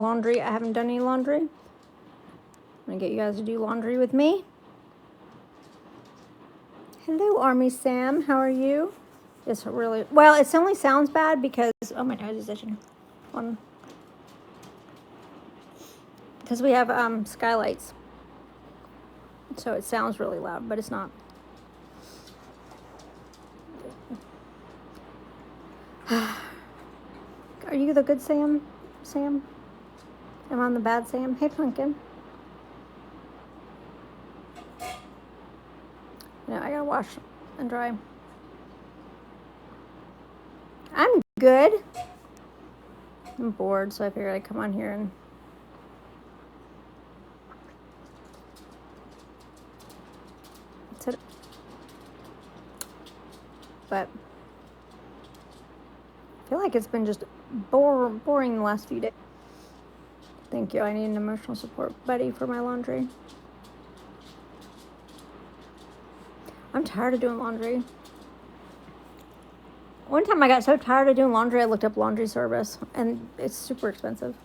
Laundry. I haven't done any laundry. I'm gonna get you guys to do laundry with me. Hello, Army Sam. How are you? It's really well. It only sounds bad because my nose is itching. Because we have skylights, so it sounds really loud, but it's not. Are you the good Sam? Sam? Am I the bad Sam? Hey, Pumpkin. No, I gotta wash and dry. I'm good. I'm bored, so I figured I'd come on here and but I feel like it's been just boring the last few days. Thank you. I need an emotional support buddy for my laundry. I'm tired of doing laundry. One time I got so tired of doing laundry, I looked up laundry service, and it's super expensive.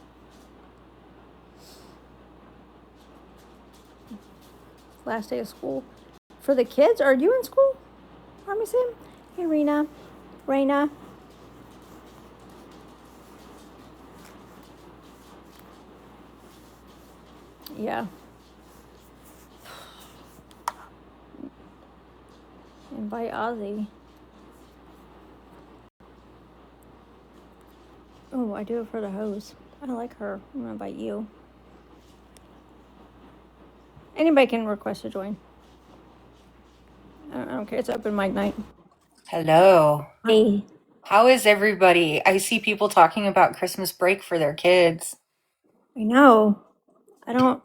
Last day of school. For the kids, are you in school? Let me see. Hey, Raina. Yeah. Invite Ozzy. Oh, I do it for the hose. I like her. I'm gonna invite you. Anybody can request to join. I don't care. It's open mic night. Hello. Hey. How is everybody? I see people talking about Christmas break for their kids. I know. I don't.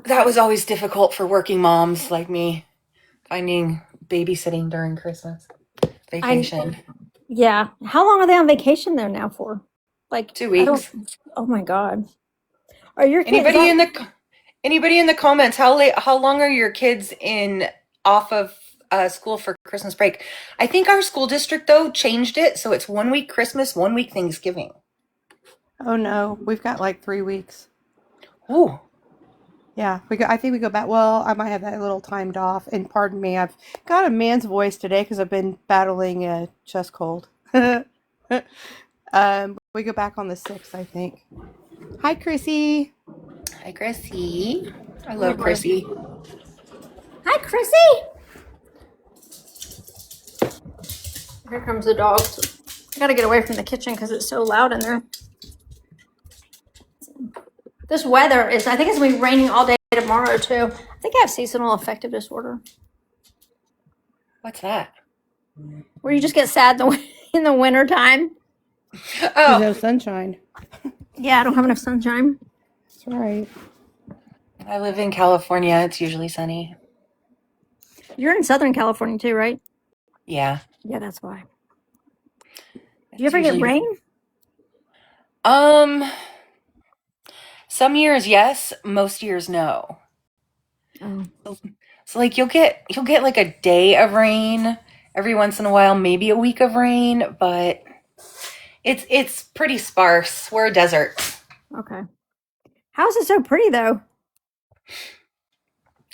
That was always difficult for working moms like me, finding babysitting during Christmas vacation. Yeah. How long are they on vacation there now for? Like 2 weeks. Oh my God. Are your kids? Anybody in the comments? How long are your kids off of school for Christmas break? I think our school district though changed it, so it's 1 week Christmas, 1 week Thanksgiving. Oh no, we've got like 3 weeks. Ooh. Yeah, I think we go back. Well, I might have that a little timed off. And pardon me, I've got a man's voice today because I've been battling a chest cold. We go back on the 6th, I think. Hi, Chrissy. Hi, Chrissy. I love Chrissy. Hi, Chrissy. Here comes the dog. I gotta get away from the kitchen because it's so loud in there. This weather I think it's gonna be raining all day tomorrow too. I think I have seasonal affective disorder. What's that? Where you just get sad in the winter time. There's no sunshine. Yeah, I don't have enough sunshine. That's right. I live in California. It's usually sunny. You're in Southern California too, right? Yeah. Yeah, that's why. Do you ever get rain? Some years yes, most years no. Oh. So like you'll get like a day of rain every once in a while, maybe a week of rain, but it's pretty sparse. We're a desert. Okay. How is it so pretty though?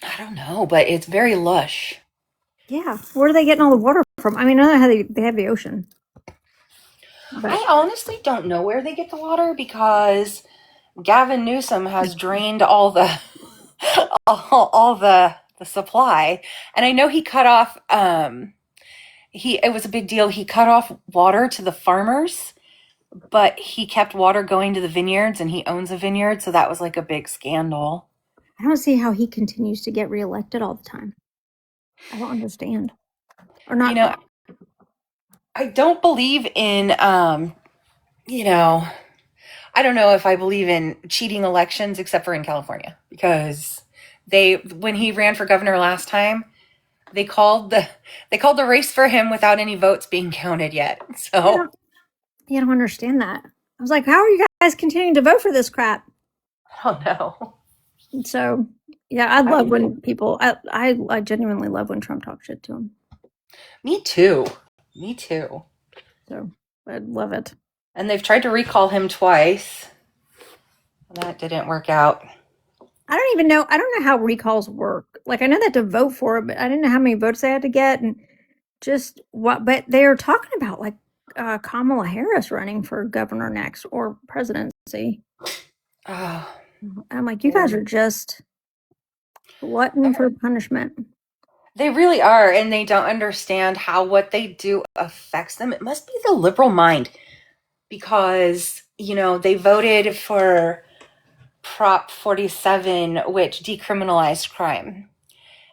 I don't know, but it's very lush. Yeah. Where are they getting all the water from? I mean, I know how they have the ocean. But I honestly don't know where they get the water because Gavin Newsom has drained all the all the supply, and I know he cut off it was a big deal. He cut off water to the farmers, but he kept water going to the vineyards, and he owns a vineyard, so that was like a big scandal. I don't see how he continues to get reelected all the time. I don't understand. Or not. You know, I don't believe in I don't know if I believe in cheating elections except for in California, because when he ran for governor last time, they called the race for him without any votes being counted yet. So I don't understand that. I was like, how are you guys continuing to vote for this crap? I don't know. So yeah, I love when people. I genuinely love when Trump talks shit to him. Me too. So I love it. And they've tried to recall him twice. That didn't work out. I don't know how recalls work. Like, I know they have to vote for it, but I didn't know how many votes they had to get, and just what. But they're talking about like Kamala Harris running for governor next or presidency. Oh, I'm like, you guys are just glutton for punishment. they really are, and they don't understand how what they do affects them. It must be the liberal mind because, they voted for Prop 47, which decriminalized crime.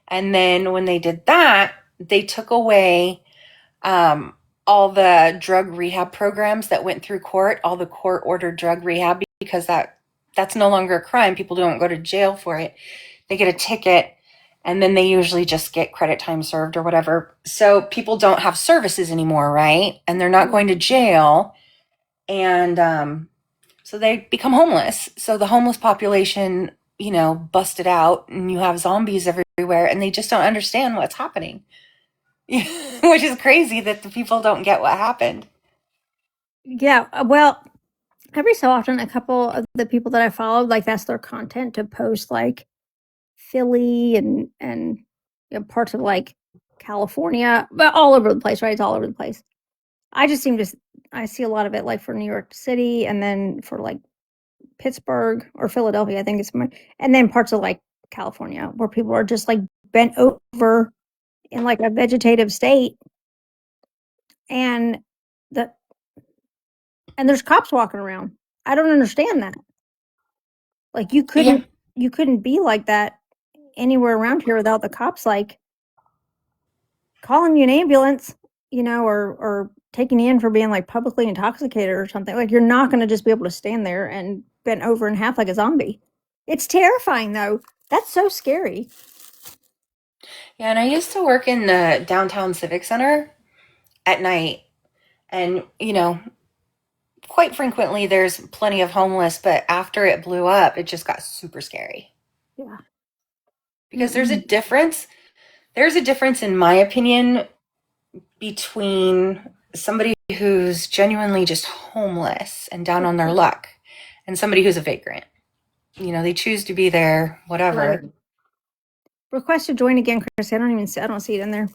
And then when they did that, they took away all the drug rehab programs that went through court, all the court-ordered drug rehab, because that's no longer a crime. People don't go to jail for it. They get a ticket, and then they usually just get credit time served or whatever. So people don't have services anymore, right? And they're not going to jail, and so they become homeless. So the homeless population, busted out, and you have zombies everywhere, and they just don't understand what's happening. Which is crazy that the people don't get what happened. Yeah, well, every so often, a couple of the people that I followed, like that's their content to post, like Philly and parts of like California, but all over the place, right? It's all over the place. I see a lot of it like for New York City, and then for like Pittsburgh or Philadelphia, I think it's more, and then parts of like California where people are just like bent over in like a vegetative state, and the and there's cops walking around. I don't understand that. Like Yeah. you couldn't be like that anywhere around here without the cops like calling you an ambulance, or taking you in for being like publicly intoxicated or something. Like, you're not going to just be able to stand there and bent over in half like a zombie. It's terrifying though. That's so scary. Yeah, and I used to work in the downtown civic center at night, and quite frequently there's plenty of homeless, but after it blew up, it just got super scary. Yeah. Because there's a difference. There's a difference, in my opinion, between somebody who's genuinely just homeless and down on their luck and somebody who's a vagrant. They choose to be there, whatever. Right. Request to join again, Chris. I don't see it in there.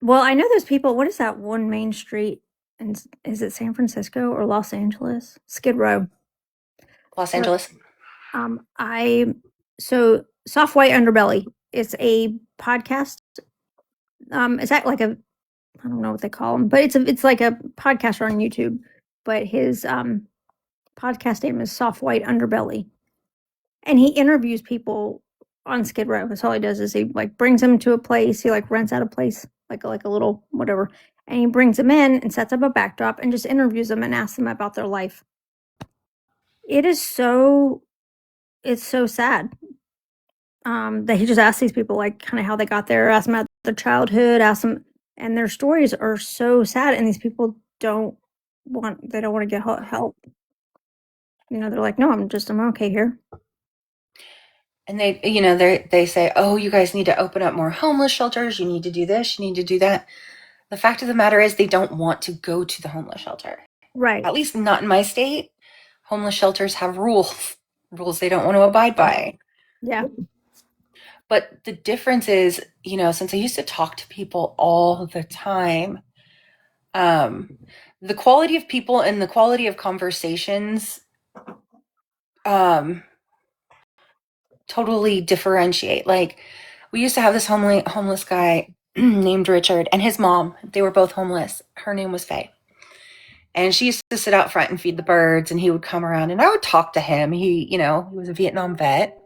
Well, I know those people. What is that one main street? And is it San Francisco or Los Angeles? Skid Row. Los Angeles. Soft White Underbelly. It's a podcast. It's that like I don't know what they call them, but it's like a podcaster on YouTube. But his podcast name is Soft White Underbelly, and he interviews people on Skid Row. That's all he does is he like brings them to a place. He like rents out a place, like a little whatever, and he brings them in and sets up a backdrop and just interviews them and asks them about their life. It's so sad that he just asks these people like kind of how they got there, ask them about their childhood, ask them, and their stories are so sad, and these people don't want to get help. They're like, no, I'm okay here. And they say, oh, you guys need to open up more homeless shelters. You need to do this. You need to do that. The fact of the matter is they don't want to go to the homeless shelter. Right. At least not in my state. Homeless shelters have rules they don't want to abide by. Yeah. But the difference is, since I used to talk to people all the time, the quality of people and the quality of conversations totally differentiate. Like, we used to have this homeless guy named Richard, and his mom. They were both homeless. Her name was Faye. And she used to sit out front and feed the birds, and he would come around, and I would talk to him. He was a Vietnam vet,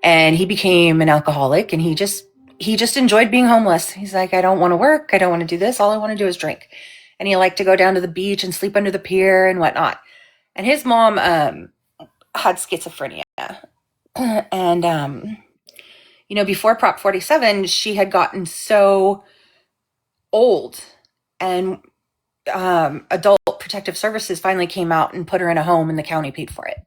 and he became an alcoholic, and he just enjoyed being homeless. He's like, I don't want to work. I don't want to do this. All I want to do is drink. And he liked to go down to the beach and sleep under the pier and whatnot. And his mom had schizophrenia. And, before Prop 47, she had gotten so old, and Adult Protective Services finally came out and put her in a home, and the county paid for it.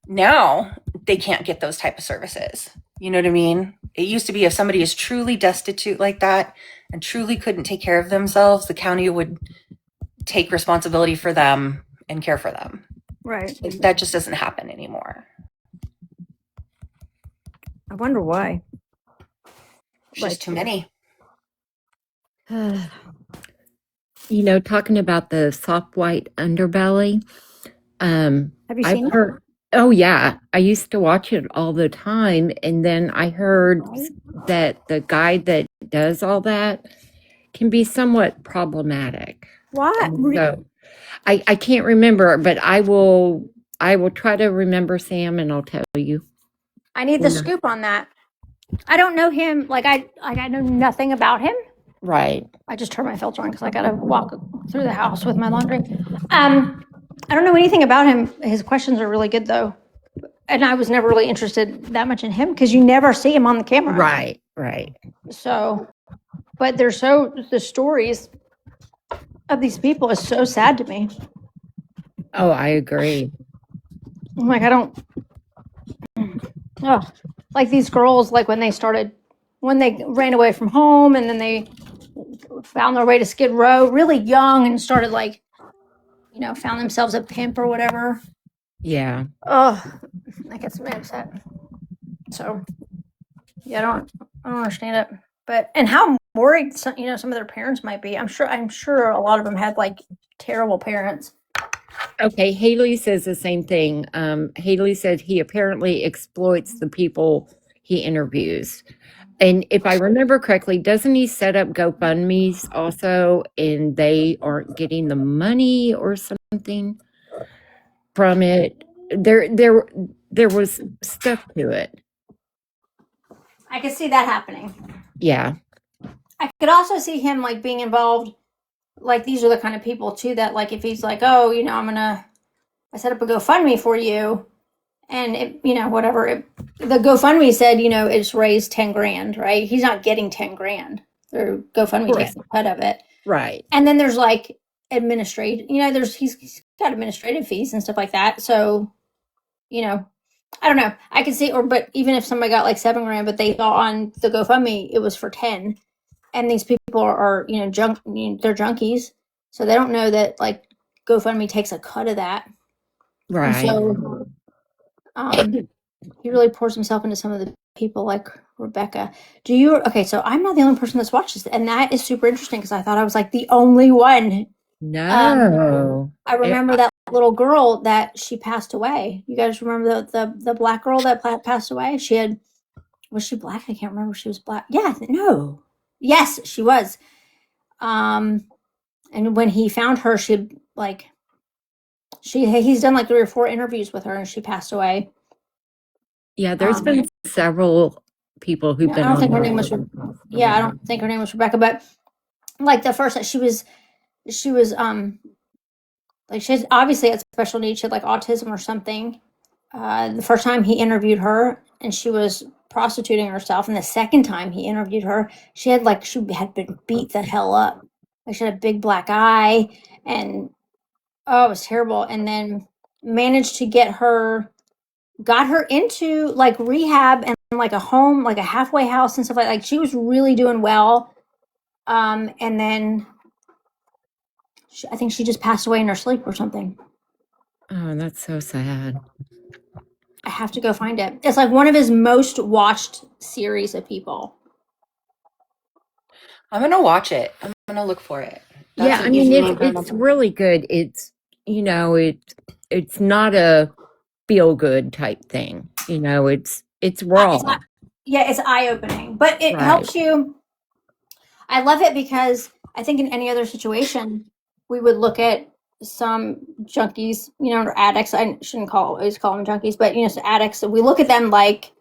Now they can't get those type of services. You know what I mean? It used to be if somebody is truly destitute like that and truly couldn't take care of themselves, the county would take responsibility for them and care for them. Right. That just doesn't happen anymore. I wonder why. It's just too many. Talking about the soft white underbelly. Have you seen it? Oh yeah, I used to watch it all the time, and then I heard that the guy that does all that can be somewhat problematic. Why? So I can't remember, but I will try to remember, Sam, and I'll tell you. I need the scoop on that. I don't know him. I know nothing about him. Right. I just turned my filter on because I got to walk through the house with my laundry. I don't know anything about him. His questions are really good though, and I was never really interested that much in him because you never see him on the camera. Right. So, but the stories of these people is so sad to me. Oh, I agree. I'm like, I don't. Oh, like these girls, like when they ran away from home and then they found their way to Skid Row really young and started found themselves a pimp or whatever. Yeah. Oh, that gets me upset. So, yeah, I don't understand it. But, and how worried some of their parents might be. I'm sure a lot of them had like terrible parents. Okay, Haley says the same thing. Haley said he apparently exploits the people he interviews. And if I remember correctly, doesn't he set up GoFundMe's also, and they aren't getting the money or something from it? There was stuff to it. I could see that happening. Yeah. I could also see him like being involved. Like these are the kind of people too that like if he's like, oh, I set up a GoFundMe for you, and the GoFundMe said it's raised 10 grand, right? He's not getting 10 grand. Their GoFundMe takes a cut of it, right? And then there's like administrative, he's got administrative fees and stuff like that. So, I don't know. I can see, but even if somebody got like 7 grand, but they thought on the GoFundMe it was for 10. And these people are they're junkies, so they don't know that like GoFundMe takes a cut of that. Right. And so, he really pours himself into some of the people like Rebecca. So I'm not the only person that's watched this, and that is super interesting because I thought I was like the only one. No. I remember that little girl that she passed away. You guys remember the black girl that passed away? Was she black? I can't remember if she was black. Yeah, no. Yes, she was. And when he found her, he's done like 3 or 4 interviews with her, and she passed away. Yeah, there's been several people who've been. I don't think her name was. Yeah, I don't think her name was Rebecca, but like the first, she was like she's obviously had special needs. She had like autism or something. The first time he interviewed her, and she was prostituting herself, and the second time he interviewed her, she had been beat the hell up. Like she had a big black eye, and it was terrible. And then managed to got her into like rehab and like a home, like a halfway house and stuff like she was really doing well. And then I think she just passed away in her sleep or something. Oh, that's so sad. I have to go find it. It's like one of his most watched series of people. I'm gonna watch it. I'm gonna look for it. Yeah, I mean it's really good. It's it's not a feel good type thing. It's raw. It's eye opening, but it helps you. I love it because I think in any other situation we would look at some junkies, or addicts. I shouldn't always call them junkies, but addicts. We look at them like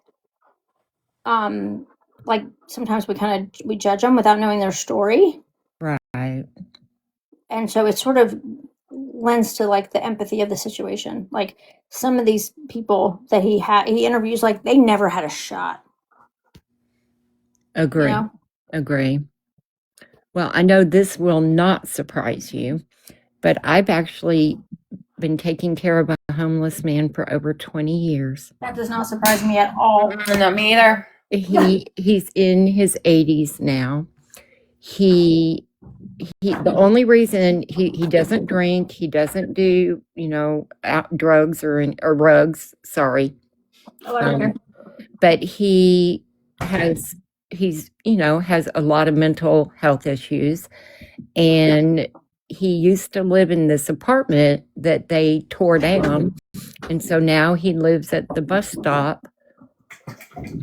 sometimes we judge them without knowing their story. Right. And so it sort of lends to like the empathy of the situation. Like some of these people that he interviews, like they never had a shot. Agree. Agree. Well, I know this will not surprise you, but I've actually been taking care of a homeless man for over 20 years. That does not surprise me at all. Not me either. He's in his 80s now. He the only reason he doesn't drink, he doesn't do, drugs or rugs, sorry. But has a lot of mental health issues, and he used to live in this apartment that they tore down, and so now he lives at the bus stop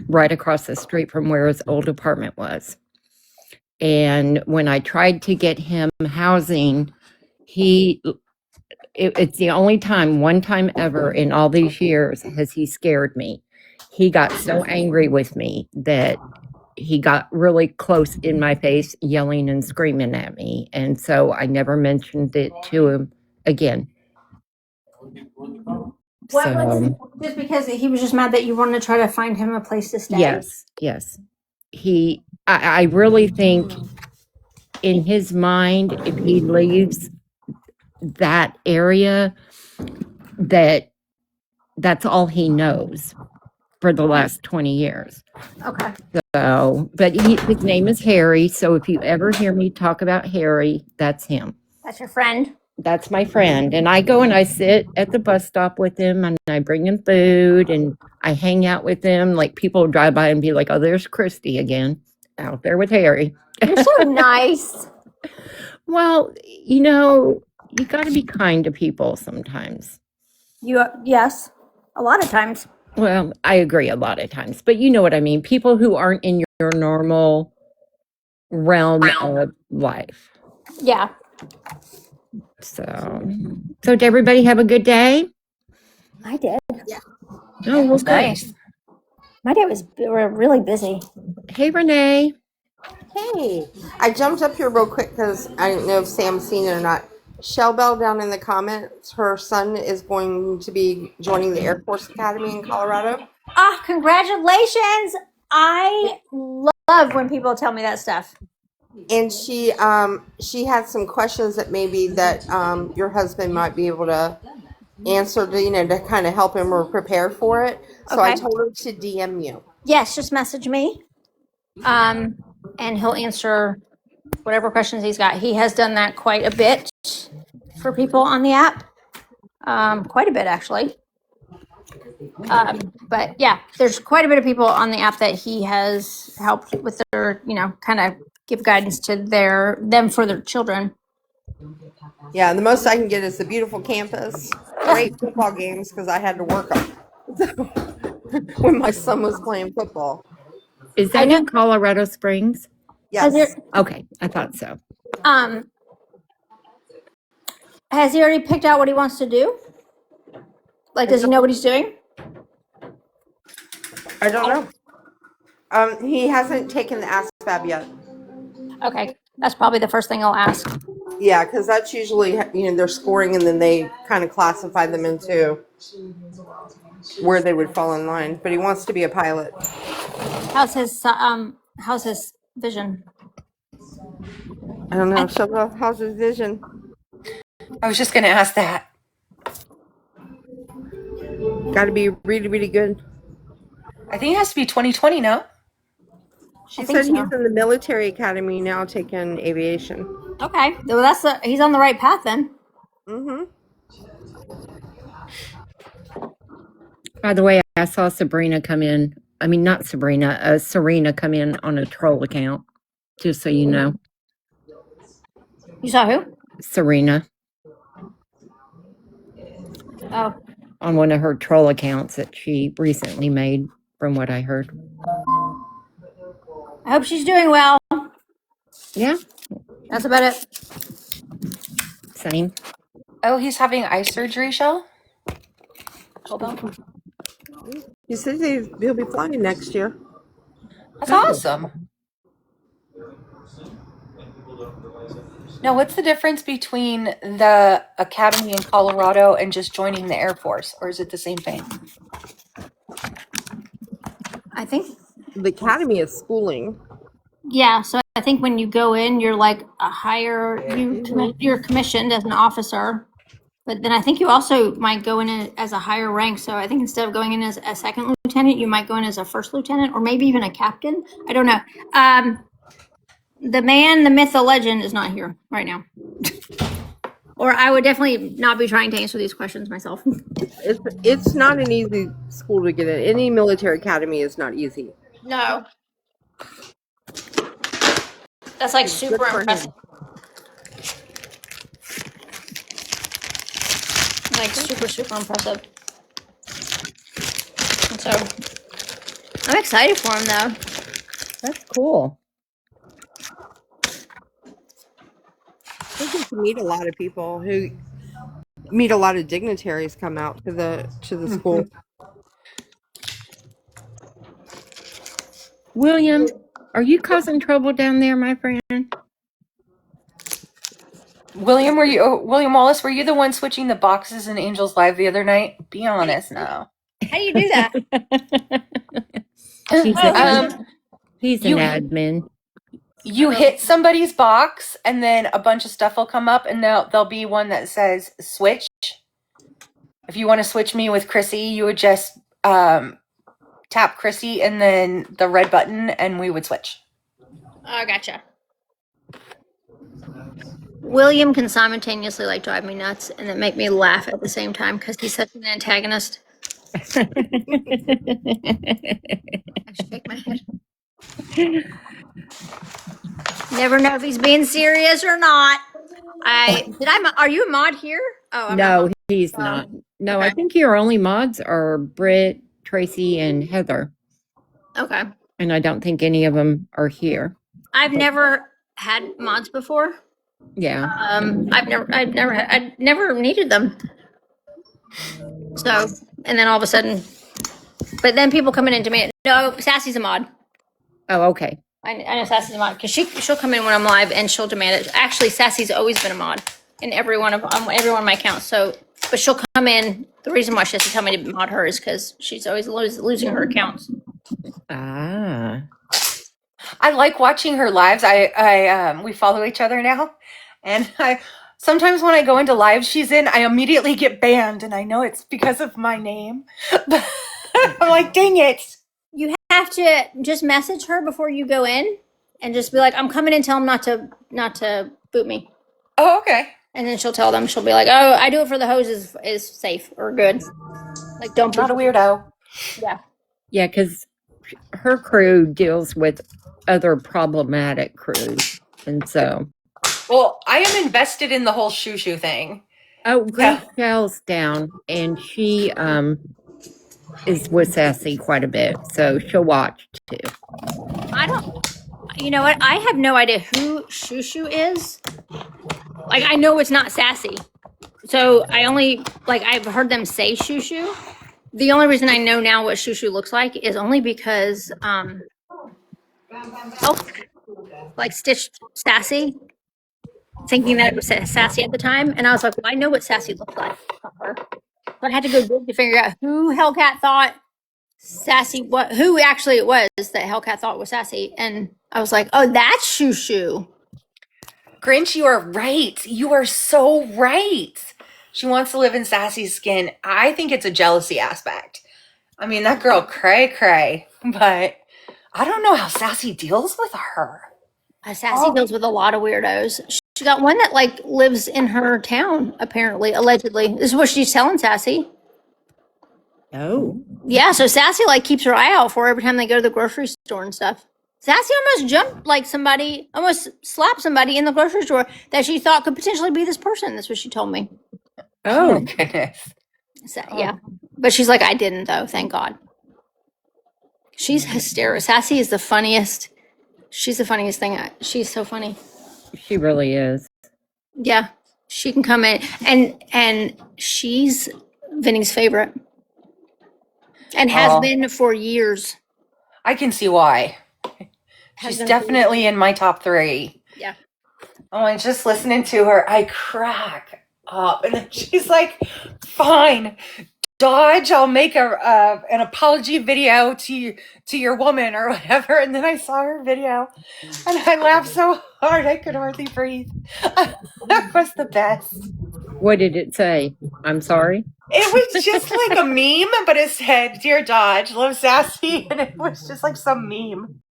right across the street from where his old apartment was. And when I tried to get him housing, it's the only one time ever in all these years has he scared me. He got so angry with me that he got really close in my face, yelling and screaming at me. And so I never mentioned it to him again. Just because he was just mad that you wanted to try to find him a place to stay? Yes. I really think in his mind, if he leaves that area, that's all he knows for the last 20 years. Okay. So, but his name is Harry. So if you ever hear me talk about Harry, that's him. That's your friend? That's my friend. And I go and I sit at the bus stop with him, and I bring him food and I hang out with him. Like, people drive by and be like, oh, there's Christy again out there with Harry. You're so nice. Well, you got to be kind to people sometimes. Yes, a lot of times. Well, I agree a lot of times, but you know what I mean. People who aren't in your normal realm of life. Yeah. So did everybody have a good day? I did. Yeah. Oh, well, Nice. My day was really busy. Hey, Renee. Hey, I jumped up here real quick because I didn't know if Sam's seen it or not. Shell Bell down in the comments, her son is going to be joining the Air Force Academy in Colorado. Ah, congratulations. I love when people tell me that stuff. And she had some questions that maybe your husband might be able to answer to kind of help him or prepare for it. So I told her to DM you. Yes, just message me. And he'll answer whatever questions he's got. He has done that quite a bit for people on the app. Quite a bit, actually. But yeah, there's quite a bit of people on the app that he has helped with their, kind of give guidance to them for their children. Yeah, the most I can get is the beautiful campus, great football games because I had to work when my son was playing football. Is that in Colorado Springs? Yes. Okay, I thought so. Has he already picked out what he wants to do? Like, does he know what he's doing? I don't know. He hasn't taken the ASVAB yet. Okay, that's probably the first thing I'll ask. Yeah, because that's usually, they're scoring and then they kind of classify them into where they would fall in line. But he wants to be a pilot. How's his vision? I don't know. So, how's his vision? I was just going to ask that. Got to be really, really good. I think it has to be 2020, no? She said he's in the military academy now taking aviation. Okay, well, he's on the right path then. Mm-hmm. By the way, I saw Sabrina come in. I mean, not Sabrina, Serena come in on a troll account, just so you know. You saw who? Serena. Oh. On one of her troll accounts that she recently made, from what I heard. I hope she's doing well. Yeah. That's about it. Same. Oh, he's having eye surgery, Shell? Hold on. He says he'll be flying next year. That's awesome. Now, what's the difference between the academy in Colorado and just joining the Air Force? Or is it the same thing? I think the academy is schooling. Yeah, so I think when you go in, you're like you're commissioned as an officer, But then I think you also might go in as a higher rank. So I think instead of going in as a second lieutenant, you might go in as a first lieutenant or maybe even a captain. I don't know. The man, the myth, the legend is not here right now. Or I would definitely not be trying to answer these questions myself. It's not an easy school to get in. Any military academy is not easy. No. That's like super impressive. Like super impressive. And so I'm excited for him though. That's cool. We get to meet a lot of people who meet a lot of dignitaries come out to the school. William, are you causing trouble down there, my friend? William Wallace, were you the one switching the boxes in Angels Live the other night? Be honest now. How do you do that? He's an admin. You hit somebody's box and then a bunch of stuff will come up and there'll be one that says switch. If you want to switch me with Chrissy, you would just tap Chrissy and then the red button and we would switch. Oh, gotcha. William can simultaneously like drive me nuts and then make me laugh at the same time because he's such an antagonist. I shake my head. Never know if he's being serious or not. Are you a mod here? Oh, no, he's not. No, okay. I think your only mods are Britt, Tracy, and Heather. Okay. And I don't think any of them are here. I've never had mods before. Yeah. I never needed them. So, and then all of a sudden, but then people coming in to me. No, Sassy's a mod. Oh, okay. I know Sassy's a mod because she'll come in when I'm live and she'll demand it. Actually, Sassy's always been a mod in every one of my accounts. So, but she'll come in. The reason why she has to tell me to mod her is because she's always losing her accounts. Ah. I like watching her lives. We follow each other now, and sometimes when I go into lives she's in, I immediately get banned, and I know it's because of my name. I'm like, dang it. You have to just message her before you go in and just be like, I'm coming in, tell them not to boot me. Oh, okay. And then she'll tell them, she'll be like, oh, I do it for the hose is safe or good. Like, don't not a weirdo. Yeah. Yeah, because her crew deals with other problematic crews. And so. Well, I am invested in the whole shoo thing. Oh, Rachel's down, and she is with Sassy quite a bit, so she'll watch too. You know what? I have no idea who Shushu is. Like, I know it's not Sassy. So I've heard them say Shushu. The only reason I know now what Shushu looks like is only because stitched Sassy, thinking that it was Sassy at the time, and I was like, well, I know what Sassy looks like. So I had to go dig to figure out who Hellcat thought Sassy, who actually it was that Hellcat thought was Sassy, and I was like, oh, that's Shushu. Grinch, you are right. You are so right. She wants to live in Sassy's skin. I think it's a jealousy aspect. I mean, that girl cray, but I don't know how Sassy deals with her. Sassy deals with a lot of weirdos. She got one that lives in her town, apparently, allegedly. This is what she's telling Sassy. Oh. Yeah, so Sassy keeps her eye out for her every time they go to the grocery store and stuff. Sassy almost jumped almost slapped somebody in the grocery store that she thought could potentially be this person. That's what she told me. Oh my goodness. So, yeah. But she's like, I didn't though, thank God. She's hysterical. Sassy is the funniest. She's the funniest thing. She's so funny. She really is. Yeah. She can come in and she's Vinny's favorite. And has been for years. I can see why. She's definitely in my top 3. Yeah. Oh, and just listening to her, I crack up. And then she's like, fine, Dodge, I'll make an apology video to your woman or whatever. And then I saw her video and I laughed so hard I could hardly breathe. That was the best. What did it say? I'm sorry. It was just like a meme, but it said, "Dear Dodge, love Sassy," and it was just like some meme.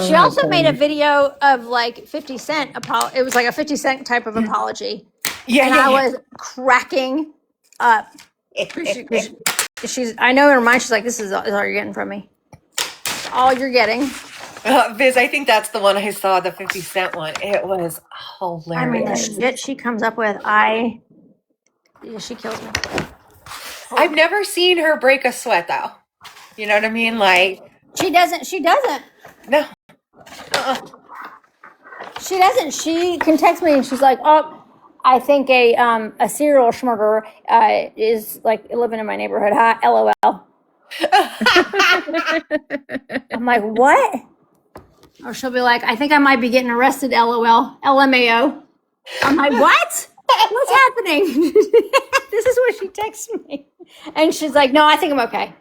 She Oh, also made a funny. video of like 50 Cent. It was like a 50 Cent type of apology. Yeah, And yeah, I yeah. was cracking up. I know in her mind, she's like, this is all you're getting from me. It's all you're getting. Viz, I think that's the one I saw, the 50 Cent one. It was hilarious. I mean, the shit she comes up with, she kills me. I've never seen her break a sweat, though. You know what I mean? Like, She doesn't. no. Uh-uh. She doesn't. She can text me and she's like, "Oh, I think a serial murderer is like living in my neighborhood." Ha, LOL. I'm like, what? Or she'll be like, "I think I might be getting arrested." LOL. LMAO. I'm like, what? What's happening? This is what she texts me, and she's like, "No, I think I'm okay."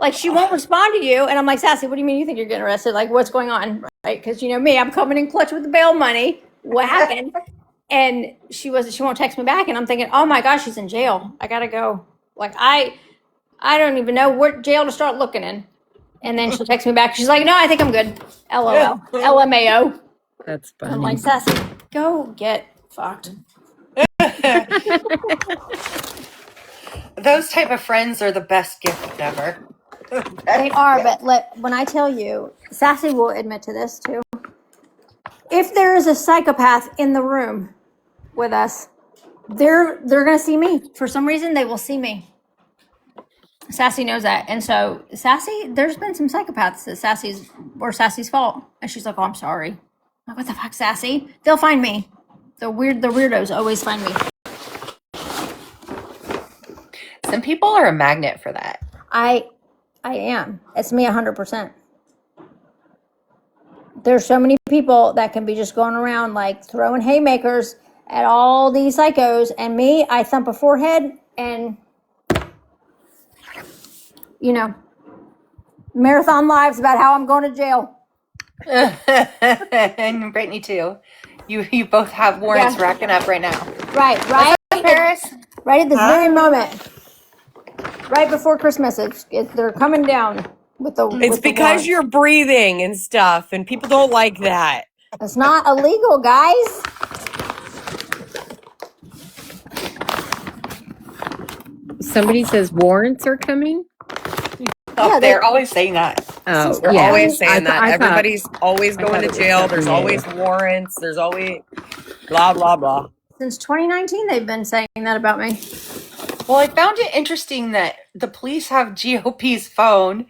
Like, she won't respond to you, and I'm like, Sassy, what do you mean you think you're getting arrested? Like, what's going on? Right? Because you know me, I'm coming in clutch with the bail money. What happened? And she won't text me back, and I'm thinking, oh my gosh, she's in jail. I gotta go. Like, I don't even know what jail to start looking in. And then she'll text me back. She's like, no, I think I'm good. LOL. LMAO. That's I'm funny. like, Sassy, go get fucked. Those type of friends are the best gift ever. They are, but when I tell you, Sassy will admit to this too. If there is a psychopath in the room with us, they're gonna see me. For some reason, they will see me. Sassy knows that, and so Sassy, there's been some psychopaths that Sassy's fault, and she's like, "Oh, I'm sorry." I'm like, what the fuck, Sassy? They'll find me. The weirdos always find me. Some people are a magnet for that. I am. It's me 100%. There's so many people that can be just going around like throwing haymakers at all these psychos, and me, I thump a forehead and, you know, marathon lives about how I'm going to jail. And Brittany too. You both have warrants racking up right now. Right, Paris? right at this very moment. Right before Christmas, they're coming down with the. It's with the because warrants. you're breathing and stuff, and people don't like that. It's not illegal, guys. Somebody says warrants are coming. Oh, Yeah, they're always saying that. Oh, They're yeah. always saying that. I thought- Everybody's always I going thought to it was jail. There's something always warrants. There's always blah, blah, blah. Since 2019, they've been saying that about me. Well, I found it interesting that the police have GOP's phone.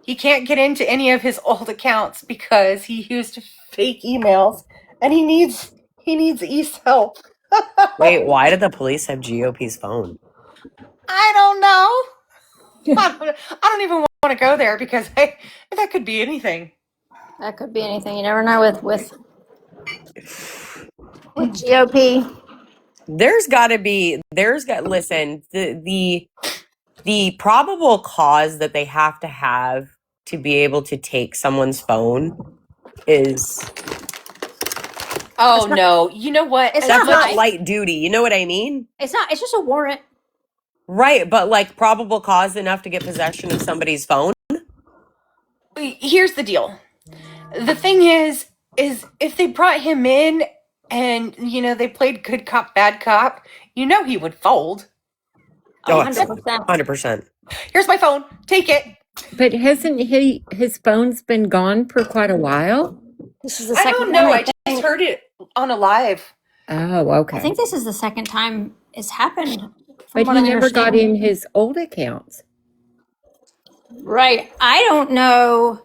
He can't get into any of his old accounts because he used fake emails, and he needs East help. Wait, why did the police have GOP's phone? I don't know. I don't even want to go there because that could be anything. That could be anything. You never know with GOP. Listen, the probable cause that they have to be able to take someone's phone is No. You know what? It's that's not not light duty. You know what I mean? It's not. It's just a warrant. Right, but like probable cause enough to get possession of somebody's phone? Here's the deal. The thing is if they brought him in and, they played good cop, bad cop, he would fold. Oh, 100%. 100%. Here's my phone. Take it. But hasn't his phone's been gone for quite a while? This is the I second don't know. time. I just heard it on a live. Oh, okay. I think this is the second time it's happened. But he never got in his old accounts. Right. I don't know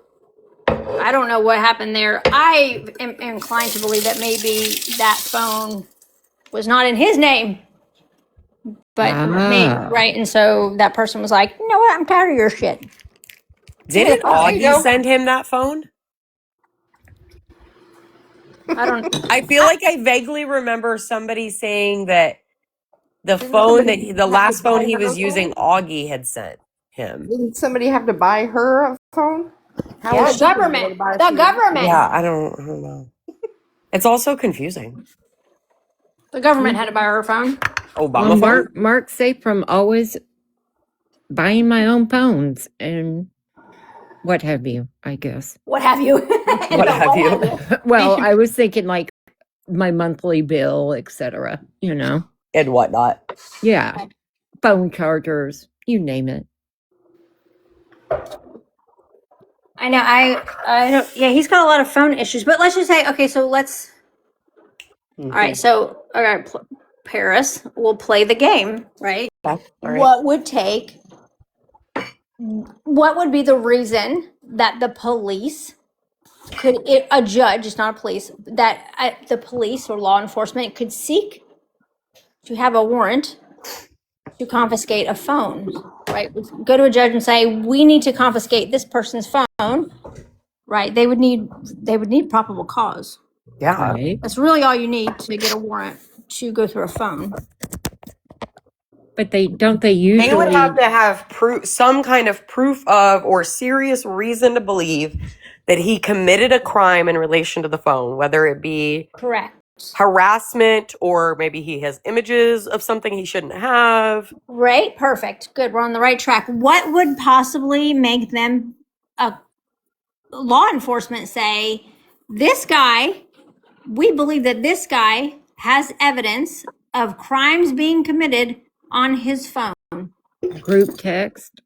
what happened there. I am inclined to believe that maybe that phone was not in his name. But right, and so that person was like, you know what, I'm tired of your shit. Didn't Augie send him that phone? I feel like I vaguely remember somebody saying that the last phone he was using, Augie had sent him. Didn't somebody have to buy her a phone? The government. Yeah, I don't know. It's also confusing. The government had to buy her a phone. Obama phone? Mark's safe from always buying my own phones and what have you, I guess. What have you? What have you? Well, I was thinking like my monthly bill, etc. And whatnot. Yeah. Phone chargers, you name it. I know. I know. Yeah, he's got a lot of phone issues. But let's just say, okay. So let's. All right. So all right, Paris will play the game, right? Okay. All right. What would take? What would be the reason that the police could a judge, it's not a police, that the police or law enforcement could seek to have a warrant to confiscate a phone, right? Go to a judge and say, we need to confiscate this person's phone, right? They would need probable cause. Yeah. Right. That's really all you need to get a warrant to go through a phone. But they usually They would have to have some kind of proof of or serious reason to believe that he committed a crime in relation to the phone, whether it be Correct. harassment or maybe he has images of something he shouldn't have. Right? Perfect. Good. We're on the right track. What would possibly make them, law enforcement, say, this guy, we believe that this guy has evidence of crimes being committed on his phone? group text.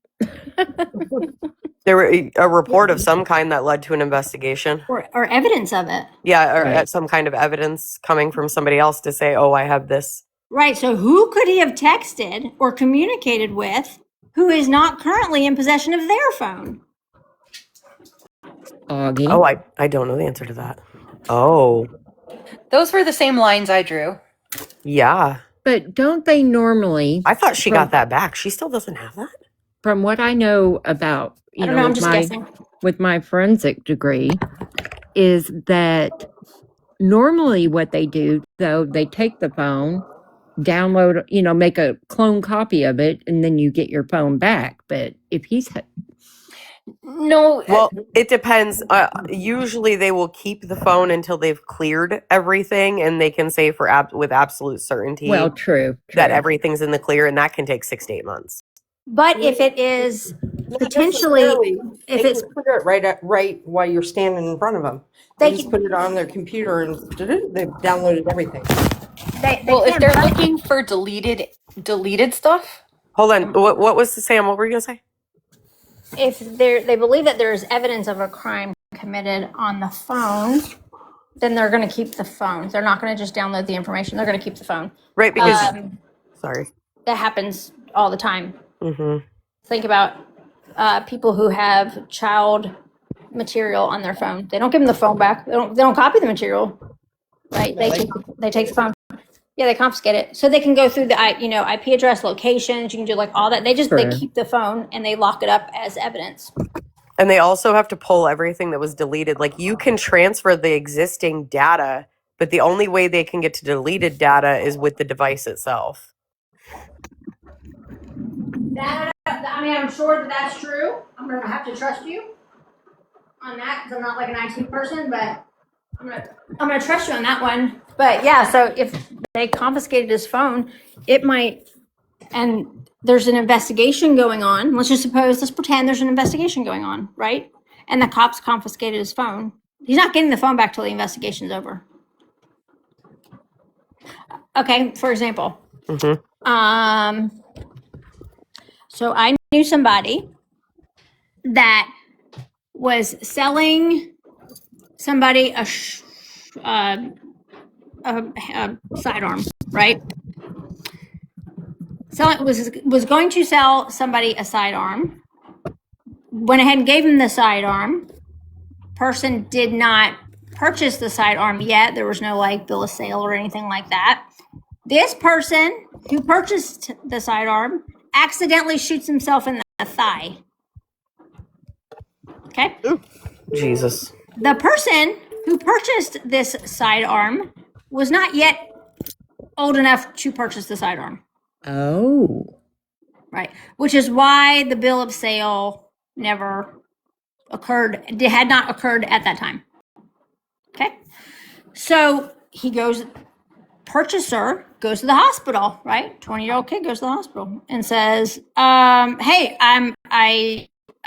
There were a report of some kind that led to an investigation. Or evidence of it. Yeah, or Right. some kind of evidence coming from somebody else to say, oh, I have this. Right. So who could he have texted or communicated with who is not currently in possession of their phone? Augie. Oh, I don't know the answer to that. Oh, Those were the same lines I drew. yeah. But don't they normally, I thought she got that back. She still doesn't have that? from what I know about, I don't know. I'm just guessing. with my forensic degree, is that normally what they do, though, they take the phone, download, make a clone copy of it, and then you get your phone back. But if he's No. Well, it depends. Usually they will keep the phone until they've cleared everything and they can say with absolute certainty true. that everything's in the clear, and that can take 6 to 8 months. But if it is potentially, if they it's can clear it right while you're standing in front of them. They just put it on their computer and they've downloaded everything. If they're looking for deleted stuff. Hold on. What was Sam? What were you gonna say? if they believe that there is evidence of a crime committed on the phone, then they're going to keep the phone. They're not going to just download the information. They're going to keep the phone. Right, because sorry, that happens all the time. Mm-hmm. Think about people who have child material on their phone. They don't give them the phone back. They don't copy the material, right? They take the phone. Yeah, they confiscate it, so they can go through the IP address, locations. You can do like all that. They keep the phone and they lock it up as evidence. And they also have to pull everything that was deleted. Like, you can transfer the existing data, but the only way they can get to deleted data is with the device itself. I'm sure that that's true. I'm gonna have to trust you on that because I'm not like an IT person, but I'm gonna trust you on that one. But yeah, so if they confiscated his phone, it might, and there's an investigation going on. Let's pretend there's an investigation going on, right? And the cops confiscated his phone. He's not getting the phone back till the investigation's over. Okay, for example. Mm-hmm. So I knew somebody that was selling somebody a sidearm, right? Was going to sell somebody a sidearm. Went ahead and gave him the sidearm. Person did not purchase the sidearm yet. There was no like bill of sale or anything like that. This person who purchased the sidearm accidentally shoots himself in the thigh. Okay? Ooh, Jesus. The person who purchased this sidearm was not yet old enough to purchase the sidearm. Oh. Right. Which is why the bill of sale never occurred. It had not occurred at that time. Okay. So he goes purchaser goes to the hospital, right? 20-year-old kid goes to the hospital and says, hey, I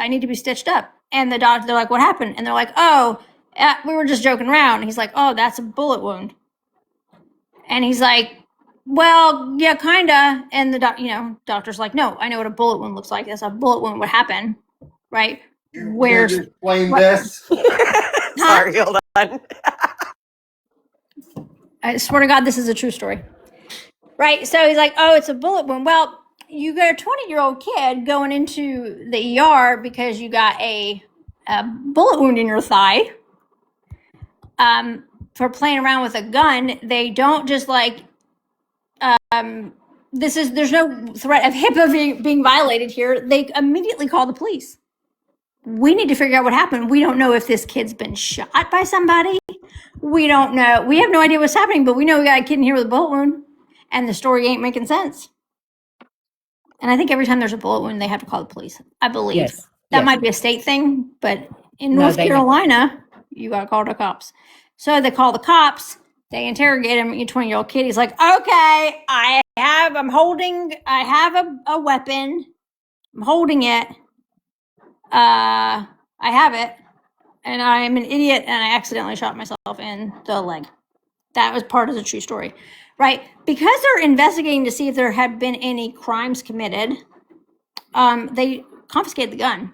need to be stitched up. And they're like, what happened? And they're like, oh, we were just joking around. And he's like, oh, that's a bullet wound. And he's like, well, yeah, kinda. And the doctor's like, no, I know what a bullet wound looks like. That's a bullet wound would happen, right? Where's explain this? Sorry, hold on. I swear to God, this is a true story. Right? So he's like, oh, it's a bullet wound. Well, you got a 20-year-old kid going into the ER because you got a bullet wound in your thigh. For playing around with a gun, they don't just like, there's no threat of HIPAA being violated here. They immediately call the police. We need to figure out what happened. We don't know if this kid's been shot by somebody. We don't know. We have no idea what's happening, but we know we got a kid in here with a bullet wound, and the story ain't making sense. And I think every time there's a bullet wound, they have to call the police. I believe. Yes. That yes. might be a state thing, but in No, North they- Carolina, you got to call the cops. So they call the cops. They interrogate him. Your 20-year-old kid. He's like, okay, I have a weapon. I'm holding it. I have it. And I'm an idiot and I accidentally shot myself in the leg. That was part of the true story, right? Because they're investigating to see if there had been any crimes committed, they confiscated the gun.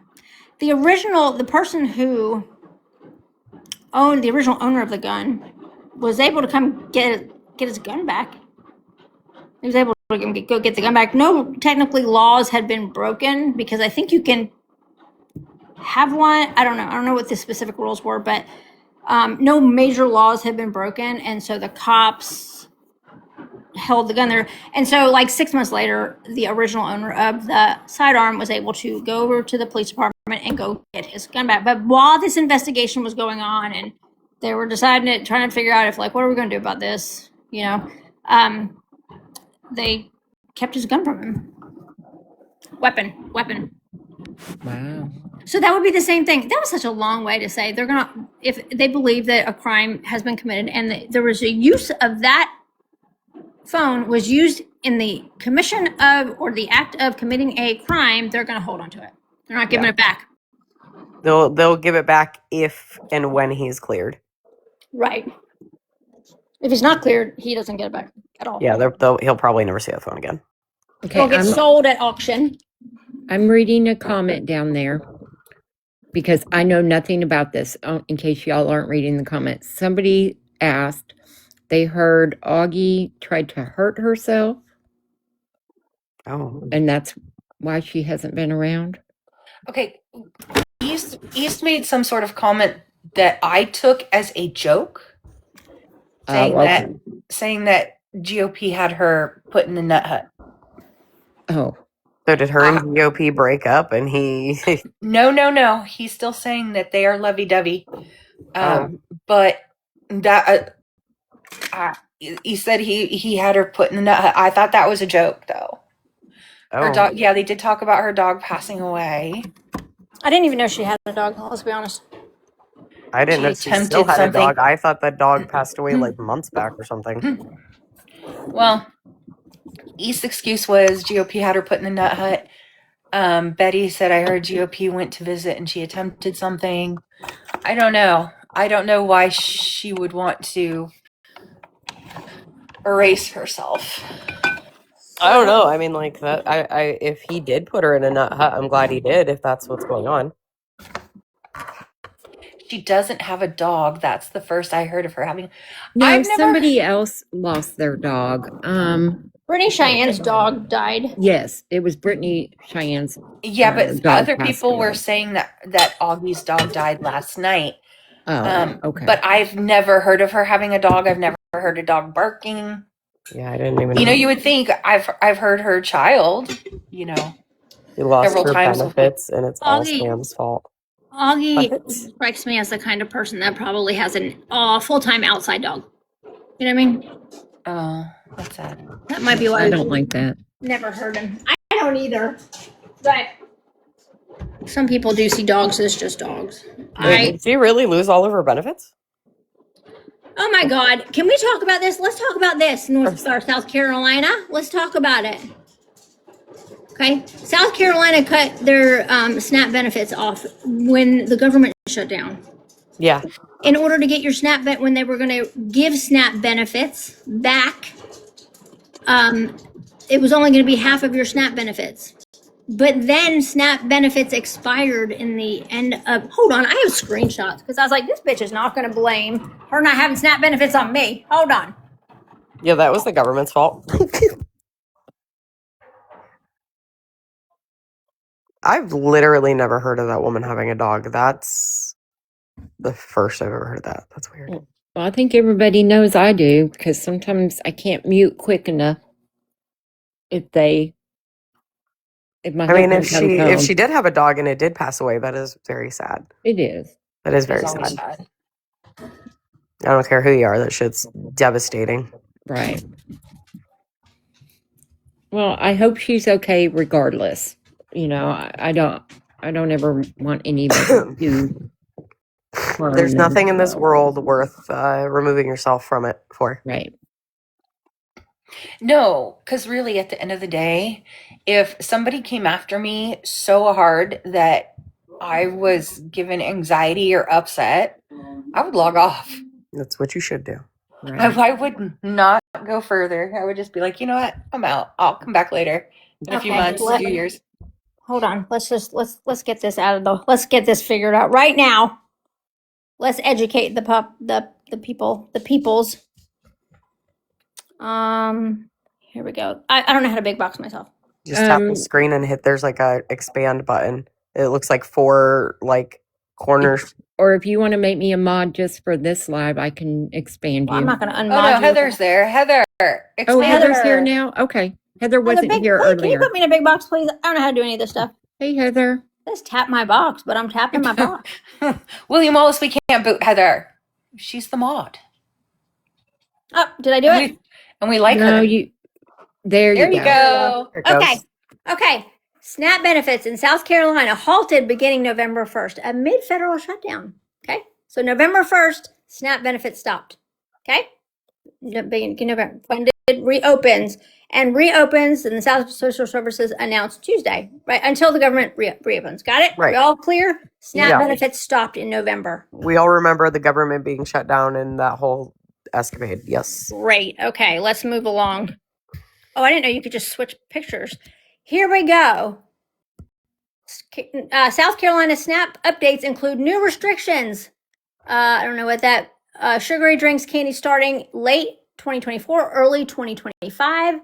The person who owned the original owner of the gun was able to come get his gun back. He was able to go get the gun back. No, technically laws had been broken because I think you can have one. I don't know what the specific rules were, but no major laws had been broken. And so the cops held the gun there. And so like 6 months later, the original owner of the sidearm was able to go over to the police department and go get his gun back. But while this investigation was going on and they were trying to figure out if like, what are we going to do about this? They kept his gun from him. Weapon. Wow. So that would be the same thing. That was such a long way to say if they believe that a crime has been committed and there was a use of that phone was used in the commission of or the act of committing a crime, they're going to hold on to it. They're not giving it back. They'll give it back if and when he's cleared. Right. If he's not cleared, he doesn't get it back at all. Yeah, he'll probably never see that phone again. Okay, It'll get sold at auction. I'm reading a comment down there because I know nothing about this. In case y'all aren't reading the comments, somebody asked, they heard Augie tried to hurt herself. Oh. And that's why she hasn't been around. Okay, East made some sort of comment that I took as a joke, saying that GOP had her put in the nut hut. Oh. So did her and GOP break up and he... No. He's still saying that they are lovey-dovey. But that... he said he had her put in the nut hut. I thought that was a joke, though. Her dog, they did talk about her dog passing away. I didn't even know she had a dog, let's be honest. I didn't know she still had a dog. I thought that dog passed away like months back or something. Well, East's excuse was GOP had her put in the nut hut. Betty said, I heard GOP went to visit and she attempted something. I don't know. I don't know why she would want to erase herself. I don't know. I mean, like that. If he did put her in a nut hut, I'm glad he did. If that's what's going on. She doesn't have a dog. That's the first I heard of her having. No, somebody else lost their dog. Brittany Cheyenne's dog died. Yes, it was Brittany Cheyenne's. Yeah, but other people were saying that Augie's dog died last night. Oh, okay. But I've never heard of her having a dog. I've never heard a dog barking. Yeah, I didn't even. You would think I've heard her child. He lost her benefits, and it's all Sam's fault. Augie strikes me as the kind of person that probably has a full-time outside dog. You know what I mean? Oh, that's sad. That might be why I don't like that. Never heard him. I don't either. But some people do see dogs as just dogs. Did she really lose all of her benefits? Oh my God. Can we talk about this? Let's talk about this, South Carolina. Let's talk about it. Okay. South Carolina cut their SNAP benefits off when the government shut down. Yeah. In order to get your SNAP when they were going to give SNAP benefits back, it was only going to be half of your SNAP benefits. But then SNAP benefits expired in the end of. Hold on, I have screenshots because I was like, this bitch is not going to blame her not having SNAP benefits on me. Hold on. Yeah, that was the government's fault. I've literally never heard of that woman having a dog. That's the first I've ever heard of that. That's weird. Well, I think everybody knows I do because sometimes I can't mute quick enough. If my husband if comes she home, did have a dog and it did pass away, that is very sad. it is. That is very It's always sad. sad. I don't care who you are. That shit's devastating. Right. Well, I hope she's okay regardless. I don't ever want anybody to harm There's nothing in this themselves. world worth removing yourself from it for. Right. No, because really, at the end of the day, if somebody came after me so hard that I was given anxiety or upset, I would log off. That's what you should do. Right. I would not go further. I would just be like, you know what? I'm out. I'll come back later in a few Okay, months, a few years. Hold on. Let's get this out of the. Let's get this figured out right now. Let's educate the people, the peoples. Here we go. I don't know how to big box myself. Just tap the screen and hit. There's like a expand button. It looks like 4 corners. Or if you want to make me a mod just for this live, I can expand Well, you. I'm not going to unmod Oh no, you. Heather's there. Heather, Oh, expand Heather's her. here now? Okay. Heather wasn't here Can you earlier. put me in a big box, please? I don't know how to do any of this stuff. Hey, Heather. Just tap my box, but I'm tapping my box. William Wallace, we can't boot Heather. She's the mod. Oh, did I do it? And we like No, her. there There you you go. go. There it goes. Okay. Okay. SNAP benefits in South Carolina halted beginning November 1st amid federal shutdown. Okay. So November 1st, SNAP benefits stopped. Okay. Beginning November. Funded reopens and the South Social Services announced Tuesday, right? Until the government reopens. Got it? Right. We all clear? SNAP Yeah. benefits stopped in November. We all remember the government being shut down and that whole escapade. Yes. Great. Okay, let's move along. Oh, I didn't know you could just switch pictures. Here we go. South Carolina SNAP updates include new restrictions. I don't know what that. Sugary drinks, candy starting late 2024, early 2025.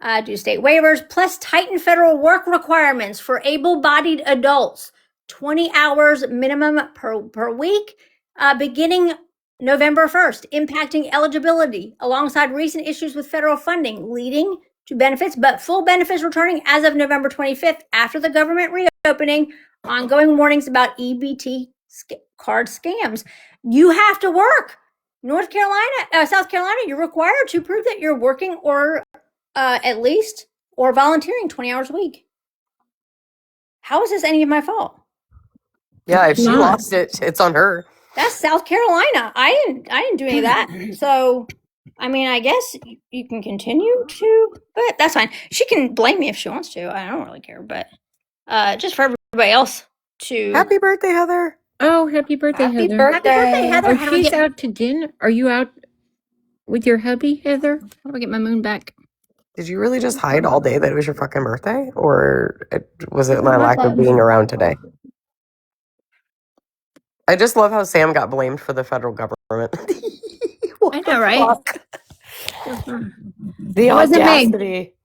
Due to state waivers, plus tightened federal work requirements for able-bodied adults. 20 hours minimum per week, beginning November 1st, impacting eligibility alongside recent issues with federal funding, leading to benefits, but full benefits returning as of November 25th after the government reopening. Ongoing warnings about EBT card scams. You have to work. South Carolina, you're required to prove that you're working or at least or volunteering 20 hours a week. How is this any of my fault? Yeah, if she Not. lost it, it's on her. That's South Carolina. I didn't do any of that. So, I mean, I guess you can continue to, but that's fine. She can blame me if she wants to. I don't really care, but just for everybody else to. Happy birthday, Heather. Oh, happy birthday, Happy Heather. birthday. Happy birthday, Heather. Oh, How do we she's get, out to dinner. Are you out with your hubby, Heather? how do I get my moon back? Did you really just hide all day that it was your fucking birthday? Or was it my lack of being around today? I just love how Sam got blamed for the federal government. I know, right? The It wasn't me. audacity.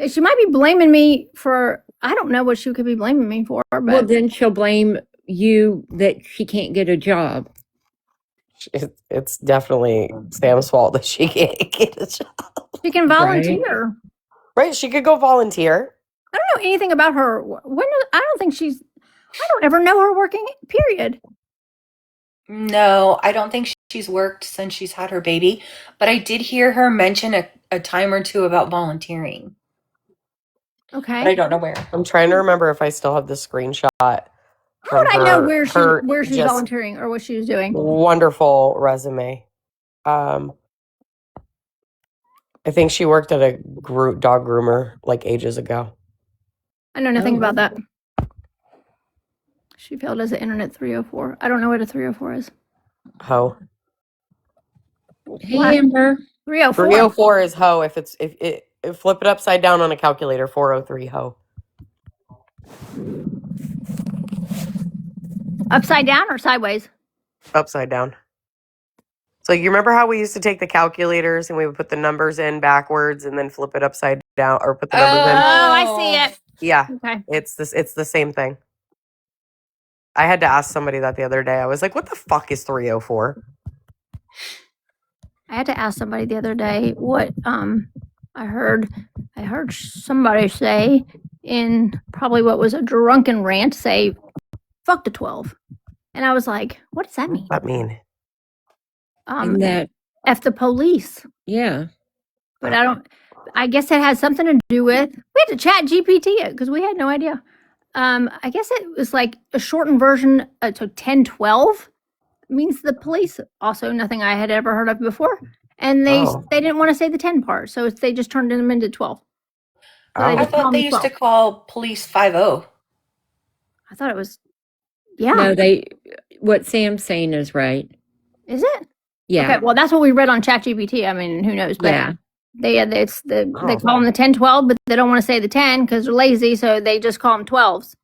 She might be blaming me for, I don't know what she could be blaming me for, but Well, then she'll blame you that she can't get a job. It's definitely Sam's fault that she can't get a job. she can volunteer. Right, she could go volunteer. I don't know anything about her. I don't ever know her working, period. No, I don't think she's worked since she's had her baby, but I did hear her mention a time or two about volunteering, but I Okay. don't know where. I'm trying to remember if I still have the screenshot. How would I know where she's her volunteering or what she was doing? wonderful resume. I think she worked at a dog groomer like ages ago. I know nothing about that. She failed as an internet 304. I don't know what a 304 is. Ho. Hey, What? Amber. 304. 304 is ho. If flip it upside down on a calculator, 403 ho. Upside down or sideways? Upside down. So you remember how we used to take the calculators and we would put the numbers in backwards and then flip it upside down or put the numbers in? Oh, I see it. Yeah. Okay. It's the same thing. I had to ask somebody that the other day. I was like, what the fuck is 304? I had to ask somebody the other day what I heard somebody say in probably what was a drunken rant say fuck the 12. And I was like, what does that mean? What does that mean? And that, F the police. yeah. But I guess it has something to do with, we had to chat GPT it because we had no idea. I guess it was like a shortened version to 1012 means the police. Also, nothing I had ever heard of before. And they didn't want to say the 10 part, so they just turned them into 12. So I thought they used to call police 50. I thought it was, yeah. No, what Sam's saying is right. Is it? Yeah. Okay, well, that's what we read on ChatGPT. I mean, who knows? But Yeah. they call them the 1012, but they don't want to say the 10 because they're lazy, so they just call them 12s.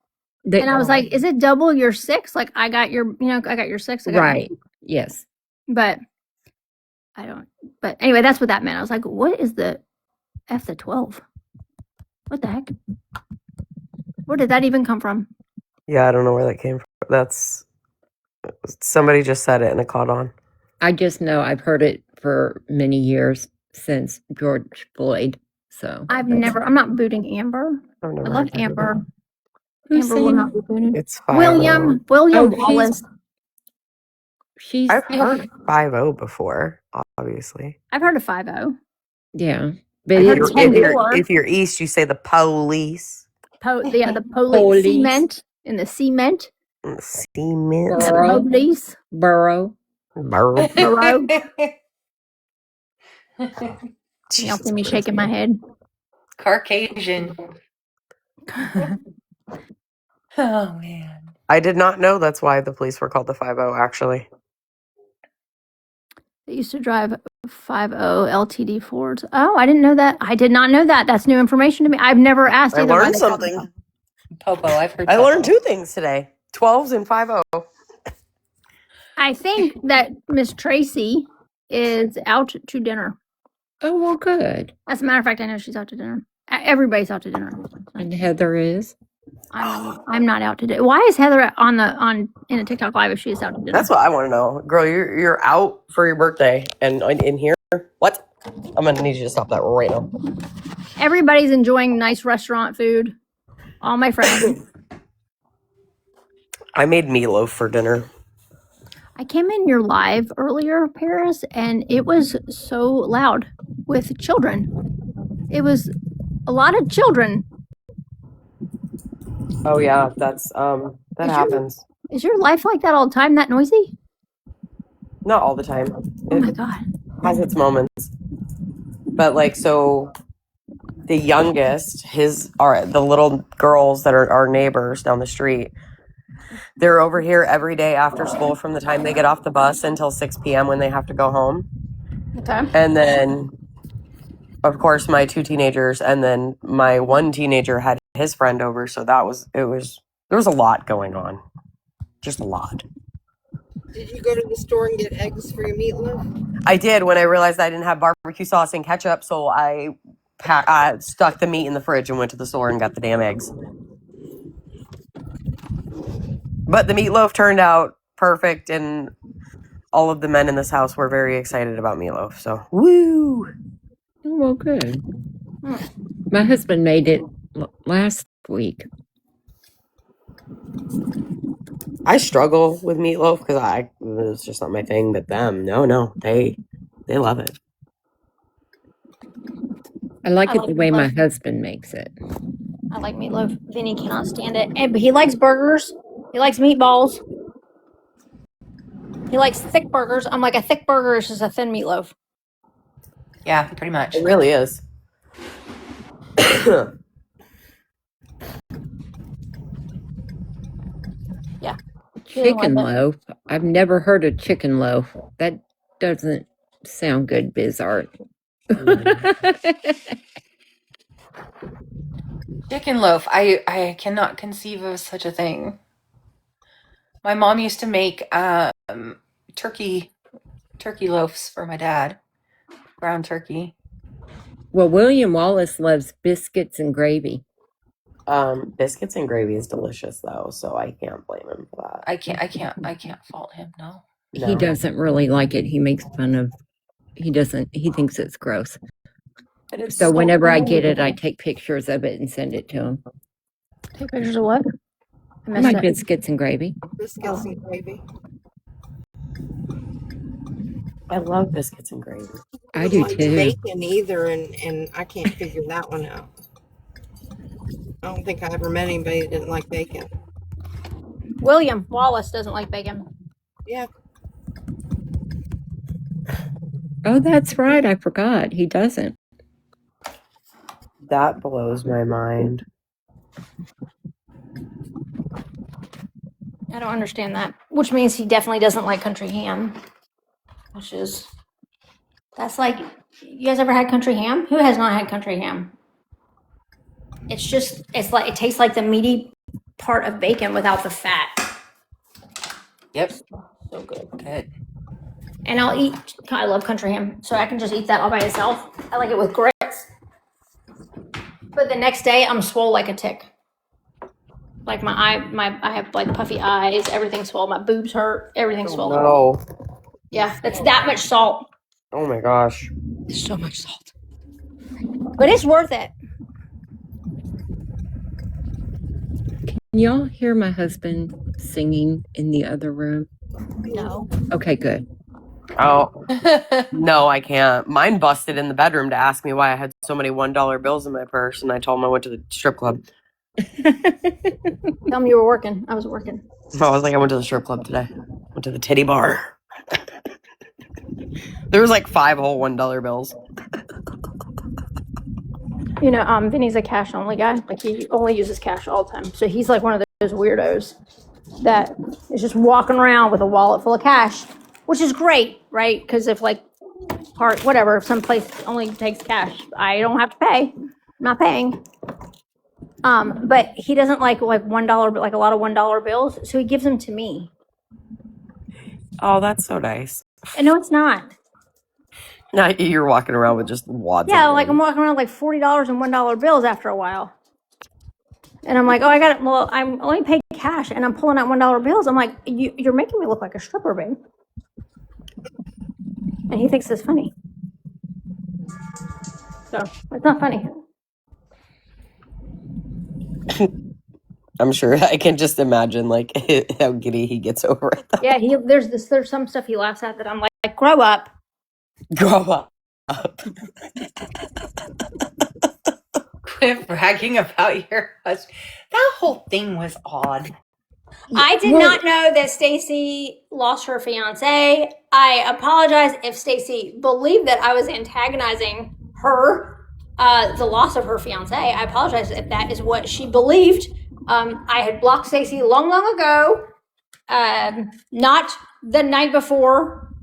And I was like, is it double your 6? Like, I got your 6. Right. Yes. But I don't. But anyway, that's what that meant. I was like, what is the F the 12? What the heck? Where did that even come from? Yeah, I don't know where that came from. That's somebody just said it and it caught on. I just know I've heard it for many years since George Floyd. So I'm not booting Amber. I love Amber. Who's Amber will not be booted. It's 50. William Wallace. I've heard 50 before, obviously. I've heard of 50. Yeah. But if you're east, you say the police. The police. Cement. In the cement. Cement. The police. Burrow. You see me shaking my head. Caucasian. Oh, man. I did not know that's why the police were called the 50, actually. They used to drive 50 LTD Fords. Oh, I didn't know that. I did not know that. That's new information to me. I've never asked either. I learned something. Popo, I've heard. I learned 2 things today. 12s and 50. I think that Miss Tracy is out to dinner. Oh, well, good. As a matter of fact, I know she's out to dinner. Everybody's out to dinner. And Heather is? I'm not out to dinner. Why is Heather in a TikTok live if she is out to dinner? That's what I want to know. Girl, you're out for your birthday and in here? What? I'm going to need you to stop that right now. Everybody's enjoying nice restaurant food. All my friends. I made meatloaf for dinner. I came in your live earlier, Paris, and it was so loud with children. It was a lot of children. Oh yeah, that's that happens. Is your life like that all the time? That noisy? Not all the time. Oh my god. Has its moments. But so the youngest, the little girls that are our neighbors down the street, they're over here every day after school from the time they get off the bus until 6 p.m. when they have to go home. Okay. And then, of course, my 2 teenagers, and then my 1 teenager had his friend over. So there was a lot going on. Just a lot. Did you go to the store and get eggs for your meatloaf? I did when I realized I didn't have barbecue sauce and ketchup. So I stuck the meat in the fridge and went to the store and got the damn eggs. But the meatloaf turned out perfect, and all of the men in this house were very excited about meatloaf. So, woo! Oh, well, good. My husband made it last week. I struggle with meatloaf because it's just not my thing. But them, no, they love it. I like it the way my husband makes it. I like meatloaf. Vinny cannot stand it. But he likes burgers. He likes meatballs. He likes thick burgers. I'm like, a thick burger is just a thin meatloaf. Yeah, pretty much. It really is. Yeah. Chicken loaf. I've never heard of chicken loaf. That doesn't sound good, Bizart. Chicken loaf. I cannot conceive of such a thing. My mom used to make turkey loaves for my dad. Ground turkey. Well, William Wallace loves biscuits and gravy. Biscuits and gravy is delicious though, so I can't blame him for that. I can't fault him. No. He doesn't really like it. He makes fun of. He thinks it's gross. But it's So whenever I get it, I take pictures of it and send it to him. Take pictures of what? My biscuits and gravy. Biscuits and gravy. I love biscuits and gravy. I do Like too. bacon either, and I can't figure that one out. I don't think I ever met anybody that didn't like bacon. William Wallace doesn't like bacon. Yeah. Oh, that's right. I forgot. He doesn't. That blows my mind. I don't understand that. Which means he definitely doesn't like country ham. That's like, you guys ever had country ham? Who has not had country ham? It's like, it tastes like the meaty part of bacon without the fat. Yep. So good. Good. And I love country ham, so I can just eat that all by itself. I like it with grits. But the next day, I'm swole like a tick. Like I have like puffy eyes, everything's swole, my boobs hurt, everything's swole. No. Yeah, that's that much salt. Oh my gosh. So much salt. But it's worth it. Can y'all hear my husband singing in the other room? No. Okay, good. Oh, no, I can't. Mine busted in the bedroom to ask me why I had so many $1 bills in my purse, and I told him I went to the strip club. Tell me you were working. I was working. I was like, I went to the strip club today. Went to the titty bar. There was like 5 whole $1 bills. You know, Vinny's a cash only guy. Like he only uses cash all the time. So he's like one of those weirdos that is just walking around with a wallet full of cash, which is great, right? Because if like if some place only takes cash, I don't have to pay. I'm not paying. But he doesn't like $1, like a lot of $1 bills, so he gives them to me. Oh, that's so nice. And no, it's not. Now you're walking around with just wads. Yeah, like I'm walking around with like $40 and $1 bills after a while. And I'm like, oh, I got it. Well, I'm only paid cash, and I'm pulling out $1 bills. I'm like, you're making me look like a stripper, babe. And he thinks it's funny. So it's not funny. I'm sure I can just imagine like how giddy he gets over it. Yeah, there's some stuff he laughs at that I'm like, grow up. Grow up. Quit bragging about your husband. That whole thing was odd. I did not know that Stacy lost her fiance. I apologize if Stacy believed that I was antagonizing her, the loss of her fiance. I apologize if that is what she believed. I had blocked Stacy long ago. Not the night before.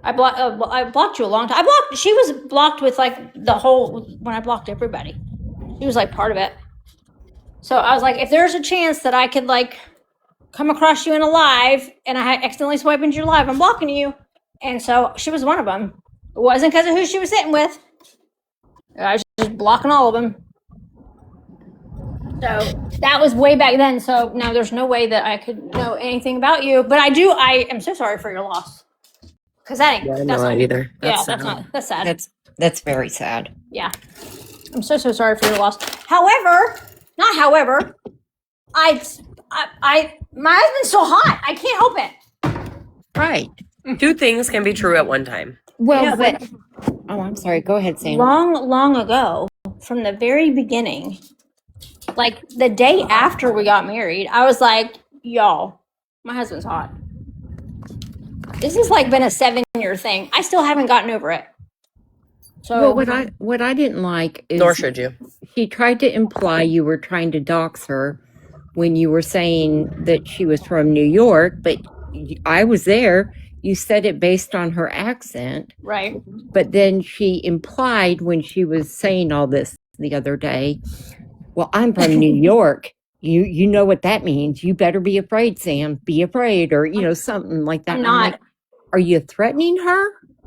I blocked you a long time. She was blocked with like when I blocked everybody. She was like part of it. So I was like, if there's a chance that I could like come across you in a live and I accidentally swipe into your live, I'm blocking you. And so she was one of them. It wasn't because of who she was sitting with. I was just blocking all of them. So that was way back then. So no, there's no way that I could know anything about you. But I am so sorry for your loss. Because that ain't, that's not either. That's sad. That's very sad. Yeah. I'm so sorry for your loss. However, my husband's so hot. I can't help it. Right. 2 things can be true at one time. Well, Yeah, but I'm sorry. Go ahead, Sam. Long ago, from the very beginning, like the day after we got married, I was like, y'all, my husband's hot. This has like been a 7-year thing. I still haven't gotten over it. So Well, what I didn't like is Nor should you. he tried to imply you were trying to dox her when you were saying that she was from New York, but I was there. You said it based on her accent. right. But then she implied when she was saying all this the other day, well, I'm from New York. You know what that means. You better be afraid, Sam. Be afraid, or something like that. I'm And not. like, are you threatening her?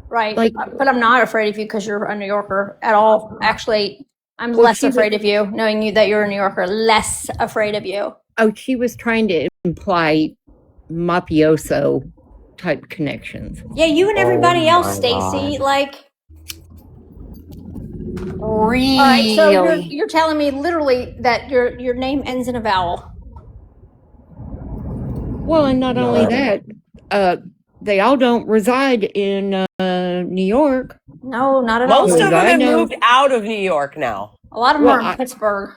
Right. Like, But I'm not afraid of you because you're a New Yorker at all. Actually, I'm Well, less she was- afraid of you knowing you that you're a New Yorker. Less afraid of you. oh, she was trying to imply mafioso type connections. Yeah, you and everybody Oh else, my Stacy. God. Like, Really? all right. So you're telling me literally that your name ends in a vowel. Well, and not only that, they all don't reside in New York. No, not at all. Most of Dude, them I have know. moved out of New York now. A lot of them Well, are in Pittsburgh.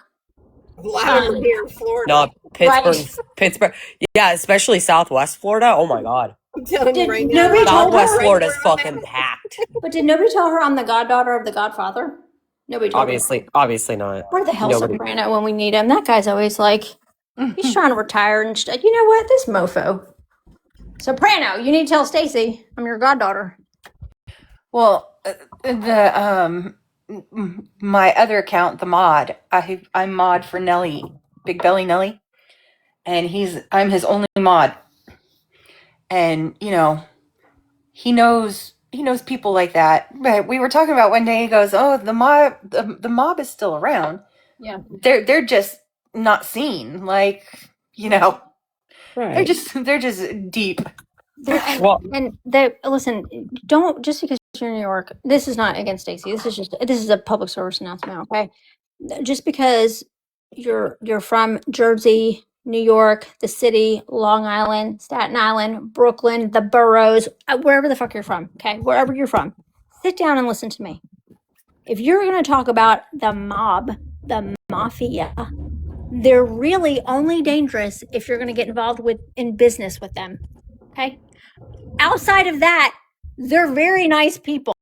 A lot of them here in Florida. No, Pittsburgh. Right. Pittsburgh. Yeah, especially Southwest Florida. Oh my God. I'm telling you Did right now. nobody told Southwest her? Florida's fucking packed. But did nobody tell her I'm the goddaughter of the Godfather? Nobody told her. Obviously not. Where the hell's Nobody. Soprano when we need him? That guy's always like, he's trying to retire and you know what? This mofo. Soprano, you need to tell Stacy I'm your goddaughter. Well, my other account, the mod, I'm mod for Nelly, Big Belly Nelly, and I'm his only mod, and he knows people like that. But we were talking about one day. He goes, "Oh, the mob is still around. Yeah, they're just not seen. Like right. they're just deep." Well, and listen, don't just because you're in New York. This is not against Stacy. This is a public service announcement. Okay, just because you're from Jersey, New York, the city, Long Island, Staten Island, Brooklyn, the boroughs, wherever the fuck you're from. Okay, wherever you're from, sit down and listen to me. If you're going to talk about the mob, the mafia, they're really only dangerous if you're going to get involved in business with them. Okay. Outside of that, they're very nice people.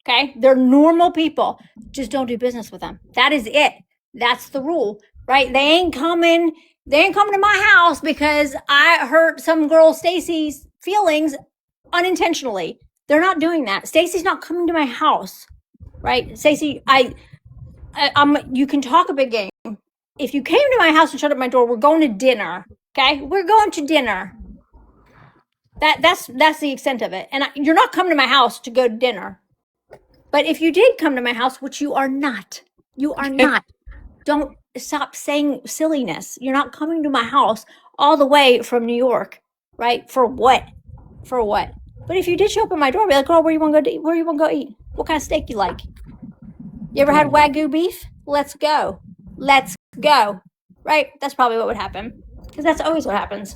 Okay. They're normal people. Just don't do business with them. That is it. That's the rule, right? They ain't coming to my house because I hurt some girl Stacy's feelings unintentionally. They're not doing that. Stacy's not coming to my house, right? Stacy, you can talk a big game. If you came to my house and shut up my door, we're going to dinner. Okay, we're going to dinner. That's the extent of it. And you're not coming to my house to go to dinner. But if you did come to my house, which you are not, don't stop saying silliness. You're not coming to my house all the way from New York, right? For what? But if you did show up at my door, I'd be like, "Oh, where you want to go? Where you want to go eat? What kind of steak you like? You ever had Wagyu beef? Let's go. Right? That's probably what would happen because that's always what happens.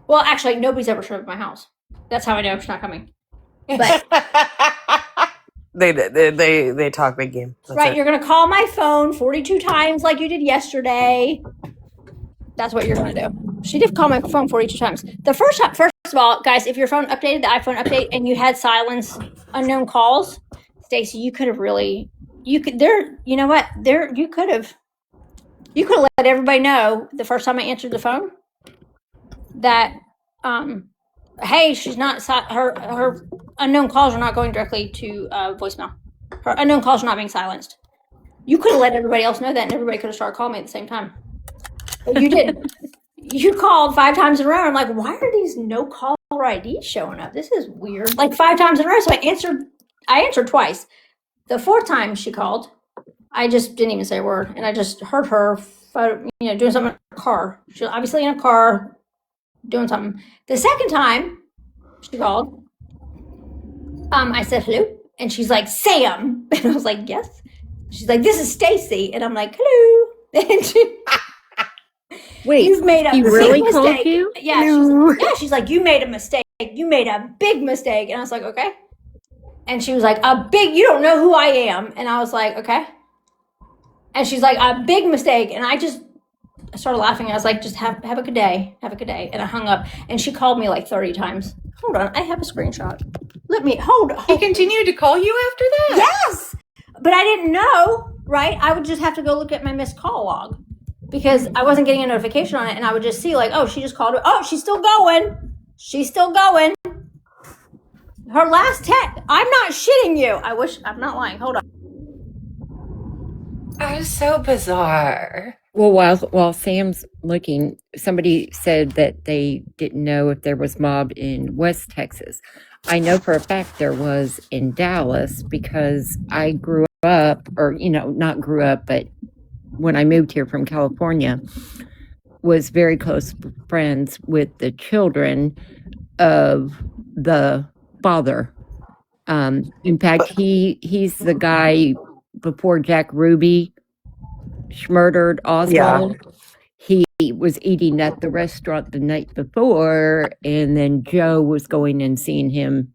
Well, actually, nobody's ever showed up at my house. That's how I know she's not coming. But they talk big game. That's right, it. you're gonna call my phone 42 times like you did yesterday. That's what you're gonna do. She did call my phone 42 times. The first of all, guys, if your phone updated, the iPhone update, and you had silence unknown calls, Stacy, you could have let everybody know the first time I answered the phone that hey, she's not her unknown calls are not going directly to voicemail. Her unknown calls are not being silenced. You could have let everybody else know that, and everybody could have started calling me at the same time. But you didn't. You called 5 times in a row. I'm like, why are these no caller IDs showing up? This is weird. Like 5 times in a row. So I answered twice. The 4th time she called, I just didn't even say a word, and I just heard her, doing something in her car. She was obviously in a car doing something. The 2nd time she called, I said hello, and she's like, "Sam," and I was like, "Yes." She's like, "This is Stacy," and I'm like, "Hello." And Wait, you've made a he big really mistake. called you? Yeah, she's like, "You made a mistake. You made a big mistake," and I was like, "Okay." And she was like, you don't know who I am, and I was like, "Okay." And she's like, "A big mistake," and I just I started laughing. I was like, just have a good day. Have a good day. And I hung up. And she called me like 30 times. Hold on. I have a screenshot. Let me hold. He continued to call you after that? Yes. But I didn't know, right? I would just have to go look at my missed call log because I wasn't getting a notification on it. And I would just see like, oh, she just called her. Oh, she's still going. She's still going. Her last text. I'm not shitting you. I wish I'm not lying. Hold on. That was so bizarre. Well, while Sam's looking, somebody said that they didn't know if there was mob in West Texas. I know for a fact there was in Dallas because I grew up, or not grew up, but when I moved here from California, was very close friends with the children of the father. In fact, he's the guy before Jack Ruby murdered Oswald. Yeah. He was eating at the restaurant the night before, and then Joe was going and seeing him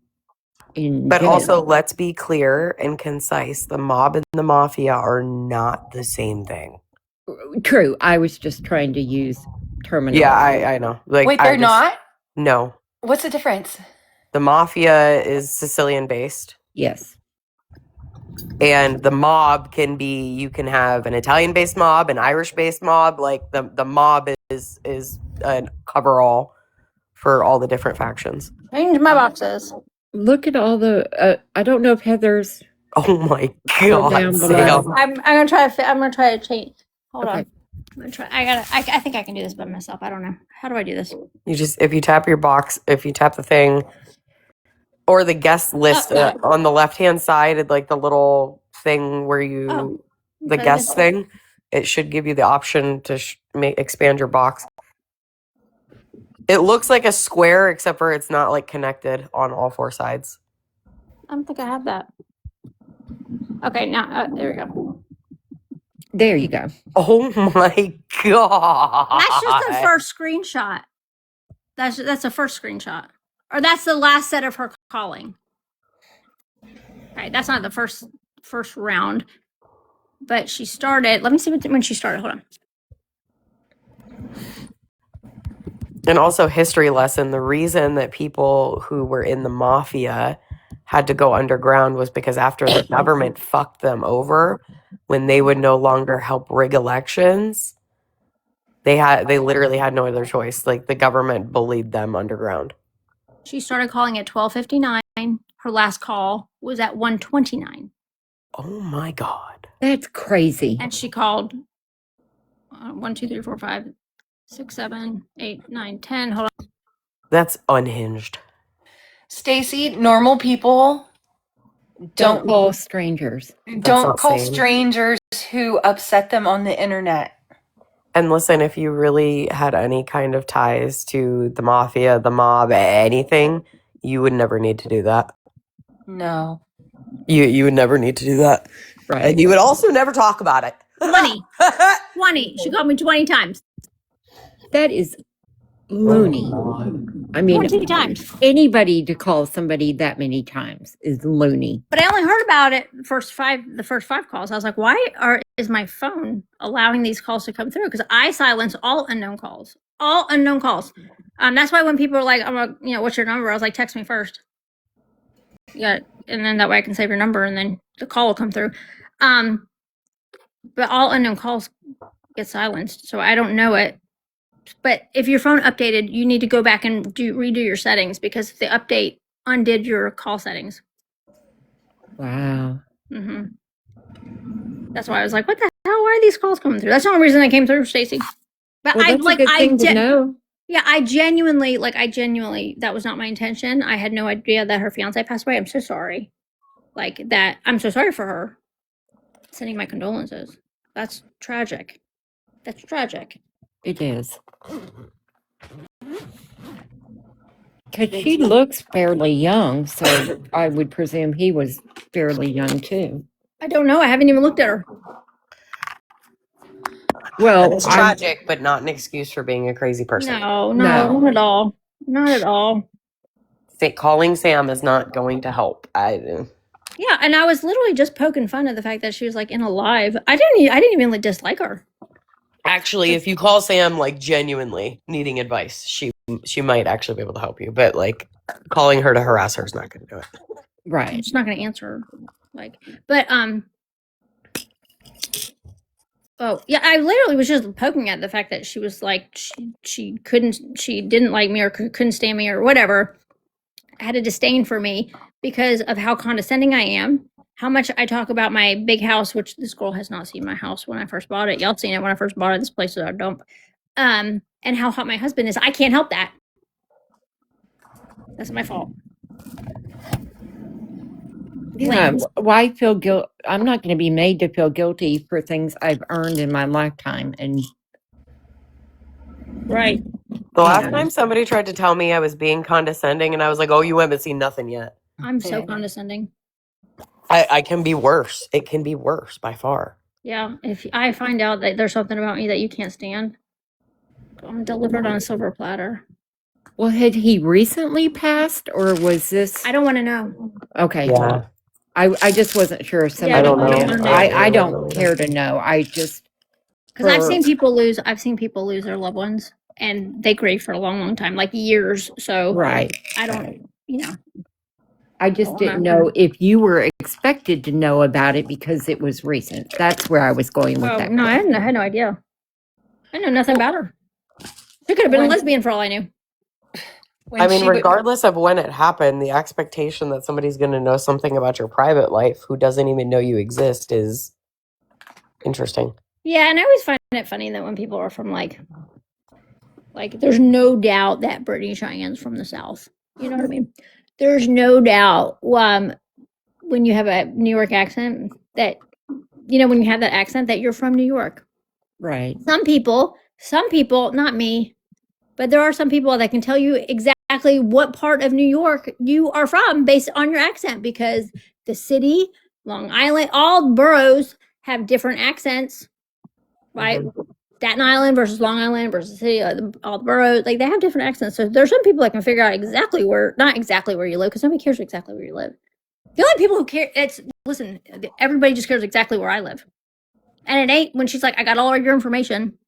in But jail. also, let's be clear and concise. The mob and the mafia are not the same thing. True. I was just trying to use terminology. Yeah, I know. Like, Wait, they're not? No. What's the difference? The mafia is Sicilian-based. Yes. And the mob can be, you can have an Italian-based mob, an Irish-based mob. Like, the mob is a coverall for all the different factions. Change my boxes. Look at all the, I don't know if Heather's. Oh my God, Sam. I'm gonna try to change. Hold on. I'm gonna try. I think I can do this by myself. I don't know. How do I do this? You just, if you tap your box, if you tap the thing, or the guest list on the left-hand side, like the little thing where you, the guest thing, it should give you the option to expand your box. It looks like a square, except for it's not like connected on all four sides. I don't think I have that. Okay, now there we go. There you go. Oh my God! That's just the first screenshot. That's the first screenshot, or that's the last set of her calling. All right, that's not the first round, but she started. Let me see when she started. Hold on. And also, history lesson, the reason that people who were in the mafia had to go underground was because after the government fucked them over, when they would no longer help rig elections, they literally had no other choice. Like, the government bullied them underground. She started calling at 12:59. Her last call was at 1:29. Oh my God. That's crazy. And she called 1, 2, 3, 4, 5, 6, 7, 8, 9, 10. Hold on. That's unhinged. Stacy, normal people don't call strangers. Don't call strangers who upset them on the internet. And listen, if you really had any kind of ties to the mafia, the mob, anything, you would never need to do that. No. You would never need to do that. Right. And you would also never talk about it. 20. She called me 20 times. That is loony. I mean, 20 times. Anybody to call somebody that many times is loony. But I only heard about it the first five calls. I was like, why is my phone allowing these calls to come through? Because I silence all unknown calls. All unknown calls. That's why when people are like, what's your number? I was like, text me first. Yeah, and then that way I can save your number and then the call will come through. But all unknown calls get silenced, so I don't know it. But if your phone updated, you need to go back and redo your settings because the update undid your call settings. Wow. Mm-hmm. That's why I was like, what the hell? Why are these calls coming through? That's the only reason they came through, Stacy. But well, that's a good thing to know. Yeah, I genuinely, that was not my intention. I had no idea that her fiance passed away. I'm so sorry. I'm so sorry for her. Sending my condolences. That's tragic. That's tragic. It is. Because she looks fairly young, so I would presume he was fairly young too. I don't know. I haven't even looked at her. Well, it's tragic, but not an excuse for being a crazy person. No, not at all. Not at all. Calling Sam is not going to help. Yeah, and I was literally just poking fun at the fact that she was in a live. I didn't even dislike her. Actually, if you call Sam like genuinely needing advice, she might actually be able to help you. But like calling her to harass her is not going to do it. Right. She's not going to answer. Like, but oh yeah, I literally was just poking at the fact that she was like she didn't like me or couldn't stand me or whatever. Had a disdain for me because of how condescending I am, how much I talk about my big house, which this girl has not seen my house when I first bought it. Y'all seen it when I first bought it. This place is a dump. And how hot my husband is. I can't help that. That's my fault. Yeah. Why feel guilt? I'm not going to be made to feel guilty for things I've earned in my lifetime. And right. The last time somebody tried to tell me I was being condescending, and I was like, "Oh, you haven't seen nothing yet." I'm so condescending. I can be worse. It can be worse by far. Yeah, if I find out that there's something about me that you can't stand, I'm delivered on a silver platter. Well, had he recently passed, or was this? I don't want to know. Okay. Yeah. I just wasn't sure if somebody. Yeah, I don't know. I don't care to know. I just because I've seen people lose. I've seen people lose their loved ones, and they grieve for a long, long time, like years. So right. I don't, you know. I just didn't know if you were expected to know about it because it was recent. That's where I was going with that. No, I had no idea. I know nothing about her. She could have been a lesbian for all I knew. I mean, regardless of when it happened, the expectation that somebody's going to know something about your private life who doesn't even know you exist is interesting. Yeah, and I always find it funny that when people are from like there's no doubt that Brittany Cheyenne's from the South. You know what I mean? There's no doubt when you have a New York accent that, you know, when you have that accent that you're from New York. Right. Some people, not me, but there are some people that can tell you exactly what part of New York you are from based on your accent, because the city, Long Island, all boroughs have different accents, right? Mm-hmm. Staten Island versus Long Island versus city, all the boroughs, like they have different accents. So there's some people that can figure out exactly where, not exactly where you live, because nobody cares exactly where you live. The only people who care, listen, everybody just cares exactly where I live. And it ain't when she's like, I got all of your information.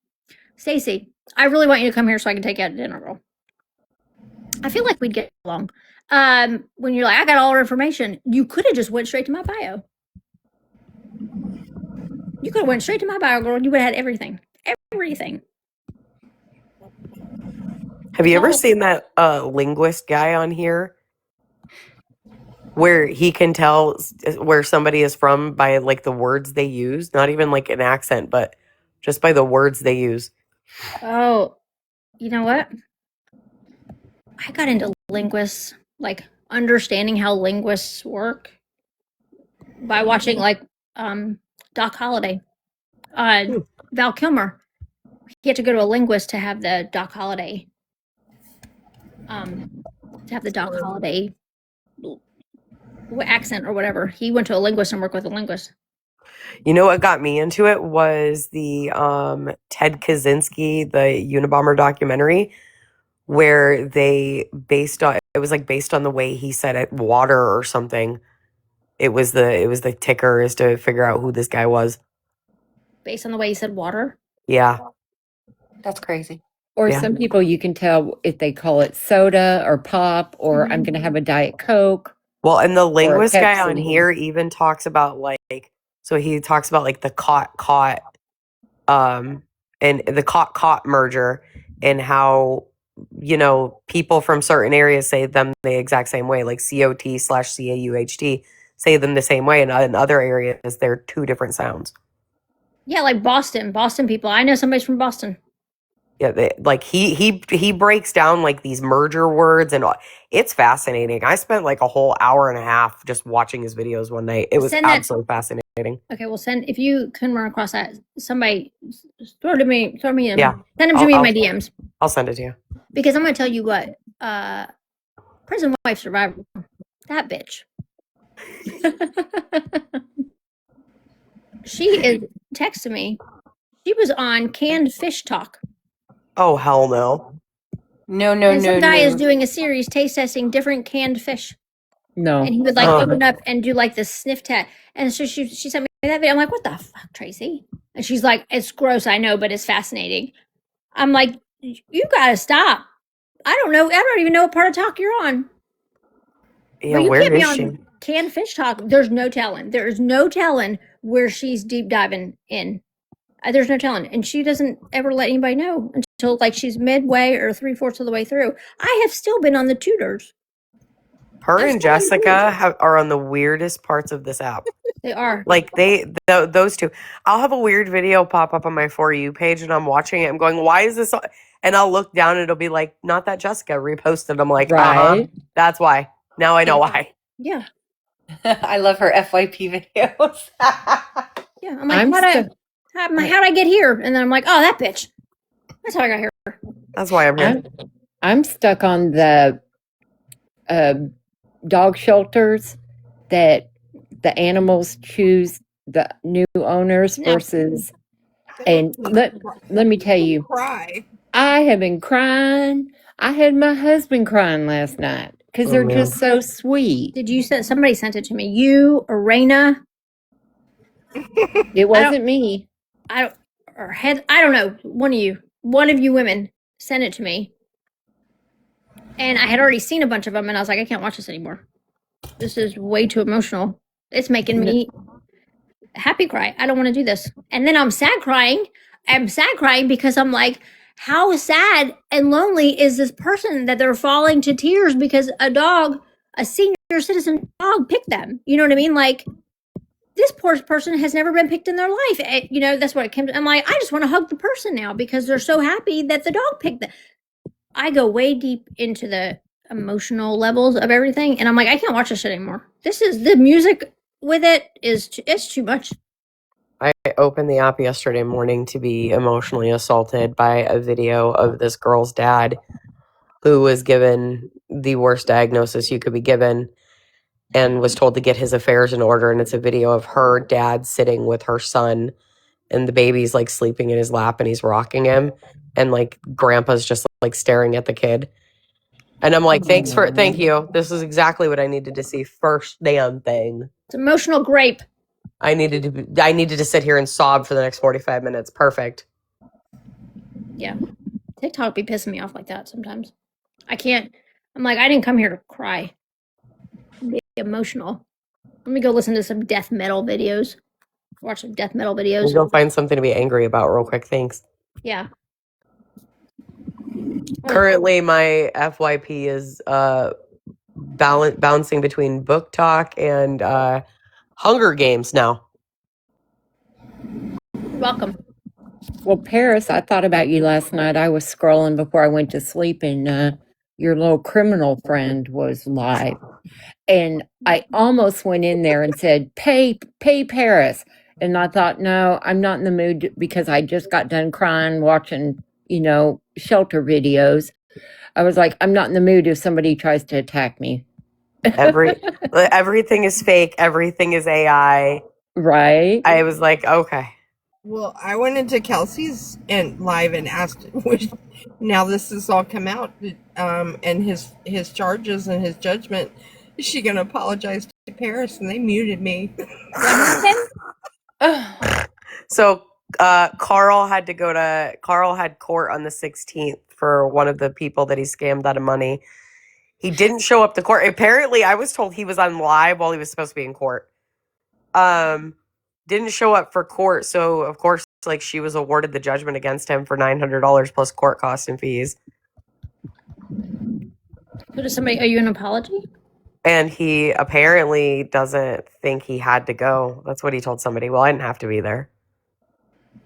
Stacey, I really want you to come here so I can take you out to dinner, girl. I feel like we'd get along. When you're like, I got all our information, you could have just went straight to my bio. You could have went straight to my bio, girl. You would have had everything. Everything. Have you ever seen that linguist guy on here? Where he can tell where somebody is from by like the words they use, not even like an accent, but just by the words they use. Oh, you know what? I got into linguists, like understanding how linguists work by watching like Doc Holliday, Val Kilmer. He had to go to a linguist to have the Doc Holliday, accent or whatever. He went to a linguist and worked with a linguist. You know what got me into it was the Ted Kaczynski, the Unabomber documentary, where they based on the way he said it, water or something. It was the ticker is to figure out who this guy was. Based on the way he said water? Yeah. That's crazy. Or some people you can tell if they call it soda or pop or I'm going to have a Diet Coke. Well, and the linguist guy on here even talks about like, so he talks about like the caught, and the caught merger and how, you know, people from certain areas say them the exact same way, like COT/CAUHT say them the same way. And in other areas, they're two different sounds. Yeah, like Boston people. I know somebody's from Boston. Yeah, like he breaks down like these merger words and it's fascinating. I spent like a whole hour and a half just watching his videos one night. It was absolutely fascinating. Okay, well, if you can run across that, somebody throw me in. Yeah, send them to me in my DMs. I'll send it to you. Because I'm going to tell you what, prison wife survivor, that bitch. She is texting me. She was on Canned Fish Talk. Oh, hell no. No. Some guy is doing a series taste testing different canned fish. No. And he would like open up and do like this sniff test. And so she sent me that video. I'm like, what the fuck, Tracy? And she's like, it's gross, I know, but it's fascinating. I'm like, you gotta stop. I don't even know what part of talk you're on. Yeah, But you where can't be is on she? canned fish talk. There's no telling. There is no telling where she's deep diving in. There's no telling. And she doesn't ever let anybody know until like she's midway or 3/4 of the way through. I have still been on the tutors. Her I'm and still on the tutors. Jessica are on the weirdest parts of this app. They are. Like those two. I'll have a weird video pop up on my For You page and I'm watching it. I'm going, why is this? And I'll look down and it'll be like, not that Jessica reposted. I'm like, Right. that's why. Now I know why. Yeah. I love her FYP videos. Yeah. I'm like, how'd I get here? And then I'm like, oh, that bitch. That's how I got here. That's why I'm here. I'm stuck on the dog shelters that the animals choose the new owners versus. And let me tell you, I have been crying. I had my husband crying last night because they're just so sweet. Did you send somebody sent it to me? You, Arena? It wasn't me. I don't know. One of you women sent it to me. And I had already seen a bunch of them and I was like, I can't watch this anymore. This is way too emotional. It's making me happy cry. I don't want to do this. And then I'm sad crying. I'm sad crying because I'm like, how sad and lonely is this person that they're falling to tears because a senior citizen dog picked them? You know what I mean? Like, this poor person has never been picked in their life. That's what it came to. I'm like, I just want to hug the person now because they're so happy that the dog picked them. I go way deep into the emotional levels of everything. And I'm like, I can't watch this shit anymore. The music with it's too much. I opened the app yesterday morning to be emotionally assaulted by a video of this girl's dad who was given the worst diagnosis you could be given and was told to get his affairs in order. And it's a video of her dad sitting with her son and the baby's like sleeping in his lap and he's rocking him. And like grandpa's just like staring at the kid. And I'm like, thank you. This is exactly what I needed to see. First damn thing. It's emotional grape. I needed to sit here and sob for the next 45 minutes. Perfect. Yeah. TikTok be pissing me off like that sometimes. I can't. I'm like, I didn't come here to cry. Be emotional. Let me go listen to some death metal videos. Watch some death metal videos. Go find something to be angry about real quick. Thanks. Yeah. Currently, my FYP is bouncing between book talk and Hunger Games now. You're welcome. Well, Paris, I thought about you last night. I was scrolling before I went to sleep, and your little criminal friend was live. And I almost went in there and said, pay Paris. And I thought, no, I'm not in the mood because I just got done crying watching, shelter videos. I was like, I'm not in the mood if somebody tries to attack me. Everything is fake. Everything is AI. Right. I was like, okay. Well, I went into Kelsey's live and asked, now this has all come out, and his charges and his judgment, is she going to apologize to Paris? And they muted me. So Carl had court on the 16th for one of the people that he scammed out of money. He didn't show up to court. Apparently, I was told he was on live while he was supposed to be in court. Didn't show up for court, so of course, like, she was awarded the judgment against him for $900 plus court costs and fees. So does somebody owe you an apology? And he apparently doesn't think he had to go. That's what he told somebody. Well, I didn't have to be there.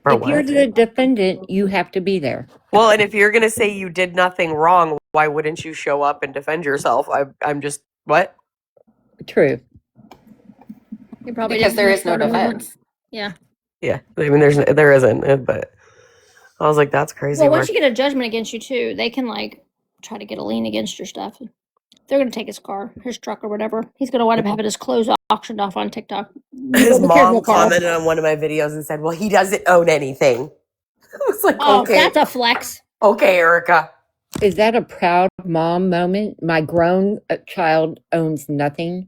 If you're the defendant, you have to be there. Well, and if you're going to say you did nothing wrong, why wouldn't you show up and defend yourself? I'm just, what? True. Because there is no defense. Yeah. Yeah. I mean, there isn't, but I was like, that's crazy. Well, once you get a judgment against you too, they can like try to get a lien against your stuff. They're going to take his car, his truck or whatever. He's going to wind up having his clothes auctioned off on TikTok. His mom commented on one of my videos and said, well, he doesn't own anything. I was like, okay. That's a flex. Okay, Erica. Is that a proud mom moment? My grown child owns nothing.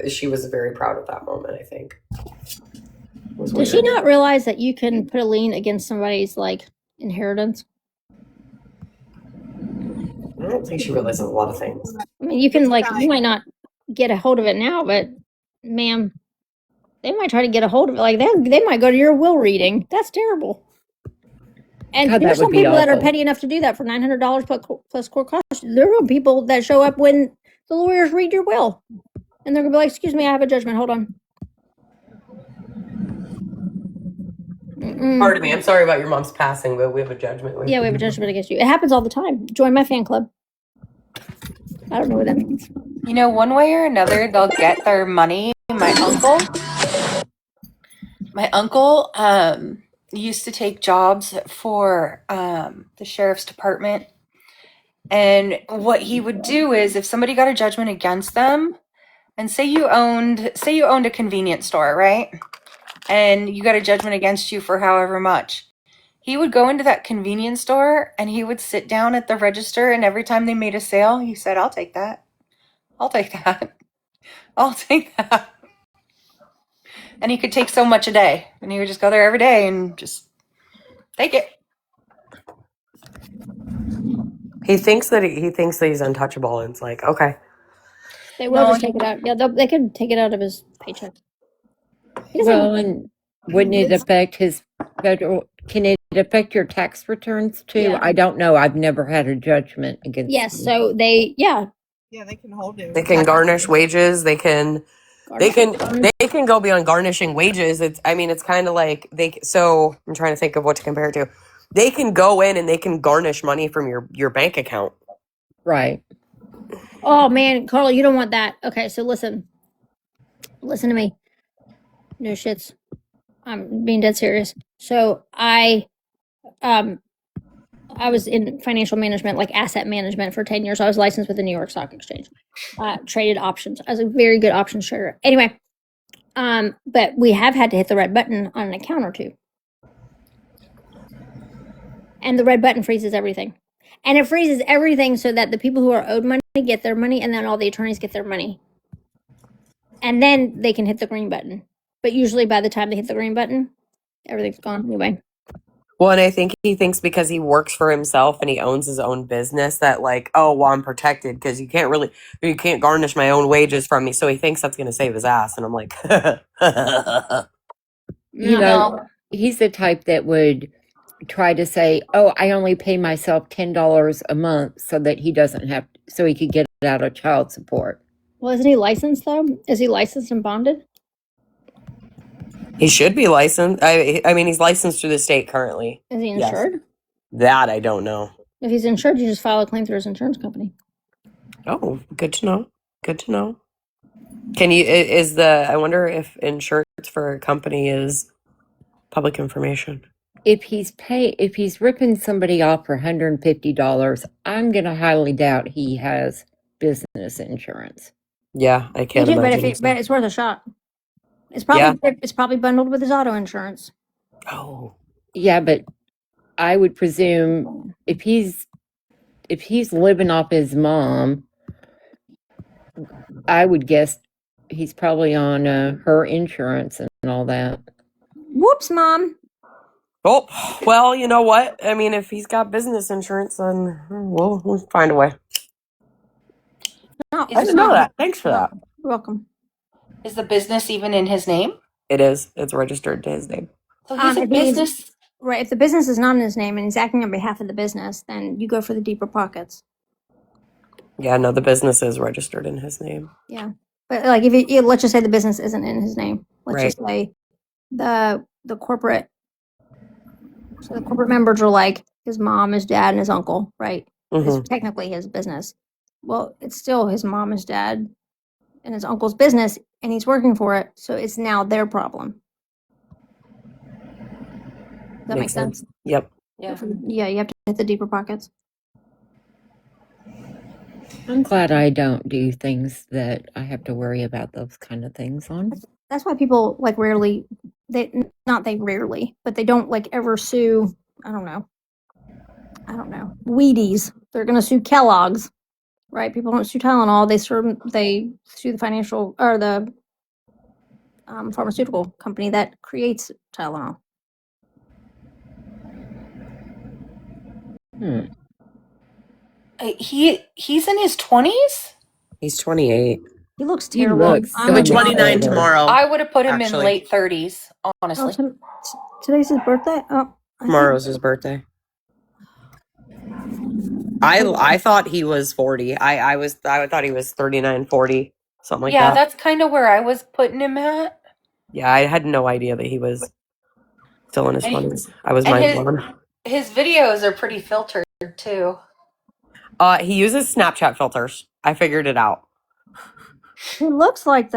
She was very proud of that moment, I think. was Does she weird. not realize that you can put a lien against somebody's like inheritance? I don't think she realizes a lot of things. I mean, you can like you might not get a hold of it now, but ma'am, they might try to get a hold of it. Like they might go to your will reading. That's terrible. And God, there's that would some be people that are awful. petty enough to do that for $900 plus court costs. There are people that show up when the lawyers read your will, and they're gonna be like, "Excuse me, I have a judgment. Hold on." Pardon me. I'm sorry about your mom's passing, but we have a judgment. Yeah, we have a judgment against you. It happens all the time. Join my fan club. I don't know what that means. You know, one way or another, they'll get their money. My uncle used to take jobs for the sheriff's department. And what he would do is if somebody got a judgment against them, and say you owned a convenience store, right? And you got a judgment against you for however much. He would go into that convenience store and he would sit down at the register, and every time they made a sale, he said, "I'll take that. I'll take that. I'll take that." And he could take so much a day, and he would just go there every day and just take it. He thinks that he's untouchable, and it's like, okay. They will No, just take it out. Yeah, they can take it out of his paycheck. He doesn't- Well, and wouldn't it affect his federal? Can it affect your tax returns too? Yeah. I don't know. I've never had a judgment against. yes. me. So Yeah, they can hold it. They can garnish wages. They can go beyond garnishing wages. It's kind of like so I'm trying to think of what to compare it to. They can go in and they can garnish money from your bank account. Right. Oh man, Carla, you don't want that. Okay, so listen to me. No shits. I'm being dead serious. So I was in financial management, like asset management, for 10 years. I was licensed with the New York Stock Exchange. Traded options. I was a very good options trader. Anyway, but we have had to hit the red button on an account or two. And the red button freezes everything. And it freezes everything so that the people who are owed money get their money, and then all the attorneys get their money. And then they can hit the green button. But usually by the time they hit the green button, everything's gone anyway. Well, and I think he thinks because he works for himself and he owns his own business that like, oh, well, I'm protected because you can't garnish my own wages from me. So he thinks that's going to save his ass. And I'm like, You know, he's the type that would try to say, "Oh, I only pay myself $10 a month so that he doesn't have, so he could get out of child support." Well, isn't he licensed though? Is he licensed and bonded? he should be licensed. I mean, he's licensed through the state currently. Is he Yes. insured? That I don't know. If he's insured, you just file a claim through his insurance company. Oh, good to know. Good to know. I wonder if insurance for a company is public information. If he's ripping somebody off for $150, I'm going to highly doubt he has business insurance. Yeah, I can't imagine. But it's worth a shot. It's probably bundled with his auto insurance. Oh, Yeah, but I would presume if he's living off his mom, I would guess he's probably on her insurance and all that. Whoops, Mom. oh, well, you know what? I mean, if he's got business insurance, then we'll find a way. No, I didn't know that. Thanks for that. You're welcome. is the business even in his name? It is. It's registered to his name. So he's a if he's- business. Right. If the business is not in his name and he's acting on behalf of the business, then you go for the deeper pockets. Yeah, no, the business is registered in his name. Yeah. But like if let's just say the business isn't in his name. Let's just say the corporate. So the corporate members are like his mom, his dad, and his uncle, right? Mhm. It's technically his business. Well, it's still his mom, his dad, and his uncle's business, and he's working for it, so it's now their problem. Does that make sense? Yep. Yeah. Yeah, you have to hit the deeper pockets. I'm glad I don't do things that I have to worry about those kind of things on. That's why people like rarely, but they don't like ever sue. I don't know. Wheaties. They're gonna sue Kellogg's, right? People don't sue Tylenol. They sue the financial or the pharmaceutical company that creates Tylenol. He's in his 20s? He's 28. He looks He terrible. looks He'll be so much 29 older. tomorrow. I would have put him actually. in late 30s, Oh, honestly. today's his birthday. Oh, Tomorrow's his birthday. I thought he was 40. I thought he was 39, 40, something like Yeah, that. that's kind of where I was putting him at. Yeah, I had no idea that he was still in his And he- 20s. I was and mind his- blown. His videos are pretty filtered too. He uses Snapchat filters. I figured it out. he looks like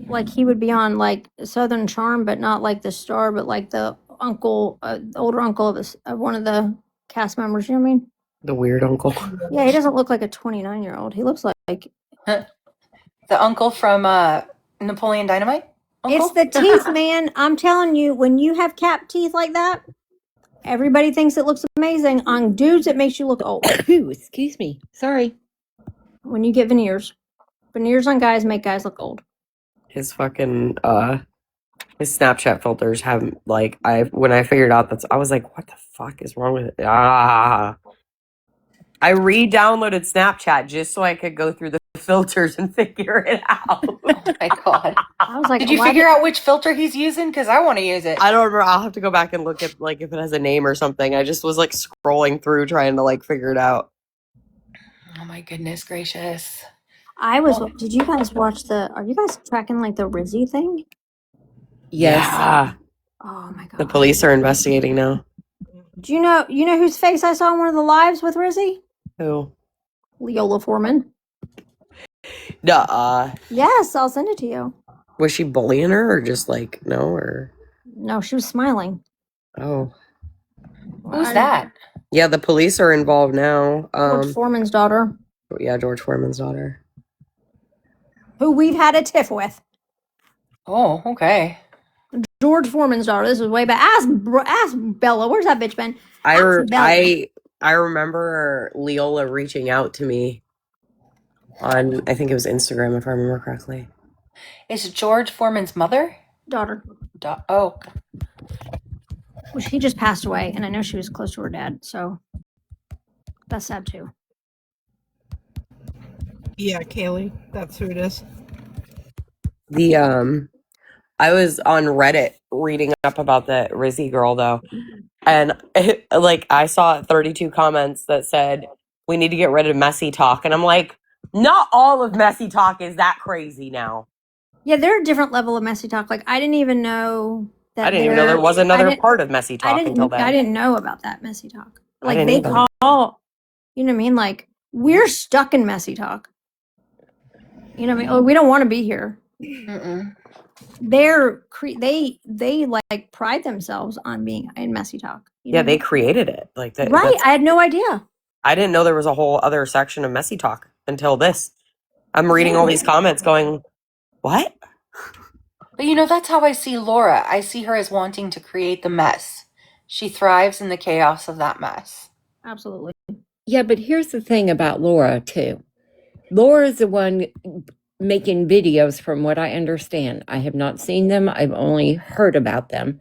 like he would be on like Southern Charm, but not like the star, but like the uncle, older uncle of one of the cast members. You know what I mean? The weird uncle. Yeah, he doesn't look like a 29-year-old. He looks like The uncle from Napoleon Dynamite? Uncle? it's the teeth, man. I'm telling you, when you have cap teeth like that, everybody thinks it looks amazing. On dudes, it makes you look old. Ooh, excuse me. Sorry. When you get veneers on guys make guys look old. His fucking his Snapchat filters have like when I figured out I was like, what the fuck is wrong with it? I re-downloaded Snapchat just so I could go through the filters and figure it out. Oh my god. I was like, Did you why figure out which filter he's using? Because I want to use it. I don't remember. I'll have to go back and look at like if it has a name or something. I just was like scrolling through trying to like figure it out. Oh my goodness gracious. Did you guys watch are you guys tracking like the Rizzy thing? Yes. Yeah. Oh my god. The police are investigating now. Do you know whose face I saw in one of the lives with Rizzy? Who? Leola Foreman. Nuh-uh. Yes, I'll send it to you. Was she bullying her or just like no or No, she was smiling. oh. Who's that? Yeah, the police are involved now. George Foreman's daughter, Yeah, George Foreman's daughter. who we've had a tiff with. Oh, okay. George Foreman's daughter. This was way back. Ask Bella. Where's that bitch been? I remember Leola reaching out to me on I think it was Instagram if I remember correctly. Is it George Foreman's mother? Daughter. Oh. Well, she just passed away, and I know she was close to her dad, so that's sad too. Yeah, Kaylee, that's who it is. I was on Reddit reading up about the Rizzy girl though, and I saw 32 comments that said we need to get rid of messy talk, and I'm like, not all of messy talk is that crazy now. Yeah, they're a different level of messy talk. Like I didn't even know that. I didn't even know there was another part of messy talk until then. I didn't know about that messy talk. I Like didn't they either. call, you know what I mean? Like we're stuck in messy talk. You know what I mean? Oh, we don't want to be here. Mm-mm. They like pride themselves on being in messy talk. You know Yeah, what I they mean? created it. Like that. Right. I had no idea. I didn't know there was a whole other section of messy talk until this. I'm reading all these comments going, what? But that's how I see Laura. I see her as wanting to create the mess. She thrives in the chaos of that mess. Absolutely. Yeah, but here's the thing about Laura, too. Laura's the one making videos, from what I understand. I have not seen them. I've only heard about them,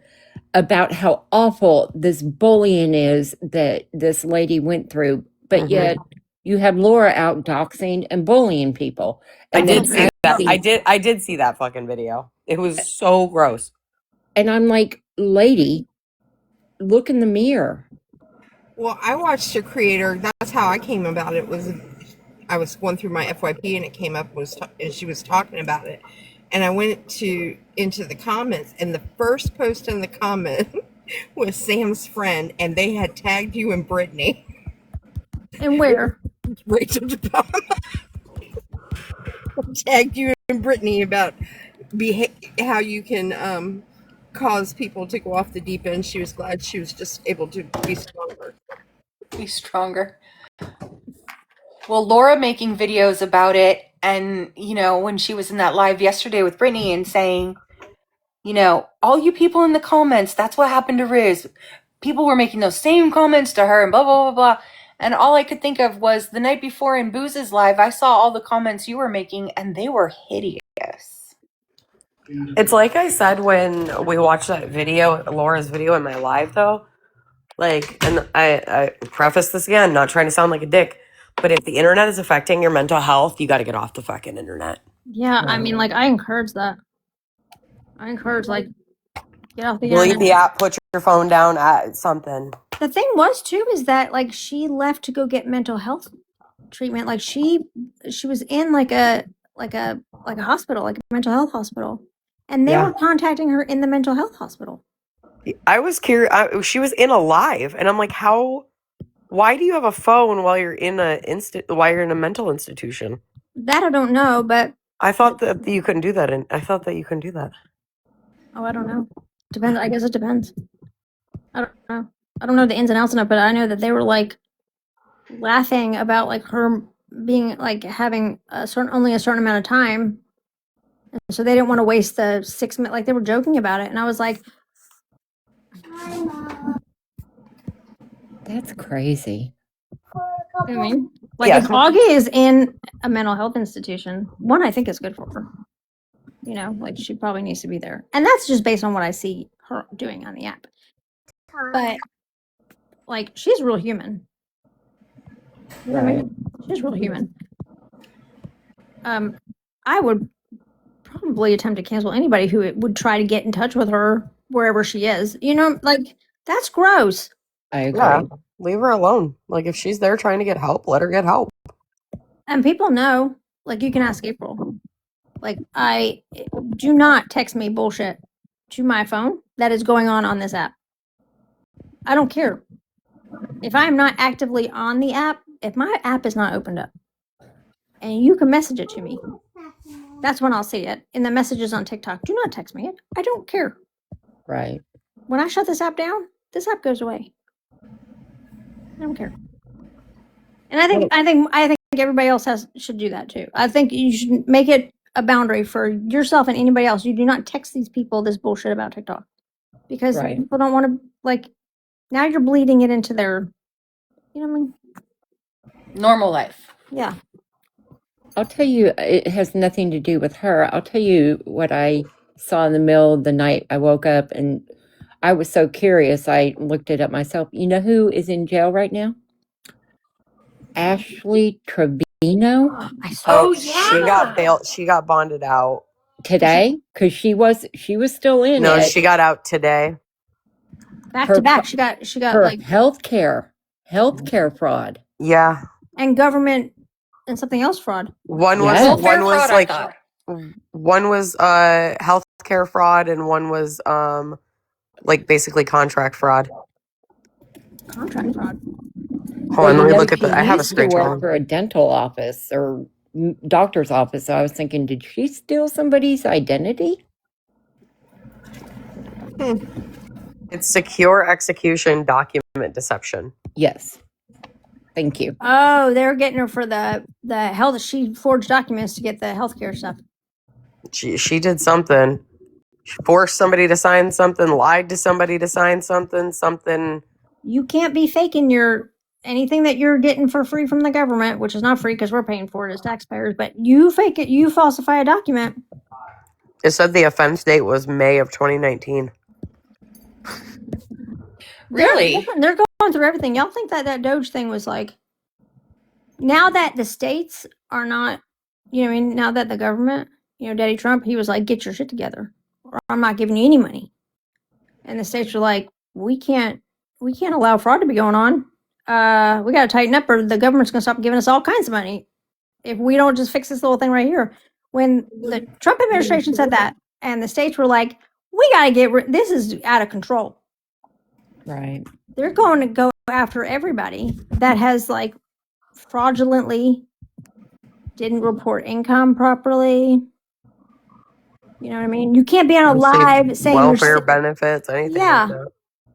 about how awful this bullying is that this lady went through. But yet you have Laura out doxing and bullying people. And I did see that. I did see that fucking video. It was so gross. And I'm like, lady, look in the mirror. Well, I watched your creator. That's how I came about it. I was going through my FYP and it came up and she was talking about it, and I went into the comments, and the first post in the comment was Sam's friend, and they had tagged you and Brittany. And where? Rachel tagged you and Brittany about how you can cause people to go off the deep end. She was glad she was just able to be stronger. Be stronger. Well, Laura making videos about it, and when she was in that live yesterday with Brittany and saying, all you people in the comments, that's what happened to Riz. People were making those same comments to her and blah, blah, blah, blah. And all I could think of was the night before in Booz's live, I saw all the comments you were making, and they were hideous. It's like I said when we watched that video, Laura's video in my live, though. Like, and I preface this again, not trying to sound like a dick, but if the internet is affecting your mental health, you got to get off the fucking internet. Yeah, I mean, like, I encourage that. I encourage, like, get off the Delete internet. the app, put your phone down, something. The thing was too is that like she left to go get mental health treatment. Like she was in like a hospital, like a mental health hospital, and they were contacting her in the mental health hospital. I was curious. She was in a live, and I'm like, how? Why do you have a phone while you're in a mental institution? That I don't know, but I thought that you couldn't do that, and I thought that you couldn't do that. oh, I don't know. Depends. I guess it depends. I don't know. I don't know the ins and outs of it, but I know that they were like laughing about like her being like having only a certain amount of time, and so they didn't want to waste the 6 minutes. Like they were joking about it, and I was like, That's crazy. I mean, like if Augie is in a mental health institution, one, I think is good for her. You know, like she probably needs to be there, and that's just based on what I see her doing on the app. But like, she's real human. You know what I mean? She's real human. I would probably attempt to cancel anybody who would try to get in touch with her wherever she is. You know, like that's gross. I agree. Yeah, leave her alone. Like if she's there trying to get help, let her get help. And people know, like you can ask April. Like I do not text me bullshit to my phone that is going on this app. I don't care. If I am not actively on the app, if my app is not opened up and you can message it to me, that's when I'll see it. In the messages on TikTok, do not text me it. I don't care. Right. When I shut this app down, this app goes away. I don't care. And I think everybody else should do that too. I think you should make it a boundary for yourself and anybody else. You do not text these people this bullshit about TikTok because people don't want to like. Now you're bleeding it into their, you know what I mean? Normal life. Yeah. I'll tell you, it has nothing to do with her. I'll tell you what I saw in the middle of the night. I woke up and I was so curious. I looked it up myself. You know who is in jail right now? Ashley Trevino. Oh yeah. She got bailed. She got bonded out Today, because she was still in it. No, she got out today. Back to back. She got her like healthcare fraud. Yeah. And government and something else fraud. One was healthcare fraud and one was like basically contract fraud. Contract fraud. Hold on, let me look at I have a screenshot. She worked screenshot. for a dental office or doctor's office. So I was thinking, did she steal somebody's identity? It's secure execution document deception. Yes. Thank you. Oh, they were getting her for the health. She forged documents to get the healthcare stuff. She did something. She forced somebody to sign something, lied to somebody to sign something. You can't be faking anything that you're getting for free from the government, which is not free because we're paying for it as taxpayers, but you fake it, you falsify a document. It said the offense date was May of 2019. Really? They're going through everything. Y'all think that Doge thing was like, now that the states are not, you know what I mean, now that the government, you know, Daddy Trump, he was like, get your shit together or I'm not giving you any money. And the states are like, we can't allow fraud to be going on. We got to tighten up or the government's going to stop giving us all kinds of money if we don't just fix this little thing right here. When the Trump administration said that and the states were like, we got to this is out of control. Right. They're going to go after everybody that has like fraudulently didn't report income properly. You know what I mean? You can't be on a live saying welfare benefits, anything like that.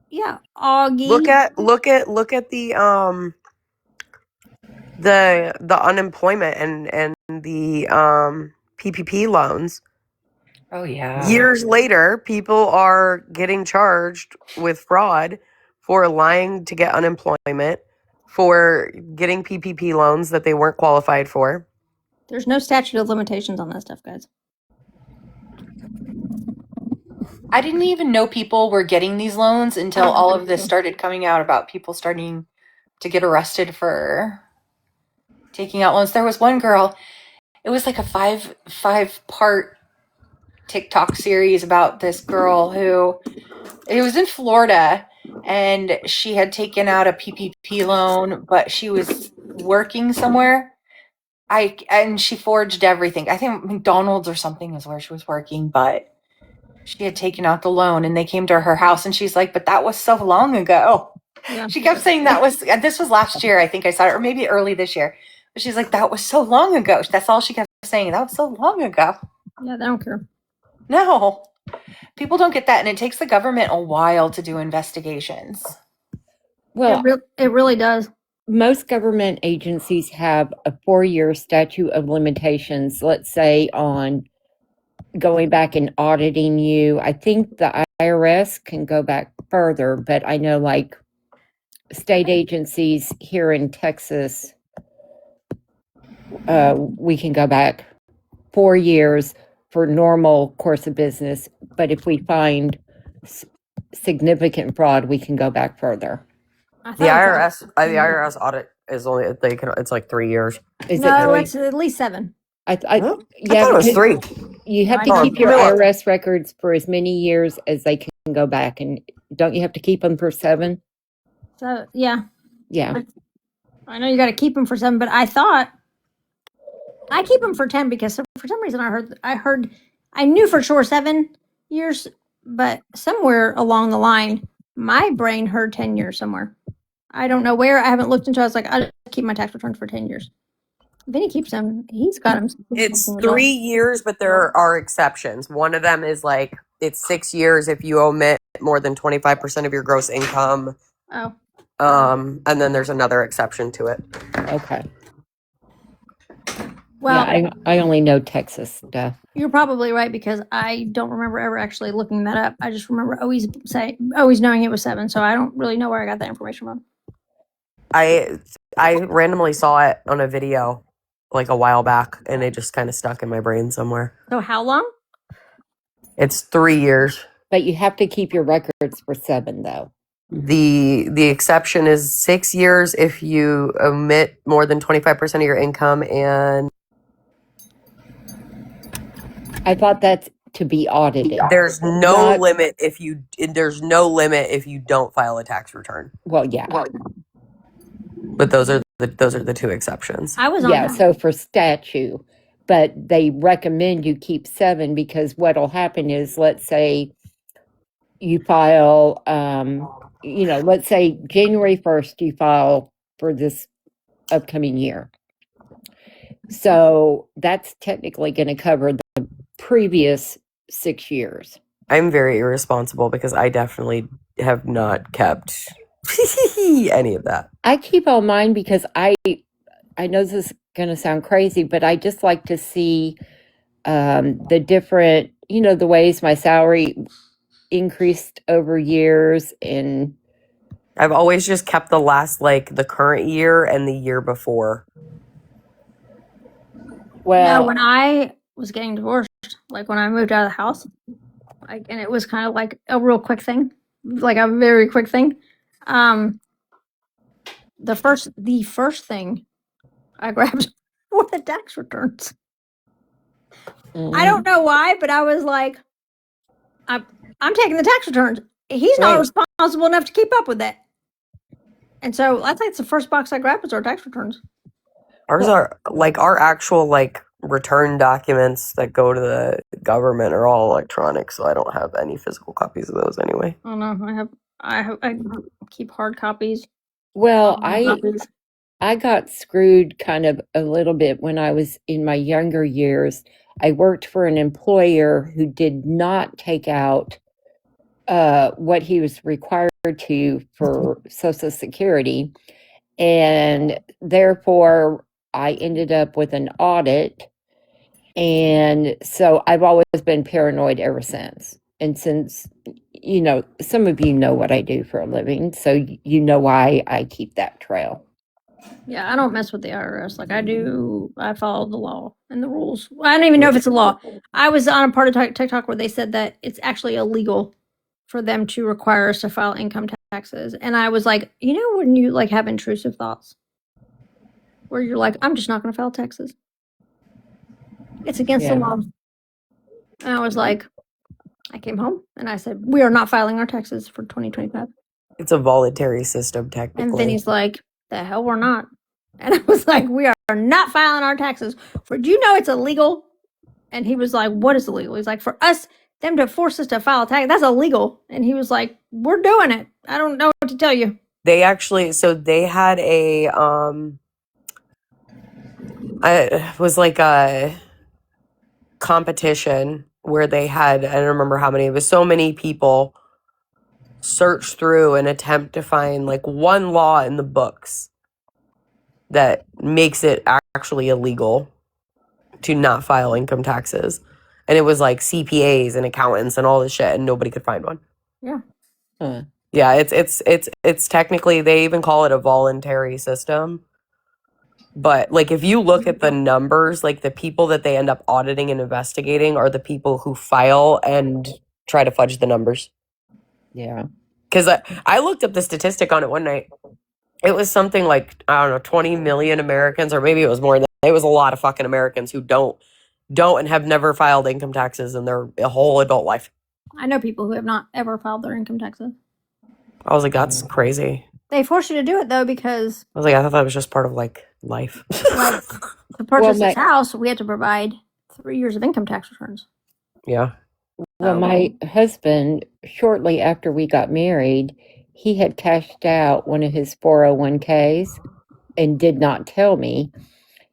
Yeah, Augie. Look at the unemployment and the PPP loans. Oh yeah. Years later, people are getting charged with fraud for lying to get unemployment, for getting PPP loans that they weren't qualified for. There's no statute of limitations on that stuff, guys. I didn't even know people were getting these loans until all of this started coming out about people starting to get arrested for taking out loans. There was one girl, it was like a five-part TikTok series about this girl who, it was in Florida, and she had taken out a PPP loan, but she was working somewhere. And she forged everything. I think McDonald's or something is where she was working, but she had taken out the loan, and they came to her house, and she's like, but that was so long ago. Yeah. She kept saying this was last year, I think I saw it, or maybe early this year. But she's like, that was so long ago. That's all she kept saying. That was so long ago. Yeah, they don't care. No. People don't get that, and it takes the government a while to do investigations. Well, it really does. Most government agencies have a 4-year statute of limitations, let's say, on going back and auditing you. I think the IRS can go back further, but I know like state agencies here in Texas, we can go back 4 years for normal course of business. But if we find significant fraud, we can go back further. The IRS audit is only it's like 3 years. It's at least 7. I thought it was 3. You have to keep your IRS records for as many years as they can go back, and don't you have to keep them for 7? So yeah. I know you got to keep them for 7, but I thought I keep them for 10 because for some reason I knew for sure 7 years, but somewhere along the line, my brain heard 10 years somewhere. I don't know where. I haven't looked into it. I was like, I'll keep my tax returns for 10 years. Vinny keeps them. He's got them. It's 3 years, but there are exceptions. One of them is like, it's 6 years if you omit more than 25% of your gross income. Oh. And then there's another exception to it. Okay. Well, yeah, I only know Texas stuff. You're probably right because I don't remember ever actually looking that up. I just remember always knowing it was 7, so I don't really know where I got that information from. I randomly saw it on a video like a while back, and it just kind of stuck in my brain somewhere. So how long? It's 3 years. But you have to keep your records for 7, though. The exception is 6 years if you omit more than 25% of your income, and I thought that's to be audited. There's no limit if you don't file a tax return. Well, yeah. But those are the 2 exceptions. I was on that. So for statute, but they recommend you keep 7 because what'll happen is, let's say you file, let's say January 1st you file for this upcoming year. So that's technically going to cover the previous 6 years. I'm very irresponsible because I definitely have not kept any of that. I keep all mine because I know this is going to sound crazy, but I just like to see the different, the ways my salary increased over years. And I've always just kept the last, the current year and the year before. Well, when I was getting divorced, like when I moved out of the house, and it was kind of like a real quick thing, like a very quick thing. The first thing I grabbed were the tax returns. Mm-hmm. I don't know why, but I was like, I'm taking the tax returns. He's not responsible enough to keep up with that. And so I think the first box I grabbed was our tax returns. Ours are our actual return documents that go to the government are all electronic, so I don't have any physical copies of those anyway. Oh no, I keep hard copies. Well, I got screwed kind of a little bit when I was in my younger years. I worked for an employer who did not take out what he was required to for Social Security, and therefore I ended up with an audit. And so I've always been paranoid ever since. And since, some of you know what I do for a living, so you know why I keep that trail. Yeah, I don't mess with the IRS. Like I follow the law and the rules. I don't even know if it's a law. I was on a part of TikTok where they said that it's actually illegal for them to require us to file income taxes. And I was like, when you like have intrusive thoughts where you're like, I'm just not going to file taxes. It's against the law. And I was like, I came home and I said, we are not filing our taxes for 2025. It's a voluntary system, technically. And Vinny's like, the hell we're not. And I was like, we are not filing our taxes. Do you know it's illegal? And he was like, what is illegal? He's like, for them to force us to file a tax, that's illegal. And he was like, we're doing it. I don't know what to tell you. They actually, so they had it was like a competition where they had, I don't remember how many, it was so many people search through and attempt to find like one law in the books that makes it actually illegal to not file income taxes. And it was like CPAs and accountants and all this shit, and nobody could find one. Yeah. Yeah, it's technically, they even call it a voluntary system. But like if you look at the numbers, like the people that they end up auditing and investigating are the people who file and try to fudge the numbers. Yeah. Because I looked up the statistic on it one night. It was something like, I don't know, 20 million Americans, or maybe it was more than that. It was a lot of fucking Americans who don't and have never filed income taxes in their whole adult life. I know people who have not ever filed their income taxes. I was like, that's crazy. They force you to do it though because I was like, I thought that was just part of like life. like, to purchase this house, we had to provide 3 years of income tax returns. Yeah. Well, my husband, shortly after we got married, he had cashed out one of his 401ks and did not tell me.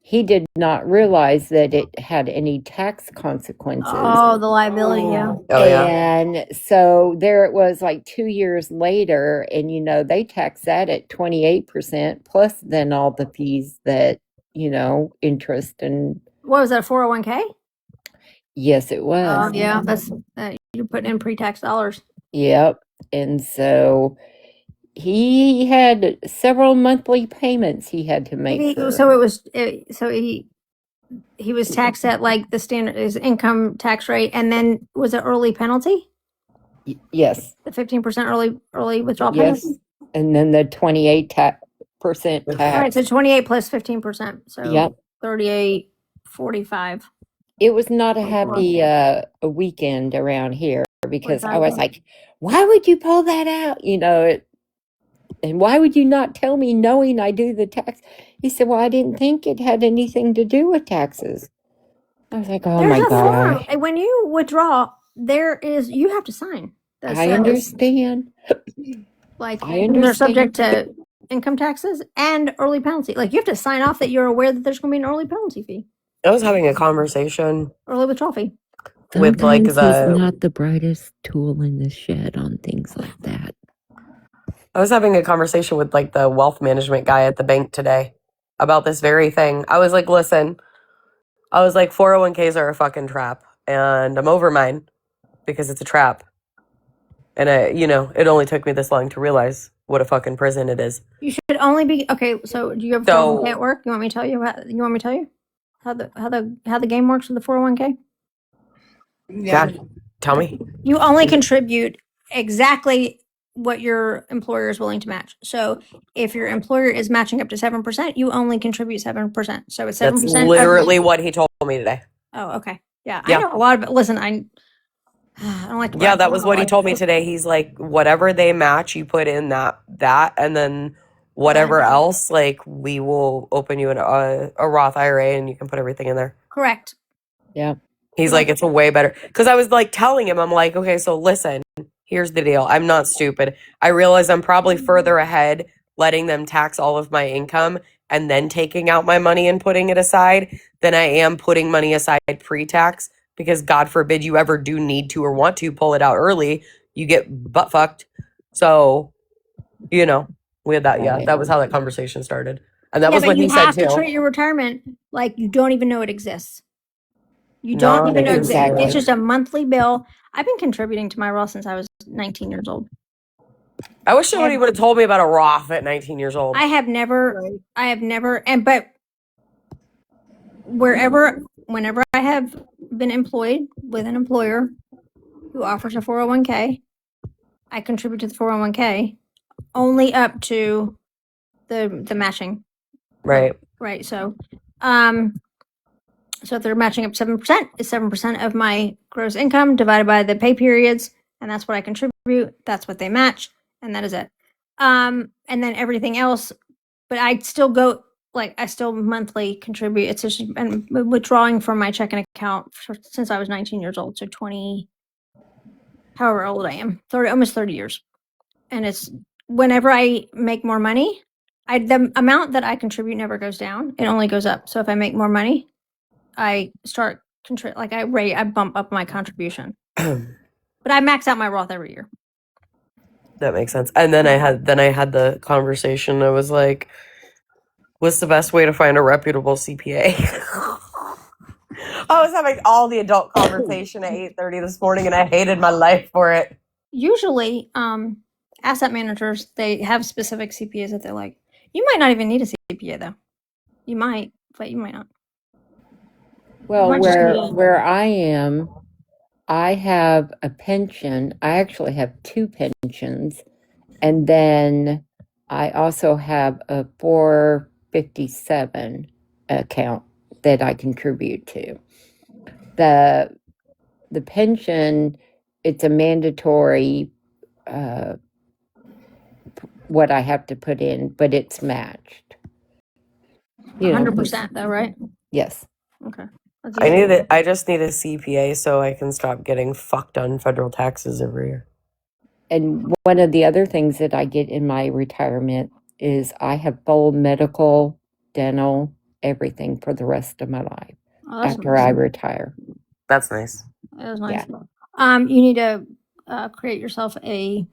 He did not realize that it had any tax consequences. Oh, the liability, yeah. Oh, yeah. And so there it was like 2 years later, and they tax that at 28% plus then all the fees that, interest and. What was that, 401k? Yes, it was. Oh, yeah, that's you're putting in pre-tax dollars. Yep. And so he had several monthly payments he had to make. So he was taxed at like the standard his income tax rate, and then was it early penalty? Yes. The 15% early withdrawal penalty. Yes. And then the 28% tax. Right, so 28 plus 15%. So yep. 38.45. It was not a happy a weekend around here because I was like, why would you pull that out? And why would you not tell me knowing I do the tax? He said, well, I didn't think it had anything to do with taxes. I was like, oh my God. When you withdraw, you have to sign. I understand. They're subject to income taxes and early penalty. Like you have to sign off that you're aware that there's going to be an early penalty fee. I was having a conversation. Early withdrawal fee. With like he's not the brightest tool in the shed on things like that. I was having a conversation with like the wealth management guy at the bank today about this very thing. I was like, listen, 401ks are a fucking trap, and I'm over mine because it's a trap. And it only took me this long to realize what a fucking prison it is. You should only be okay. So do you have 401k at work? You want me to tell you? How the game works with the 401k? Yeah, tell me. You only contribute exactly what your employer is willing to match. So if your employer is matching up to 7%, you only contribute 7%. So it's 7%. That's literally what he told me today. Oh, okay. Yeah. I know a lot of it. Listen, I don't like to. Yeah, that was what he told me today. He's like, whatever they match, you put in that, and then whatever else, like we will open you a Roth IRA and you can put everything in there. Correct. Yeah. He's like, it's a way better. Because I was like telling him, I'm like, okay, so listen, here's the deal. I'm not stupid. I realize I'm probably further ahead letting them tax all of my income and then taking out my money and putting it aside than I am putting money aside pre-tax. Because God forbid you ever do need to or want to pull it out early, you get butt fucked. So, we had that. Yeah, that was how that conversation started. And that was what he said too. You have to treat your retirement like you don't even know it exists. You don't even know it exists. It's just a monthly bill. I've been contributing to my Roth since I was 19 years old. I wish somebody would have told me about a Roth at 19 years old. I have never, but whenever I have been employed with an employer who offers a 401k, I contribute to the 401k only up to the matching. Right. Right. So, so if they're matching up 7%, it's 7% of my gross income divided by the pay periods, and that's what I contribute. That's what they match, and that is it. And then everything else, but I still go I still monthly contribute. It's just and withdrawing from my checking account since I was 19 years old, so 20, however old I am, 30, almost 30 years. And it's whenever I make more money, the amount that I contribute never goes down; it only goes up. So if I make more money, I start I bump up my contribution, but I max out my Roth every year. That makes sense. And then I had the conversation. I was like, "What's the best way to find a reputable CPA?" I was having all the adult conversation at 8:30 this morning, and I hated my life for it. Usually, asset managers, they have specific CPAs that they like. You might not even need a CPA though. You might, but you might not. Well, where I am, I have a pension. I actually have two pensions. And then I also have a 457 account that I contribute to. The pension, it's a mandatory what I have to put in, but it's matched. 100% though, right? Yes. Okay. I just need a CPA so I can stop getting fucked on federal taxes every year. And one of the other things that I get in my retirement is I have full medical, dental, everything for the rest of my life after I retire. That's nice. That was nice. Yeah. You need to create yourself a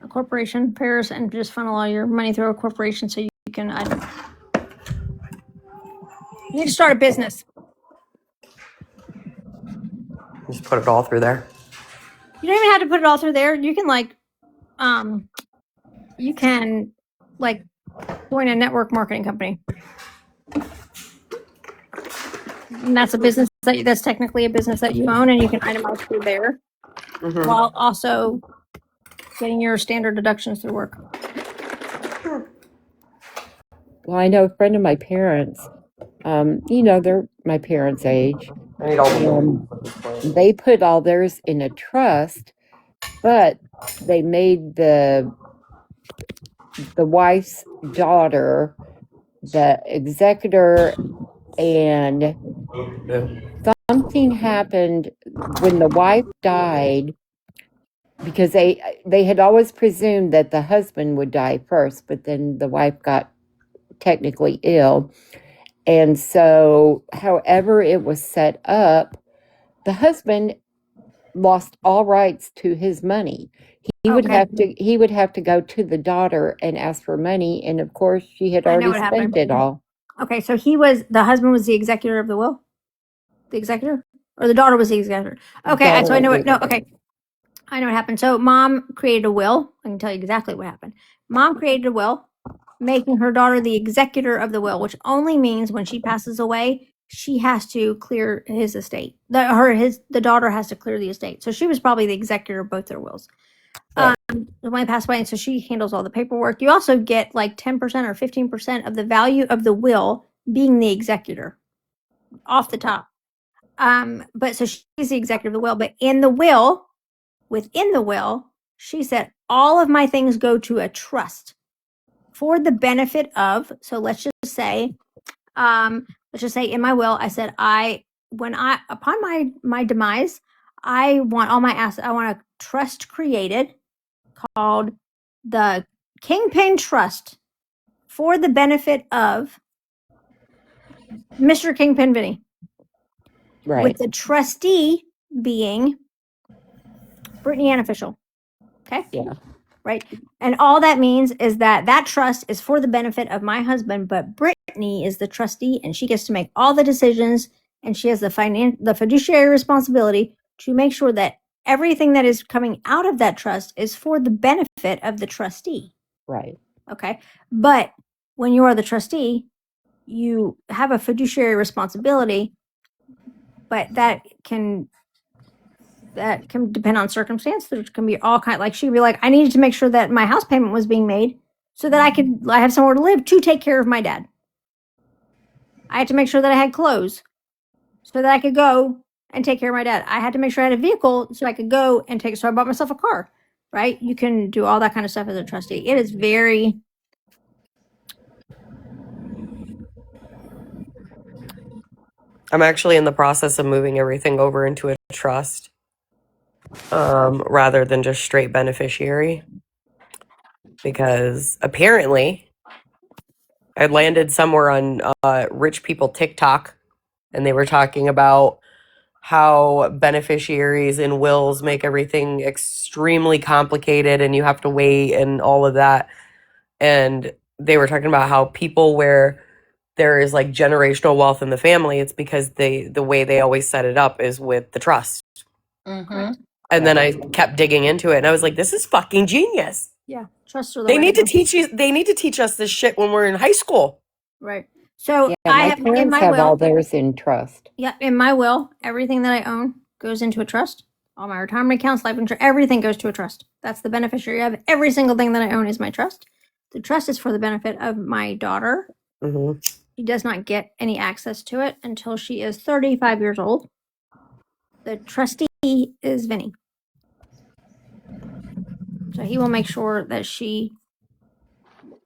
corporation, Paris, and just funnel all your money through a corporation so you can. You need to start a business. Just put it all through there. You don't even have to put it all through there. You can join a network marketing company. And that's a business that's technically a business that you own, and you can itemize through there while also getting your standard deductions through work. Well, I know a friend of my parents, they're my parents' age. They put all theirs in a trust, but they made the wife's daughter the executor, and something happened when the wife died, because they had always presumed that the husband would die first, but then the wife got technically ill. And so, however it was set up, the husband lost all rights to his money. He would have to go to the daughter and ask for money, and of course she had already spent it all. Okay, so the husband was the executor of the will? The executor? Or the daughter was the executor? Okay, so I know it. No, okay. I know what happened. So mom created a will. I can tell you exactly what happened. Mom created a will, making her daughter the executor of the will, which only means when she passes away, she has to clear his estate. The daughter has to clear the estate. So she was probably the executor of both their wills. Right. When they pass away, and so she handles all the paperwork. You also get like 10% or 15% of the value of the will being the executor off the top. But so she's the executor of the will. But within the will, she said all of my things go to a trust for the benefit of. So let's just say in my will, I said upon my demise, I want all my assets. I want a trust created called the Kingpin Trust for the benefit of Mr. Kingpin Vinny. Right. With the trustee being Brittany Ann Official. Okay? Yeah. Right? And all that means is that trust is for the benefit of my husband, but Brittany is the trustee, and she gets to make all the decisions, and she has the fiduciary responsibility to make sure that everything that is coming out of that trust is for the benefit of the trustee. Right. Okay. But when you are the trustee, you have a fiduciary responsibility, but that can depend on circumstance. There can be all kind, like she'd be like, I needed to make sure that my house payment was being made so that I have somewhere to live to take care of my dad. I had to make sure that I had clothes so that I could go and take care of my dad. I had to make sure I had a vehicle so I could go and so I bought myself a car, right? You can do all that kind of stuff as a trustee. It is very, I'm actually in the process of moving everything over into a trust, rather than just straight beneficiary. Because apparently I landed somewhere on rich people TikTok, and they were talking about how beneficiaries and wills make everything extremely complicated and you have to wait and all of that. And they were talking about how people where there is like generational wealth in the family, it's because the way they always set it up is with the trust. Mm-hmm. And then I kept digging into it and I was like, this is fucking genius. yeah, trusts are the They way need to to go. teach you, they need to teach us this shit when we're in high school. Right. So Yeah, I my have in parents my have all will, theirs in trust. yeah, in my will, everything that I own goes into a trust. All my retirement accounts, life insurance, everything goes to a trust. That's the beneficiary of every single thing that I own is my trust. The trust is for the benefit of my daughter. Mm-hmm. She does not get any access to it until she is 35 years old. The trustee is Vinny. So he will make sure that she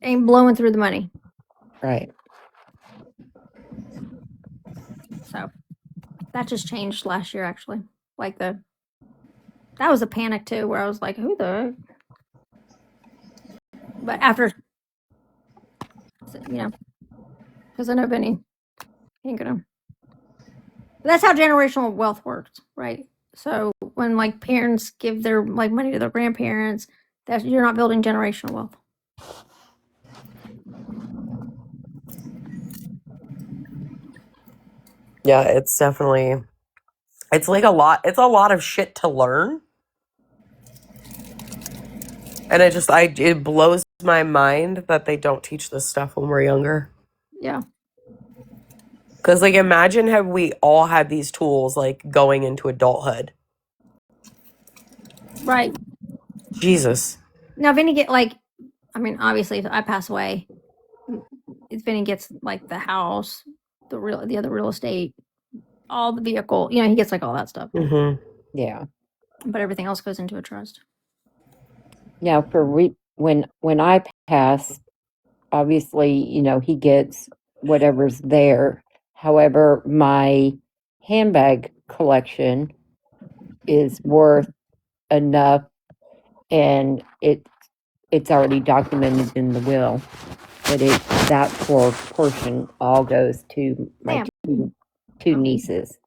ain't blowing through the money. Right. So that just changed last year, actually. Like that was a panic too, where I was like, who the? But after, because I know Vinny ain't gonna. But that's how generational wealth works, right? So when like parents give their like money to their grandparents, that you're not building generational wealth. Yeah, it's definitely, it's like it's a lot of shit to learn. And it blows my mind that they don't teach this stuff when we're younger. Yeah. Because, like, imagine have we all had these tools, like, going into adulthood. Right. Jesus. Now Vinny get like, I mean, obviously if I pass away, if Vinny gets like the house, the other real estate, all the vehicle, he gets like all that stuff. Mm-hmm. Yeah. But everything else goes into a trust. Now, when I pass, obviously, he gets whatever's there. However, my handbag collection is worth enough, and it's already documented in the will that that portion all goes to my two nieces.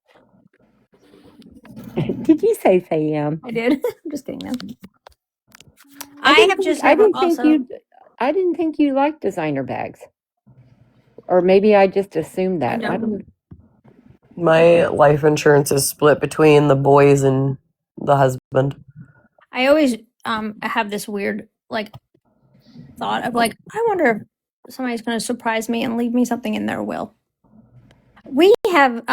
Did you say Sam? I did. I'm just kidding, man. I didn't think you liked designer bags, or maybe I just assumed that. I don't. My life insurance is split between the boys and the husband. I always have this weird like thought of like, I wonder if somebody's going to surprise me and leave me something in their will. We have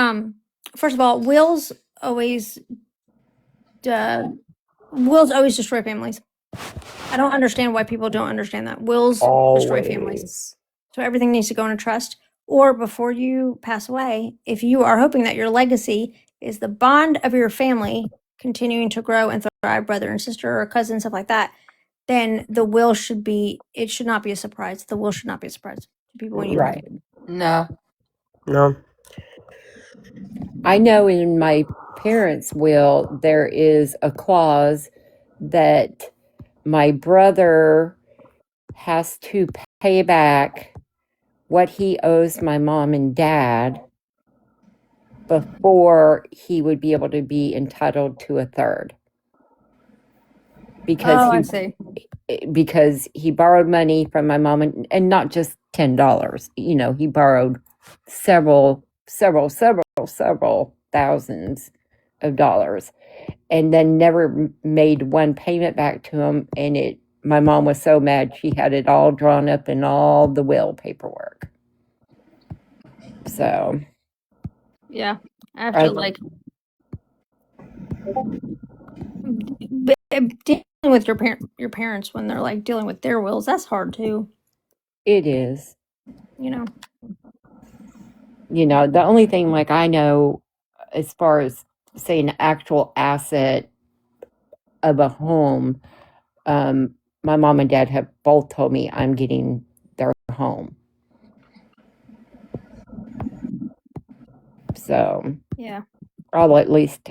first of all, wills always destroy families. I don't understand why people don't understand that. Wills destroy families. So everything needs to go in a trust. Or before you pass away, if you are hoping that your legacy is the bond of your family continuing to grow and thrive, brother and sister or cousin, stuff like that, then the will should not be a surprise. The will should not be a surprise to people when you Right. No. I know in my parents' will, there is a clause that my brother has to pay back what he owes my mom and dad before he would be able to be entitled to a third. I see. Because he borrowed money from my mom and not just $10. He borrowed several thousands of dollars, and then never made one payment back to him. And my mom was so mad, she had it all drawn up in all the will paperwork. So Yeah, after like dealing with your parents when they're like dealing with their wills, that's hard too. It is. You know. The only thing like I know as far as say an actual asset of a home, my mom and dad have both told me I'm getting their home. So yeah, I'll at least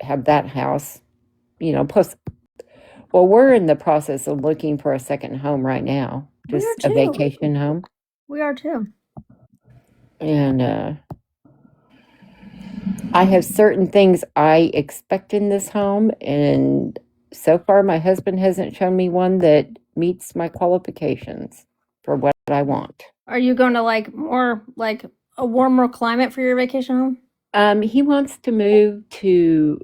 have that house, plus, well, we're in the process of looking for a second home right now, just a vacation home. We are too. And I have certain things I expect in this home, and so far my husband hasn't shown me one that meets my qualifications for what I want. Are you going to like more like a warmer climate for your vacation home? He wants to move to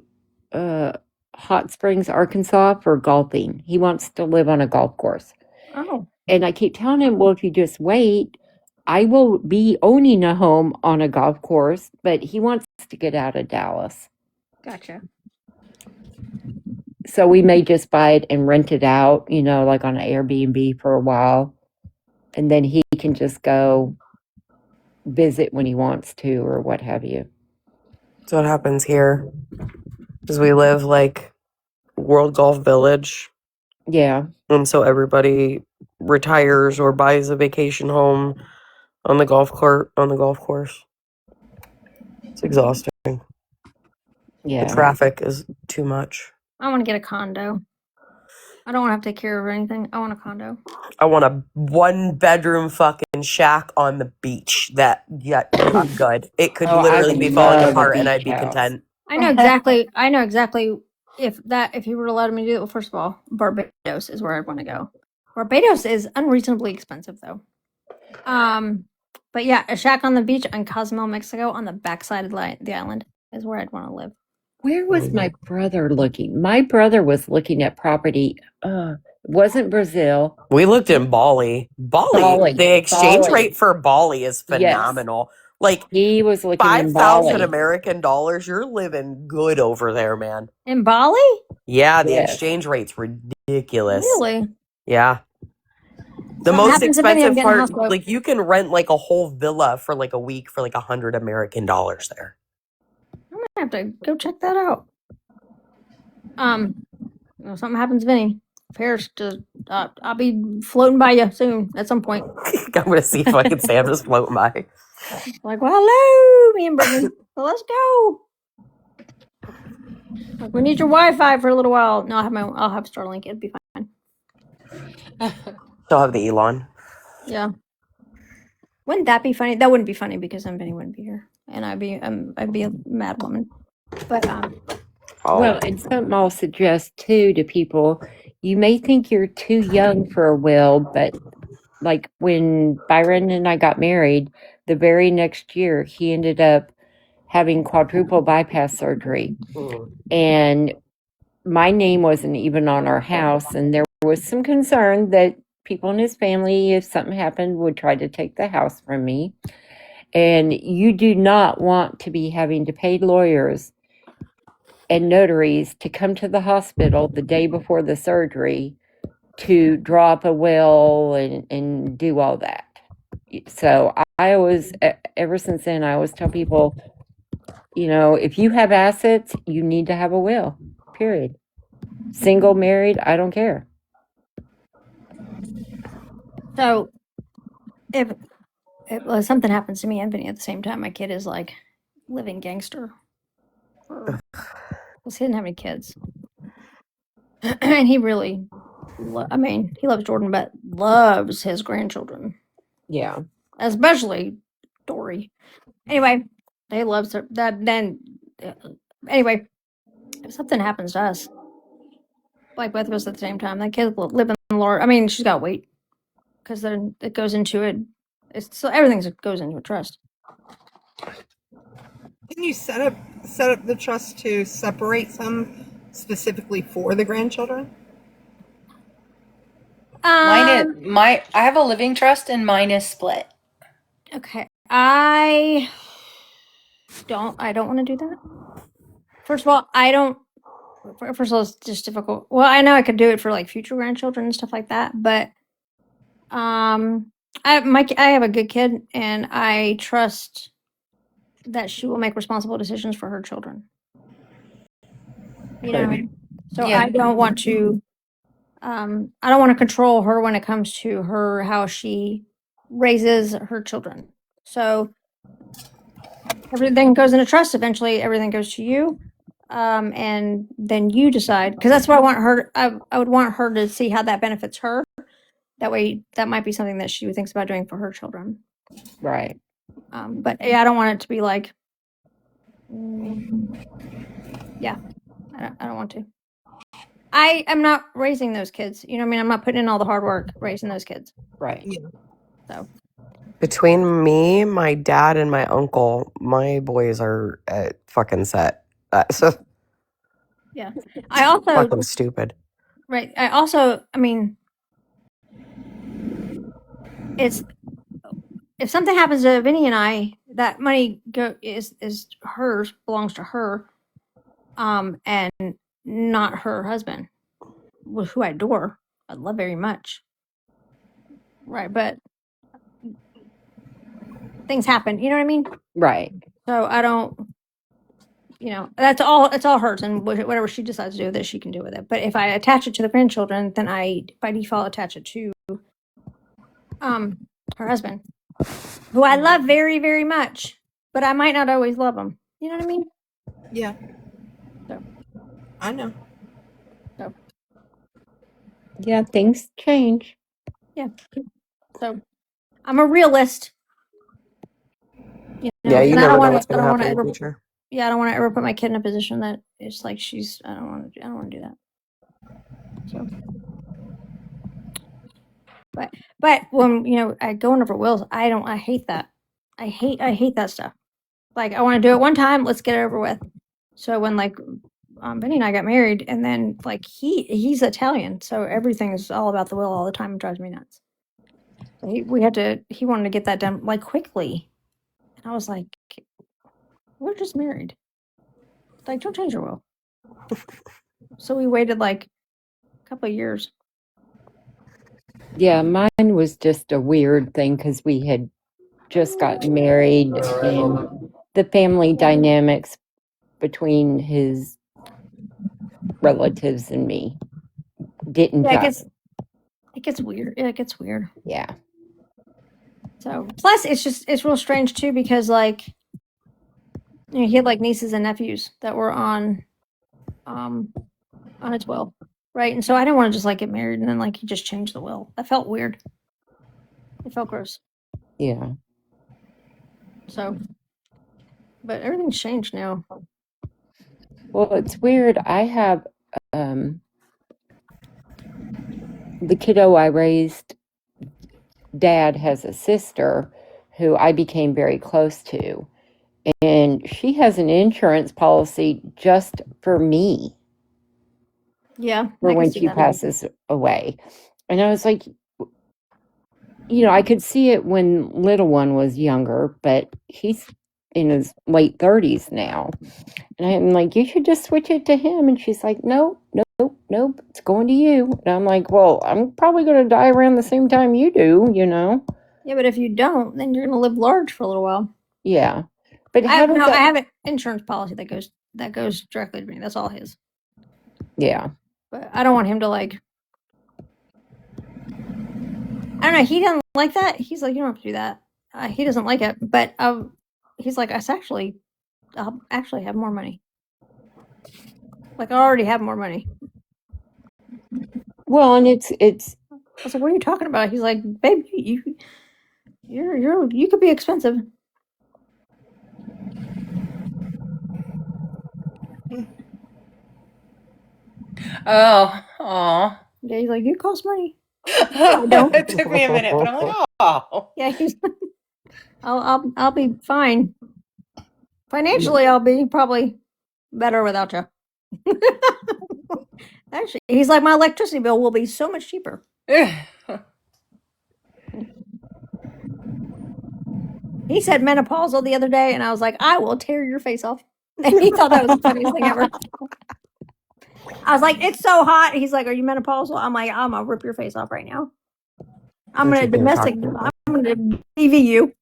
Hot Springs, Arkansas for golfing. He wants to live on a golf course. Oh. And I keep telling him, well, if you just wait, I will be owning a home on a golf course, but he wants to get out of Dallas. Gotcha. So we may just buy it and rent it out, like on an Airbnb for a while. And then he can just go visit when he wants to or what have you. So what happens here is we live like World Golf Village. Yeah. And so everybody retires or buys a vacation home on the golf course. It's exhausting. Yeah. The traffic is too much. I want to get a condo. I don't want to have to take care of anything. I want a condo. I want a 1-bedroom fucking shack on the beach. I'm good. It could literally be falling apart and I'd be content. I know exactly if you were allowed me to do it. Well, first of all, Barbados is where I'd want to go. Barbados is unreasonably expensive though. But yeah, a shack on the beach in Cozumel, Mexico, on the backside of the island is where I'd want to live. Where was my brother looking? My brother was looking at property. It wasn't Brazil. We looked in Bali. The exchange rate for Bali is phenomenal. Yes. Like he was looking 5,000 American dollars. You're living good over there, man. In Bali? Yeah, the exchange rate's ridiculous. Really? Yeah. The most expensive part, like you can rent like a whole villa for like a week for like $100 American there. I'm gonna have to go check that out. If something happens to Vinny, Paris, I'll be floating by you soon at some point. I'm gonna see if I can say I'm just floating by. Like, well, hello, me and Brittany. Well, let's go. Like, we need your Wi-Fi for a little while. No, I'll have Starlink. It'd be fine. Still have the Elon. Yeah. Wouldn't that be funny? That wouldn't be funny because then Vinny wouldn't be here, and I'd be a mad woman. But well, and something I'll suggest too to people: you may think you're too young for a will, but like when Byron and I got married, the very next year he ended up having quadruple bypass surgery, and my name wasn't even on our house, and there was some concern that people in his family, if something happened, would try to take the house from me. And you do not want to be having to pay lawyers and notaries to come to the hospital the day before the surgery to draw up a will and do all that. So I always, ever since then, I always tell people, if you have assets, you need to have a will, period. Single, married, I don't care. So if something happens to me and Vinny at the same time, my kid is like living gangster. Because he didn't have any kids. And he really, he loves Jordan, but loves his grandchildren. Yeah. Especially Dory. Anyway, he loves her. Anyway, if something happens to us, like both of us at the same time, that kid will live in the Lord. She's got to wait. Because then it goes into it. Everything goes into a trust. Can you set up the trust to separate some specifically for the grandchildren? I have a living trust and mine is split. Okay. I don't want to do that. First of all, first of all, it's just difficult. Well, I know I could do it for like future grandchildren and stuff like that, but I have a good kid and I trust that she will make responsible decisions for her children. You know what I mean? So Yeah. I don't want to control her when it comes to how she raises her children. So everything goes into trust. Eventually everything goes to you. And then you decide, because that's what I want her. I would want her to see how that benefits her. That way, that might be something that she thinks about doing for her children. Right. But yeah, I don't want it to be like, yeah, I don't want to. I am not raising those kids. You know what I mean? I'm not putting in all the hard work raising those kids. Right. Yeah. So Between me, my dad, and my uncle, my boys are fucking set. So yeah, I also fucking stupid. right. I mean, it's if something happens to Vinny and I, that money is hers, belongs to her, and not her husband, who I adore, I love very much. Right, but things happen. You know what I mean? Right. So I don't. You know, that's all. It's all hers, and whatever she decides to do with it, she can do with it. But if I attach it to the grandchildren, then I by default attach it to her husband, who I love very, very much, but I might not always love him. You know what I mean? Yeah. So I know. so Yeah, things change. yeah. So I'm a realist. You know, Yeah, you and never know what's going to happen in the ever. future. Yeah, I don't want to ever put my kid in a position that it's like she's. I don't want to do that. So. But when I go over wills, I hate that. I hate that stuff. Like I want to do it one time, let's get it over with. So when like Benny and I got married, and then like he's Italian, so everything is all about the will all the time. It drives me nuts. So he wanted to get that done like quickly, and I was like, we're just married. Like don't change your will. So we waited like a couple of years. Yeah, mine was just a weird thing because we had just gotten married and the family dynamics between his relatives and me didn't Yeah, jive. it gets weird. Yeah, it gets weird. Yeah. So plus it's real strange too because like he had like nieces and nephews that were on his will, right? And so I didn't want to just like get married and then like he just changed the will. That felt weird. It felt gross. Yeah. So, but everything's changed now. Well, it's weird. I have the kiddo I raised. Dad has a sister who I became very close to, and she has an insurance policy just for me. Yeah, For when she passes away. And I was like, I could see it when little one was younger, but he's in his late 30s now. And I'm like, you should just switch it to him. And she's like, nope, it's going to you. And I'm like, well, I'm probably going to die around the same time you do, Yeah, but if you don't, then you're going to live large for a little while. Yeah. But I have an insurance policy that goes directly to me. That's all his. Yeah. But I don't want him to like. I don't know. He doesn't like that. He's like, you don't have to do that. He doesn't like it. But he's like, I'll actually have more money. Like I already have more money. Well, and it's. I was like, what are you talking about? He's like, babe, you could be expensive. Oh. Yeah, he's like, you cost money. It took me a minute, but I'm like, oh. Yeah, he's. I'll be fine. Financially, I'll be probably better without you. Actually, he's like, my electricity bill will be so much cheaper. He said menopausal the other day, and I was like, I will tear your face off. And he thought that was the funniest thing ever. I was like, it's so hot. He's like, are you menopausal? I'm like, I'm gonna rip your face off right now. I'm Don't gonna you dare domestic. talk about I'm gonna DV you.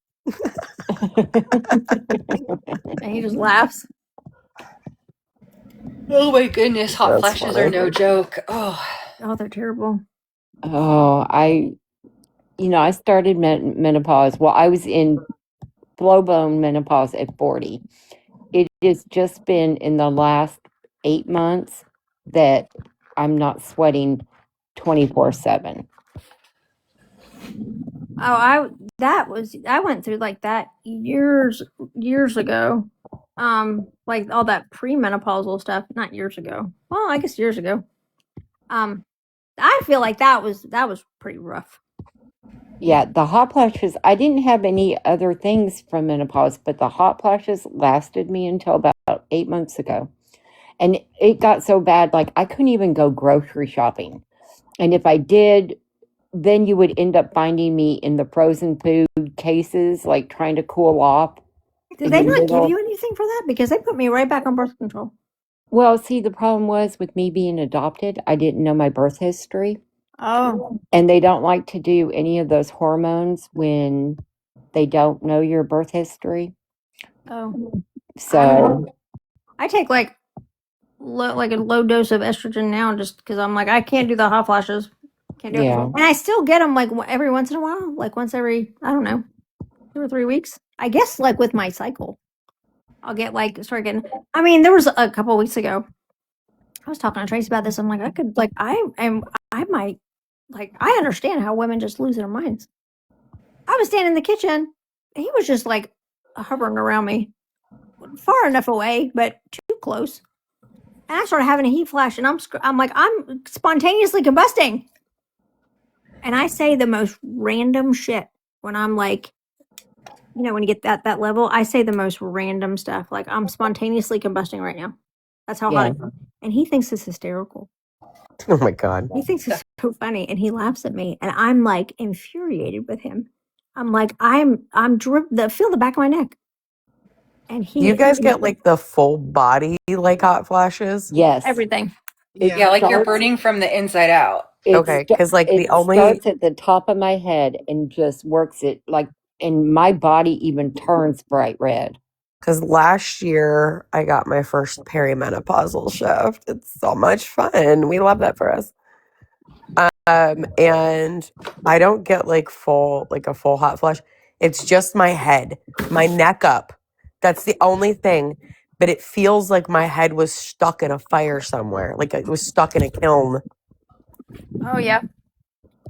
And he just laughs. Oh my goodness, hot That's flashes funny. are no joke. Oh, They're terrible. Oh, I started menopause. Well, I was in full-blown menopause at 40. It has just been in the last 8 months that I'm not sweating 24/7. Oh, I went through like that years ago. Like all that premenopausal stuff, not years ago. Well, I guess years ago. I feel like that was pretty rough. Yeah, the hot flashes, I didn't have any other things from menopause, but the hot flashes lasted me until about 8 months ago. And it got so bad, like I couldn't even go grocery shopping. And if I did, then you would end up finding me in the frozen food cases, like trying to cool off. Did they not give you anything for that? Because they put me right back on birth control. Well, see, the problem was with me being adopted, I didn't know my birth history. Oh. And they don't like to do any of those hormones when they don't know your birth history. Oh. So I take like a low dose of estrogen now just because I'm like, I can't do the hot flashes. Can't do it. And I still get them like every once in a while, like once every, I don't know, 2 or 3 weeks. I guess like with my cycle, I'll get start getting. I mean, there was a couple weeks ago. I was talking to Trace about this. I'm like, I might, like, I understand how women just lose their minds. I was standing in the kitchen. He was just like hovering around me, far enough away, but too close. And I started having a heat flash, and I'm like, I'm spontaneously combusting. And I say the most random shit when I'm like, when you get that level, I say the most random stuff. Like, I'm spontaneously combusting right now. That's how hot I am. And he thinks it's hysterical. Oh my God. He thinks it's so funny, and he laughs at me, and I'm like infuriated with him. I'm like, feel the back of my neck. And Do you guys get like the full body like hot flashes? Yes. Everything. Yeah, like you're burning from the inside out. Okay, because like it starts at the top of my head and just works it like, and my body even turns bright red. Because last year I got my first perimenopausal shift. It's so much fun. We love that for us. And I don't get like a full hot flash. It's just my head, my neck up. That's the only thing. But it feels like my head was stuck in a fire somewhere. Like it was stuck in a kiln. Oh, yeah.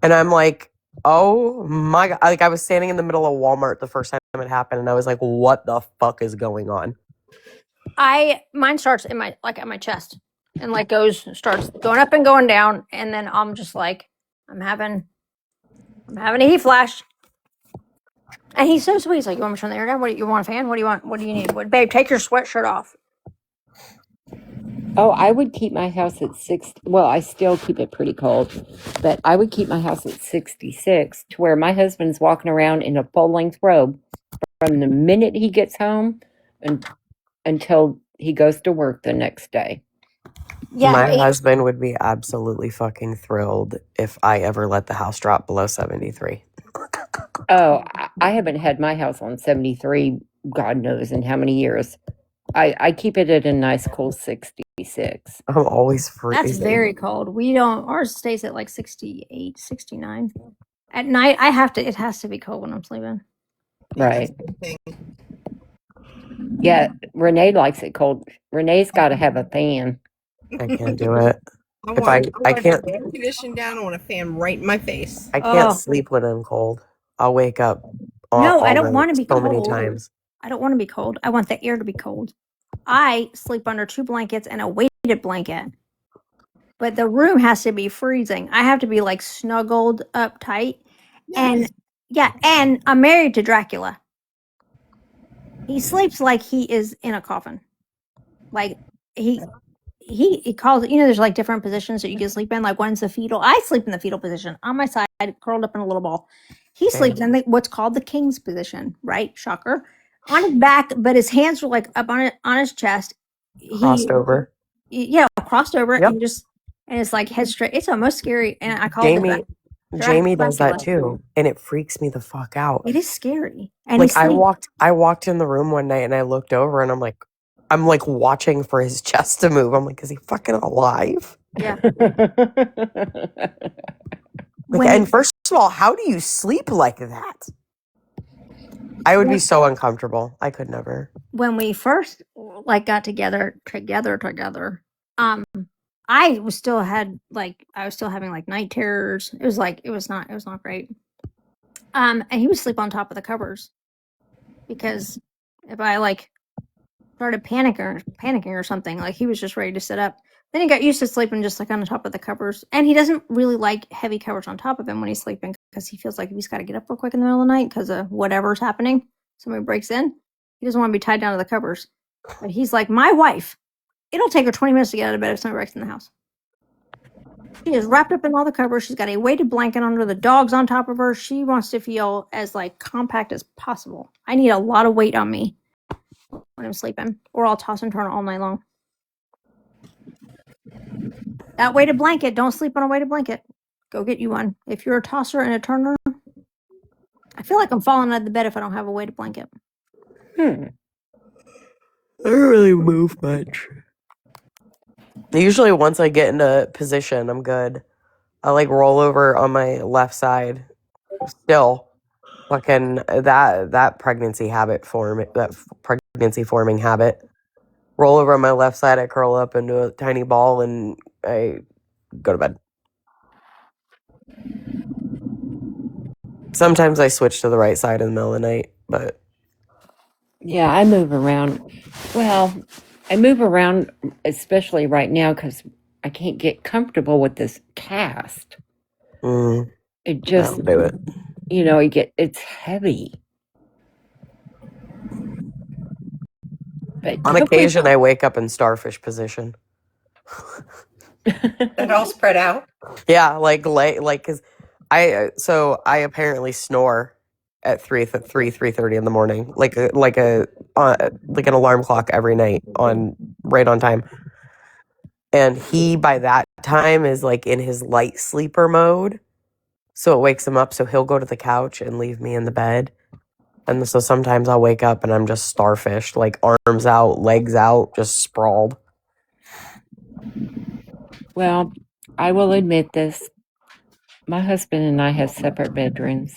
And I'm like, oh my God. Like I was standing in the middle of Walmart the first time it happened. And I was like, what the fuck is going on? Mine starts in my, like at my chest and like starts going up and going down. And then I'm just like, I'm having a heat flash. And he's so sweet. He's like, you want me to turn the air down? What do you want, a fan? What do you want? What do you need? Babe, take your sweatshirt off. Oh, I would keep my house at 60. Well, I still keep it pretty cold, but I would keep my house at 66 to where my husband's walking around in a full-length robe from the minute he gets home until he goes to work the next day. Yeah, my husband would be absolutely fucking thrilled if I ever let the house drop below 73. Oh, I haven't had my house on 73, God knows in how many years. I keep it at a nice cool 66. I'm always freezing. That's very cold. Ours stays at like 68, 69. At night, it has to be cold when I'm sleeping. Right. Yeah, Renee likes it cold. Renee's got to have a fan. I can't do it. I can't air condition down. I want a fan right in my face. I can't sleep when I'm cold. I'll wake up. I don't want to be cold. Many times. I don't want to be cold. I want the air to be cold. I sleep under 2 blankets and a weighted blanket. But the room has to be freezing. I have to be like snuggled up tight. Yes. And I'm married to Dracula. He sleeps like he is in a coffin. Like he calls it, there's like different positions that you can sleep in. Like one's the fetal. I sleep in the fetal position on my side, curled up in a little ball. He sleeps in what's called the king's position, right? Shocker. On his back, but his hands were like up on his chest. Crossed over. Yeah, crossed over Yep. and it's like head straight. It's almost scary. And I call it Jamie does that too, and it freaks me the fuck out. It is scary. And like I walked in the room one night and I looked over and I'm like watching for his chest to move. I'm like, is he fucking alive? Yeah. And first of all, how do you sleep like that? I would be so uncomfortable. I could never. When we first got together, I was still having like night terrors. It was not great. And he would sleep on top of the covers because if I started panicking or something, like he was just ready to sit up. Then he got used to sleeping just like on the top of the covers, and he doesn't really like heavy covers on top of him when he's sleeping because he feels like if he's got to get up real quick in the middle of the night because of whatever's happening, somebody breaks in, he doesn't want to be tied down to the covers. But he's like, my wife, it'll take her 20 minutes to get out of bed if somebody breaks in the house. She is wrapped up in all the covers. She's got a weighted blanket under, the dog's on top of her. She wants to feel as compact as possible. I need a lot of weight on me when I'm sleeping, or I'll toss and turn all night long. That weighted blanket, don't sleep on a weighted blanket. Go get you one. If you're a tosser and a turner, I feel like I'm falling out of the bed if I don't have a weighted blanket. I don't really move much. Usually once I get into position, I'm good. I roll over on my left side. Still, fucking that pregnancy forming habit. Roll over on my left side, I curl up into a tiny ball, and I go to bed. Sometimes I switch to the right side in the middle of the night, but... Yeah, I move around. Well, I move around, especially right now, because I can't get comfortable with this cast. It just... I'll do it. It's heavy. But on occasion, I wake up in starfish position. And all spread out. Yeah, because I apparently snore at 3:30 in the morning, like an alarm clock every night right on time. And he by that time is in his light sleeper mode, so it wakes him up. So he'll go to the couch and leave me in the bed. And so sometimes I'll wake up and I'm just starfished, arms out, legs out, just sprawled. Well, I will admit this. My husband and I have separate bedrooms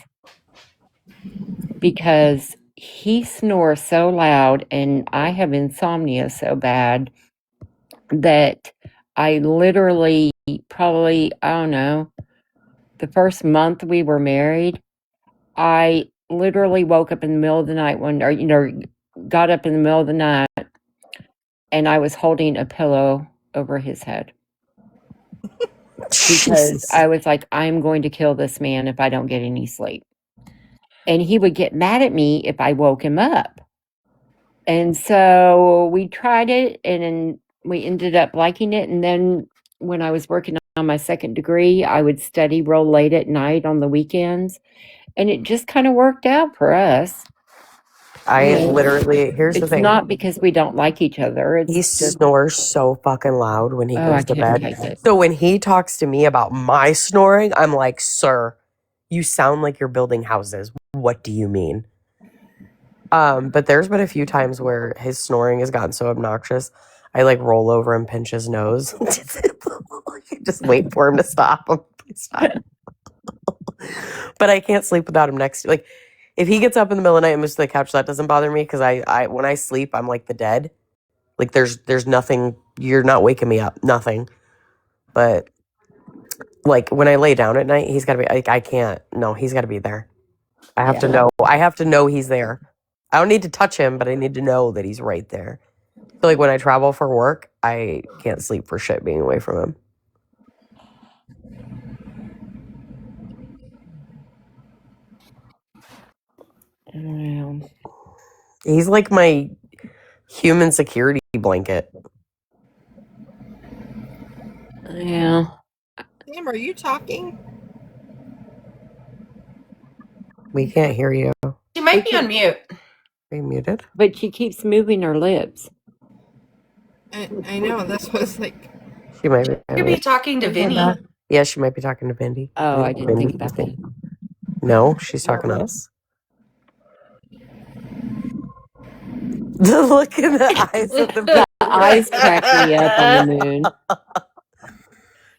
because he snores so loud and I have insomnia so bad that I literally probably, I don't know, the first month we were married, I literally woke up in the middle of the night got up in the middle of the night and I was holding a pillow over his head. Because I was like, I'm going to kill this man if I don't get any sleep. And he would get mad at me if I woke him up. And so we tried it and then we ended up liking it. And then when I was working on my second degree, I would study real late at night on the weekends. And it just kind of worked out for us. Here's the thing. It's not because we don't like each other. He snores so fucking loud when he goes to bed. Take it. So when he talks to me about my snoring, I'm like, sir, you sound like you're building houses. What do you mean? But there's been a few times where his snoring has gotten so obnoxious, I roll over and pinch his nose. Just wait for him to stop. Stop. But I can't sleep without him next to if he gets up in the middle of the night and moves to the couch, that doesn't bother me because I when I sleep, I'm like the dead. There's nothing, you're not waking me up, nothing. But when I lay down at night, he's got to be he's got to be there. I have to know he's there. I don't need to touch him, but I need to know that he's right there. So when I travel for work, I can't sleep for shit being away from him. He's like my human security blanket. Yeah. Sam, are you talking? We can't hear you. She might be on mute. Are you muted? But she keeps moving her lips. I know. That's what it's like. She might be. Could be talking to Vinny. Yeah, she might be talking to Vindy. Oh, I didn't think about that. No, she's talking to us. The look in the eyes of the eyes crack me up on the moon.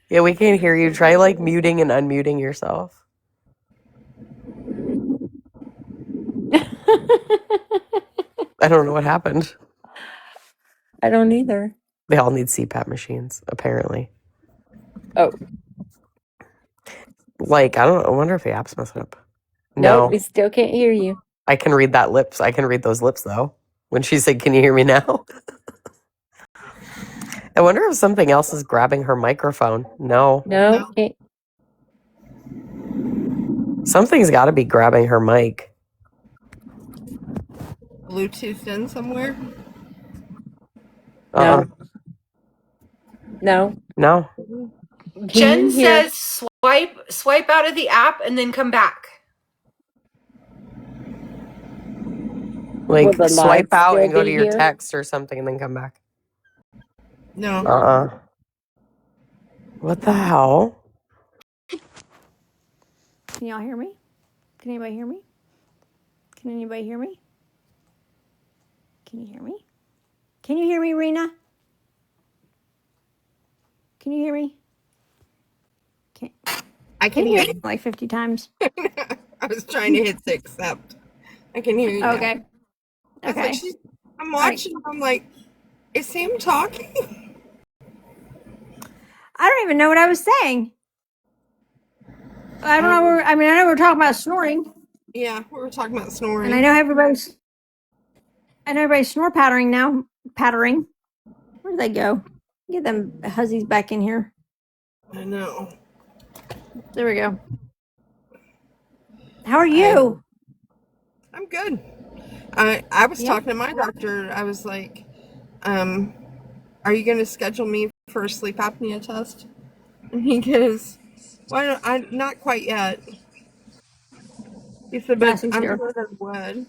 Yeah, we can't hear you. Try like muting and unmuting yourself. I don't know what happened. I don't either. They all need CPAP machines, apparently. Oh. Like, I wonder if the app's messed up. No, we still can't hear you. I can read that lips. I can read those lips though. When she said, "Can you hear me now?" I wonder if something else is grabbing her microphone. No. Okay. Something's got to be grabbing her mic. Bluetooth in somewhere? No. No. Jen says swipe out of the app and then come back. Like swipe out and go to your text or something and then come back. No. What the hell? Can y'all hear me? Can anybody hear me? Can anybody hear me? Can you hear me? Can you hear me, Rena? Can you hear me? I can hear you like 50 times. I was trying to hit the accept. I can hear you. Okay. Now. Okay. Like, I'm watching. Right. I'm like, is Sam talking? I don't even know what I was saying. I don't know. I know we're talking about snoring. Yeah, we were talking about snoring. And I know everybody's snore pattering now. Pattering. Where'd they go? Get them huzzies back in here. I know. There we go. How are you? I'm good. I was talking to my doctor. I was like, are you going to schedule me for a sleep apnea test? And he goes, well, not quite yet. He said, but I'm sure that would.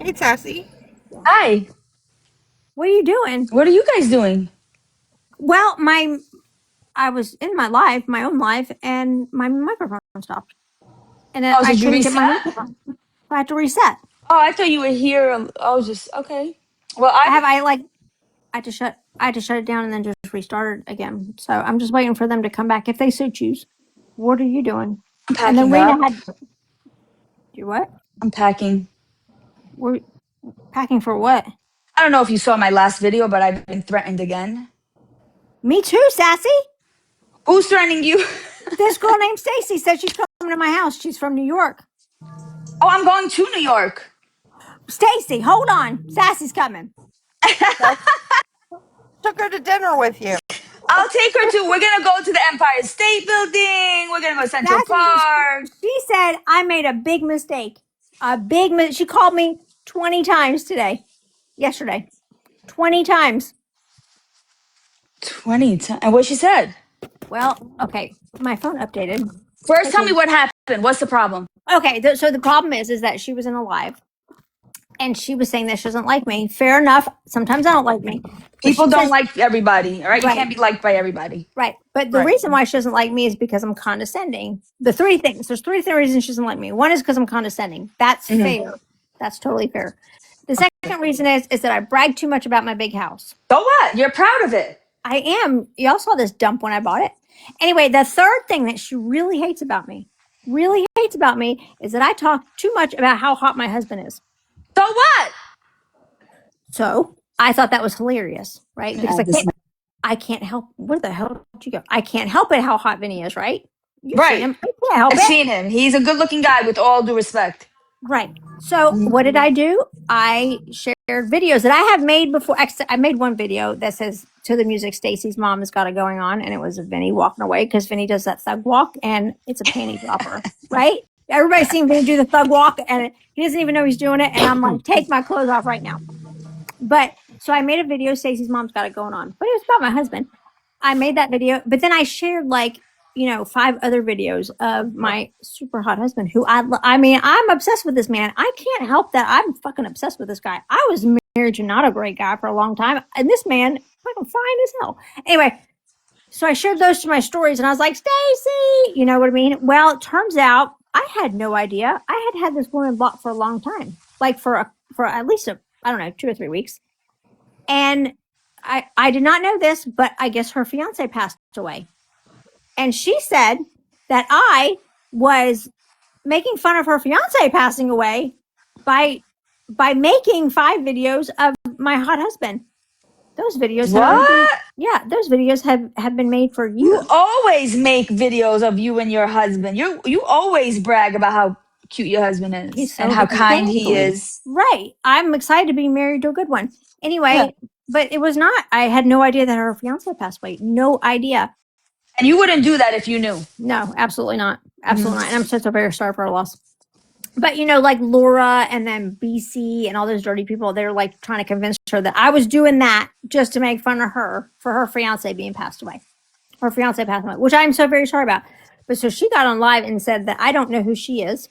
Hey, Sassy. Hi. What are you doing? What are you guys doing? Well, I was in my own life, and my microphone stopped. And I couldn't get my microphone. So I had to reset. Oh, I thought you were here. I was just okay. Well, I had to shut it down and then just restart it again. So I'm just waiting for them to come back if they so choose. What are you doing? I'm packing and then up. You what? I'm packing. We're packing for what? I don't know if you saw my last video, but I've been threatened again. Me too, Sassy. Who's threatening you? This girl named Stacy said she's coming to my house. She's from New York. Oh, I'm going to New York. Stacy, hold on. Sassy's coming. Took her to dinner with you. I'll take her to. We're gonna go to the Empire State Building. We're gonna go to Central Park. She said I made a big mistake. She called me 20 times yesterday. 20 times. 20 times. And what she said? Well, okay. My phone updated. First, tell me what happened. What's the problem? Okay. So the problem is that she was in a live. And she was saying that she doesn't like me. Fair enough. Sometimes I don't like me. People don't like everybody, all right? You can't be liked by everybody. Right. But the reason why she doesn't like me is because I'm condescending. There's three reasons she doesn't like me. One is because I'm condescending. That's fair. That's totally fair. The second reason is that I brag too much about my big house. So what? You're proud of it. I am. Y'all saw this dump when I bought it. Anyway, the third thing that she really hates about me is that I talk too much about how hot my husband is. So what? So I thought that was hilarious, right? Because I can't help. Where the hell did you go? I can't help it how hot Vinny is, right? You've seen him. I've seen him. He's a good-looking guy, with all due respect. Right. So what did I do? I shared videos that I have made before. I made one video that says to the music, Stacy's mom has got it going on, and it was Vinny walking away because Vinny does that thug walk, and it's a panty dropper, right? Everybody's seeing me do the thug walk, and he doesn't even know he's doing it. And I'm like, take my clothes off right now. But so I made a video. Stacey's mom's got it going on, but it was about my husband. I made that video, but then I shared 5 other videos of my super hot husband, who I mean, I'm obsessed with this man. I can't help that. I'm fucking obsessed with this guy. I was married to not a great guy for a long time, and this man fucking fine as hell. Anyway, so I shared those to my stories, and I was like, Stacy, you know what I mean? Well, it turns out I had no idea. I had this woman blocked for a long time, like for at least I don't know, 2 or 3 weeks, and I did not know this, but I guess her fiance passed away. And she said that I was making fun of her fiance passing away by making 5 videos of my hot husband. Those videos those videos have been made for years. You always make videos of you and your husband. You always brag about how cute your husband is and how kind he is. Right. I'm excited to be married to a good one. Anyway, but it was not. I had no idea that her fiance passed away. No idea. And you wouldn't do that if you knew. No, absolutely not. Absolutely not. And I'm such a very sorry for her loss. But like Laura and then BC and all those dirty people, they're like trying to convince her that I was doing that just to make fun of her for her fiance being passed away. Her fiance passed away, which I'm so very sorry about. But so she got on live and said that I don't know who she is.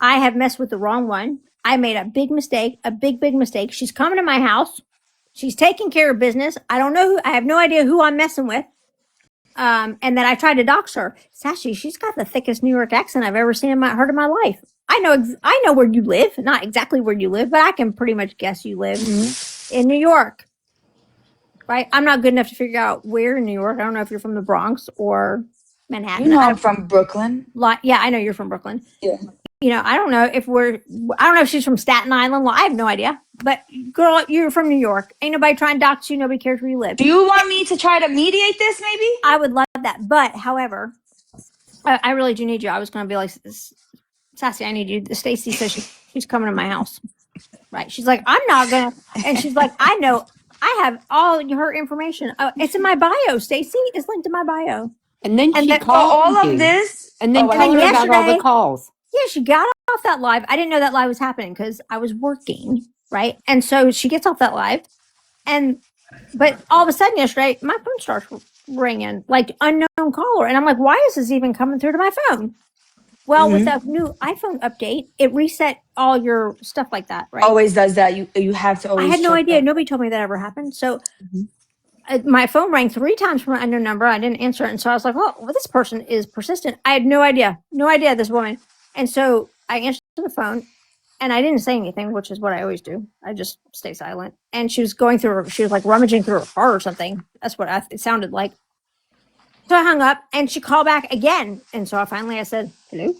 I have messed with the wrong one. I made a big mistake, a big mistake. She's coming to my house. She's taking care of business. I don't know I have no idea who I'm messing with. And then I tried to dox her. Sashi, she's got the thickest New York accent I've ever heard in my life. I know where you live, not exactly where you live, but I can pretty much guess you live in New York, right? I'm not good enough to figure out where in New York. I don't know if you're from the Bronx or Manhattan. You know I'm from Brooklyn. Yeah, I know you're from Brooklyn. Yeah. I don't know if she's from Staten Island. I have no idea. But girl, you're from New York. Ain't nobody trying to dox you. Nobody cares where you live. Do you want me to try to mediate this maybe? I would love that. But however, I really do need you. I was going to be like, Sassy, I need you. Stacy says she's coming to my house. Right. She's like, I'm not going to. And she's like, I know. I have all her information. It's in my bio. Stacy is linked to my bio. And then she called all of this. And then told her about all the calls. Yeah, she got off that live. I didn't know that live was happening because I was working, right? And so she gets off that live, but all of a sudden yesterday, my phone starts ringing, like unknown caller, and I'm like, why is this even coming through to my phone? Well, with the new iPhone update, it reset all your stuff like that, right? Always does that. You have to always. I had no idea. Nobody told me that ever happened. So my phone rang 3 times from an unknown number. I didn't answer it, and so I was like, well, this person is persistent. I had no idea, this woman. And so I answered the phone and I didn't say anything, which is what I always do. I just stay silent. And she was like rummaging through her car or something. That's what it sounded like. So I hung up and she called back again. And so I said, hello.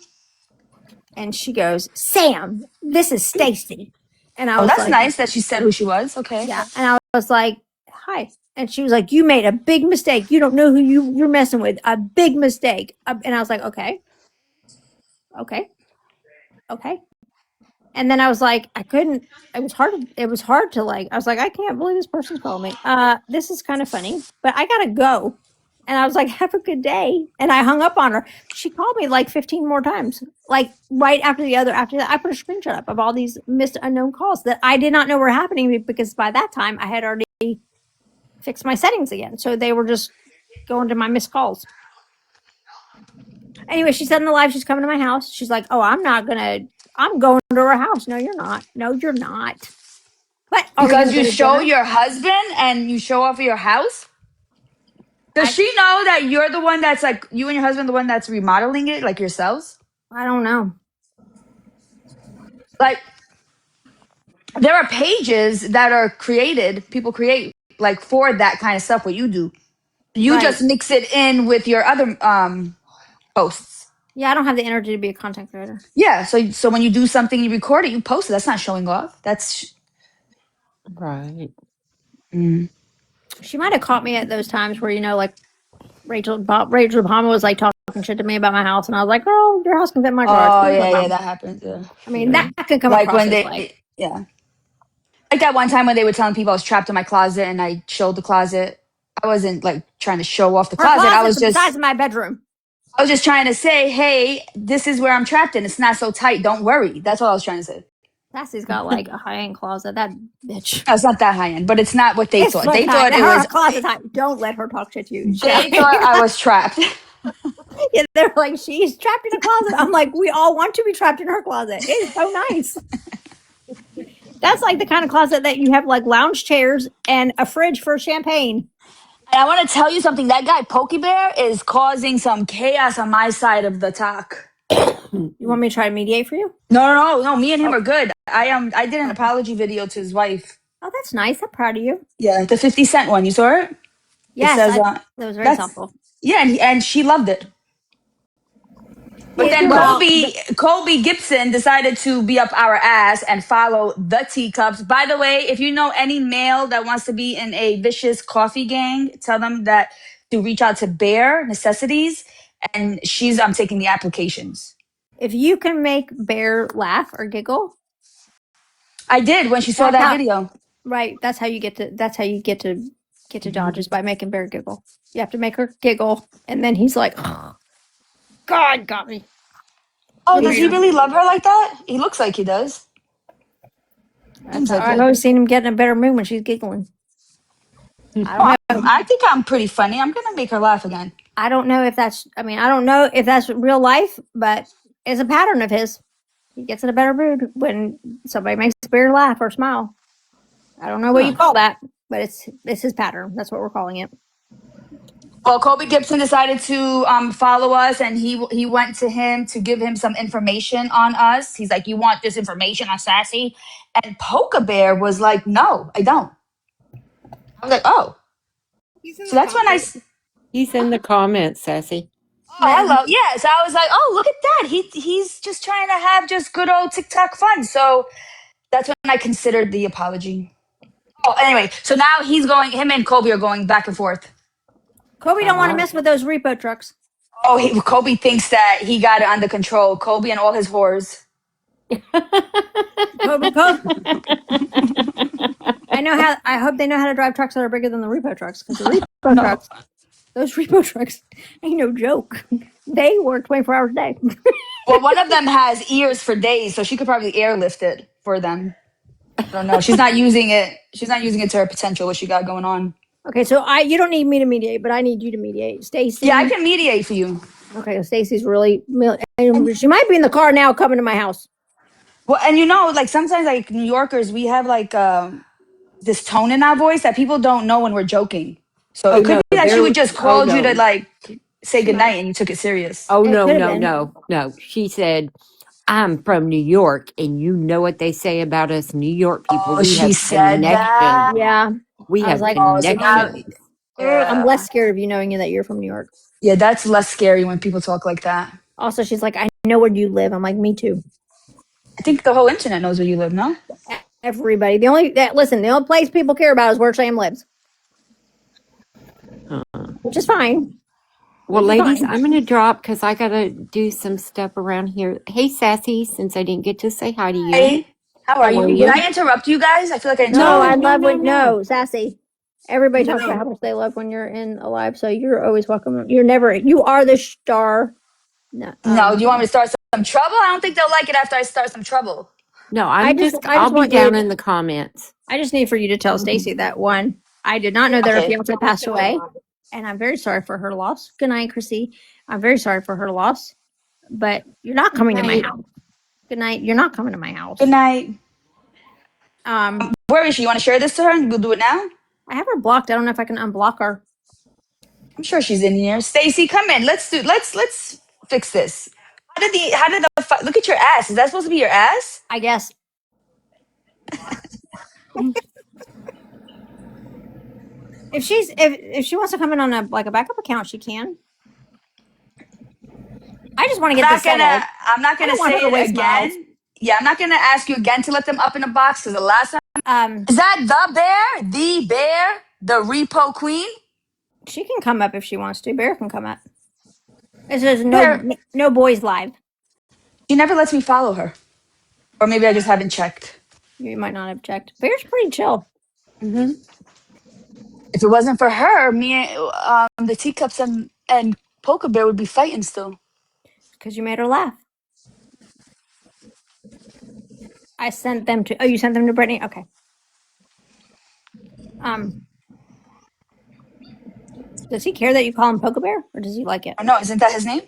And she goes, Sam, this is Stacy. And I was that's like, nice that she said who she was. Okay. Yeah. And I was like, hi. And she was like, you made a big mistake. You don't know who you're messing with. A big mistake. And I was like, okay. And then I was like, it was hard to I was like, I can't believe this person's calling me. This is kind of funny, but I gotta go. And I was like, have a good day. And I hung up on her. She called me 15 more times, right after that. I put a screenshot up of all these missed unknown calls that I did not know were happening because by that time I had already fixed my settings again. So they were just going to my missed calls. Anyway, she said in the live she's coming to my house. She's like, oh, I'm going to her house. No, you're not. But because you show your husband and you show off your house? Does she know that you're the one that's you and your husband, the one that's remodeling it, yourselves? I don't know. There are pages that are people create for that kind of stuff, what you do. You just mix it in with your other posts. Yeah, I don't have the energy to be a content creator. Yeah, so when you do something, you record it, you post it. That's not showing off. That's right. She might have caught me at those times where Rachel Palmer was talking shit to me about my house, and I was like, "Girl, your house can fit my garage." Oh yeah, that happens. Yeah. I mean, that can come across when they that one time when they were telling people I was trapped in my closet, and I showed the closet. I wasn't trying to show off the closet. I was just the size of my bedroom. I was just trying to say, hey, this is where I'm trapped in. It's not so tight. Don't worry. That's all I was trying to say. Sassy's got like a high-end closet. That bitch. No, it's not that high end, but it's not what they It's thought. full They time. thought it Her was. closet's high. Don't let her talk shit to you. They thought I was trapped. Yeah, they're like, she's trapped in a closet. I'm like, we all want to be trapped in her closet. It's so nice. That's like the kind of closet that you have like lounge chairs and a fridge for champagne. And I want to tell you something. That guy Pokey Bear is causing some chaos on my side of the talk. You want me to try to mediate for you? No. Me and him Oh. are good. I did an apology video to his wife. Oh, that's nice. I'm proud of you. Yeah, the 50 Cent one. You saw it? It Yes, says that was very that's thoughtful. yeah, and she loved it. But then Well, Colby Gibson decided to be up our ass and follow the teacups. By the way, if you know any male that wants to be in a vicious coffee gang, tell them that to reach out to Bear Necessities, and I'm taking the applications. if you can make Bear laugh or giggle, I did when she saw that's that how, video. right. That's how you get to. That's how you get to Dodge is by making Bear giggle. You have to make her giggle, and then he's like, oh, "God got me." Oh, does he really love her like that? He looks like he does. Seems like I've it. always seen him get in a better mood when she's giggling. I don't know. I think I'm pretty funny. I'm gonna make her laugh again. I don't know if that's. I mean, I don't know if that's real life, but it's a pattern of his. He gets in a better mood when somebody makes Bear laugh or smile. I don't know what you call that, but it's his pattern. That's what we're calling it. Well, Kobe Gibson decided to follow us, and he went to him to give him some information on us. He's like, "You want this information on Sassy?" And Polka Bear was like, "No, I don't." I was like, "Oh." So that's when He's in the comments, Sassy. oh, hello, yeah. So I was like, "Oh, look at that. He's just trying to have just good old TikTok fun." So that's when I considered the apology. Oh, anyway, so now him and Kobe are going back and forth. Kobe don't want to mess with those repo trucks. Oh, Kobe thinks that he got it under control. Kobe and all his whores. Kobe. I hope they know how to drive trucks that are bigger than the repo trucks because the repo trucks, those repo trucks, ain't no joke. They work 24 hours a day. Well, one of them has ears for days, so she could probably airlift it for them. I don't know. She's not using it. She's not using it to her potential. What she got going on. Okay, so you don't need me to mediate, but I need you to mediate, Stacy. Yeah, I can mediate for you. Okay, Stacy's really. She might be in the car now, coming to my house. Well, and like sometimes, like New Yorkers, we have like this tone in our voice that people don't know when we're joking. So it could be that she would just called you to like say goodnight and you took it serious. Oh, It no, could've no, been. no. She said, I'm from New York, and you know what they say about us New York people. Oh, We she have said that. connections. Yeah, We I was have like, connections. I'm less scared of you knowing that you're from New York. Yeah, that's less scary when people talk like that. Also, she's like, I know where you live. I'm like, me too. I think the whole internet knows where you live, no? Everybody. The only place people care about is where Sam lives, which is fine. Well, ladies, I'm going to drop because I got to do some stuff around here. Hey, Sassy, since I didn't get to say hi to you. Hey, how are you? Did I interrupt you guys? I feel like I interrupted. No, I love when no, Sassy. Everybody talks about how much they love when you're in a live, so you're always welcome. You are the star. No, do you want me to start some trouble? I don't think they'll like it after I start some trouble. No, I'll be down in the comments. I just need for you to tell Stacy that one, I did not know that her fiance passed away, and I'm very sorry for her loss. Good night, Chrissy. I'm very sorry for her loss, but you're not coming to my house. Good night. You're not coming to my house. Good night. Where is she? You want to share this to her and we'll do it now? I have her blocked. I don't know if I can unblock her. I'm sure she's in here. Stacy, come in. Let's fix this. How did the look at your ass? Is that supposed to be your ass? I guess. If she wants to come in on a backup account, she can. I just want to get this settled. I'm not gonna say it again. Yeah, I'm not gonna ask you again to let them up in a box because the last time. Is that the bear, the repo queen? She can come up if she wants to. Bear can come up. It says no boys live. She never lets me follow her, or maybe I just haven't checked. You might not have checked. Bear's pretty chill. If it wasn't for her, me and the teacups and Poker Bear would be fighting still. Because you made her laugh. I sent them to. Oh, you sent them to Brittany. Okay. Does he care that you call him Poke Bear, or does he like it? Oh no, isn't that his name?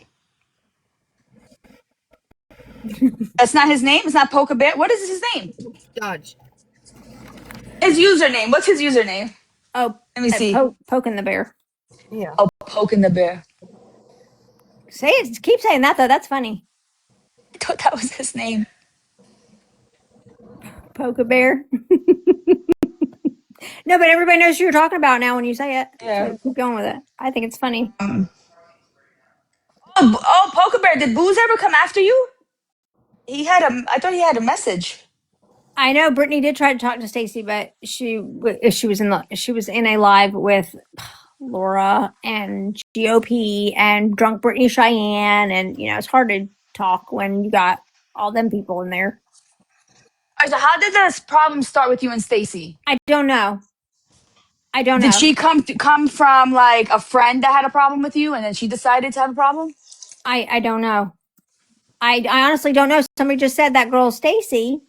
That's not his name. It's not Poker Bear. What is his name? Judge. His username. What's his username? Oh, Let me see. Poking the bear. Yeah. Oh, Poking the Bear. Say it. Keep saying that though. That's funny. I thought that was his name. Poke Bear. No, but everybody knows who you're talking about now when you say it. Yeah. So keep going with it. I think it's funny. Poker Bear. Did Booze ever come after you? He had a. I thought he had a message. I know Brittany did try to talk to Stacy, but she was in a live with Laura and GOP and drunk Brittany Cheyenne, and it's hard to talk when you got all them people in there. All right, so how did this problem start with you and Stacy? I don't know. Did she come from like a friend that had a problem with you, and then she decided to have a problem? I don't know. I honestly don't know. Somebody just said that girl Stacy.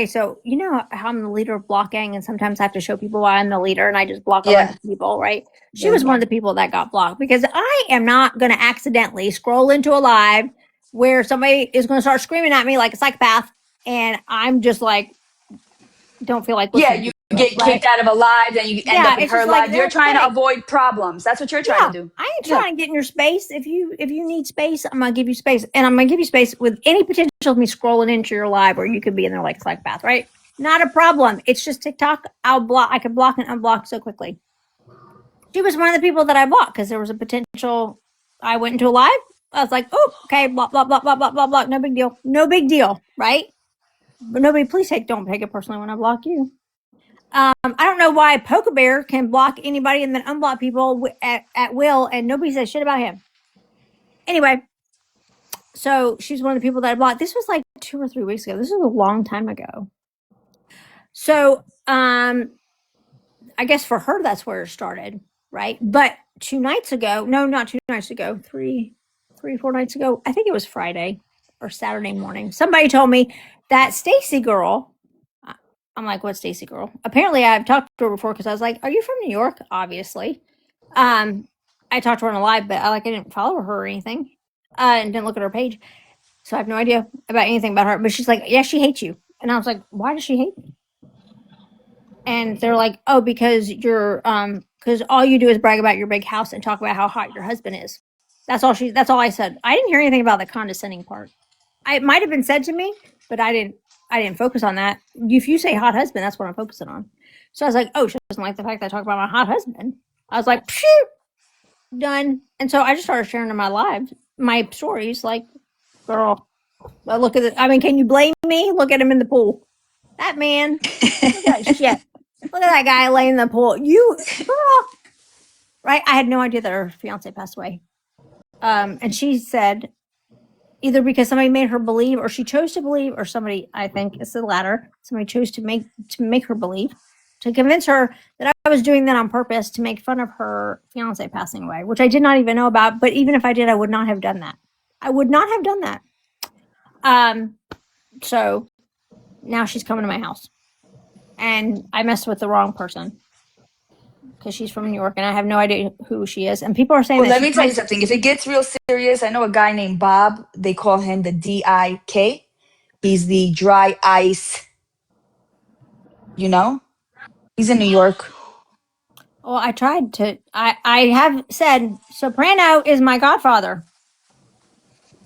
So you know how I'm the leader of Block Gang, and sometimes I have to show people why I'm the leader, and I just block a bunch of people, right? She was one of the people that got blocked because I am not going to accidentally scroll into a live where somebody is going to start screaming at me like a psychopath, and I'm just like, don't feel like listening. You get kicked out of a live, and you end up in her live. You're trying to avoid problems. That's what you're trying to do. I ain't trying to get in your space. If you need space, I'm gonna give you space, and I'm gonna give you space with any potential of me scrolling into your live where you could be in there like a psychopath, right? Not a problem. It's just TikTok. I can block and unblock so quickly. She was one of the people that I blocked because there was a potential. I went into a live. I was like, oh, okay, blah blah blah blah blah blah blah. No big deal. No big deal, right? But nobody, please don't take it personally when I block you. I don't know why Poke Bear can block anybody and then unblock people at will, and nobody says shit about him. Anyway, so she's one of the people that I blocked. This was like 2 or 3 weeks ago. This was a long time ago. So, I guess for her, that's where it started, right? But 2 nights ago, no, not 2 nights ago, 4 nights ago, I think it was Friday or Saturday morning, somebody told me that Stacy girl. I'm like, what Stacy girl? Apparently, I've talked to her before because I was like, are you from New York? Obviously. I talked to her on a live, but I didn't follow her or anything, and didn't look at her page, so I have no idea about anything about her. But she's like, yeah, she hates you, and I was like, why does she hate me? And they're like, oh, because because all you do is brag about your big house and talk about how hot your husband is. That's all I said. I didn't hear anything about the condescending part. It might have been said to me, but I didn't focus on that. If you say hot husband, that's what I'm focusing on. So I was like, oh, she doesn't like the fact that I talk about my hot husband. I was like, phew, done. And so I just started sharing in my lives, my stories, like, girl, well, look at it. I mean, can you blame me? Look at him in the pool. That man, look at that shit. Look at that guy laying in the pool. You, girl. Right? I had no idea that her fiance passed away. And she said, either because somebody made her believe, or she chose to believe, or somebody, I think it's the latter, somebody chose to make her believe, to convince her that I was doing that on purpose to make fun of her fiance passing away, which I did not even know about. But even if I did, I would not have done that. I would not have done that. So now she's coming to my house, and I messed with the wrong person because she's from New York, and I have no idea who she is. And people are saying, well, let me tell you something. If it gets real serious, I know a guy named Bob. They call him the DIK. He's the dry ice. He's in New York. Well, I tried to. I have said Soprano is my godfather.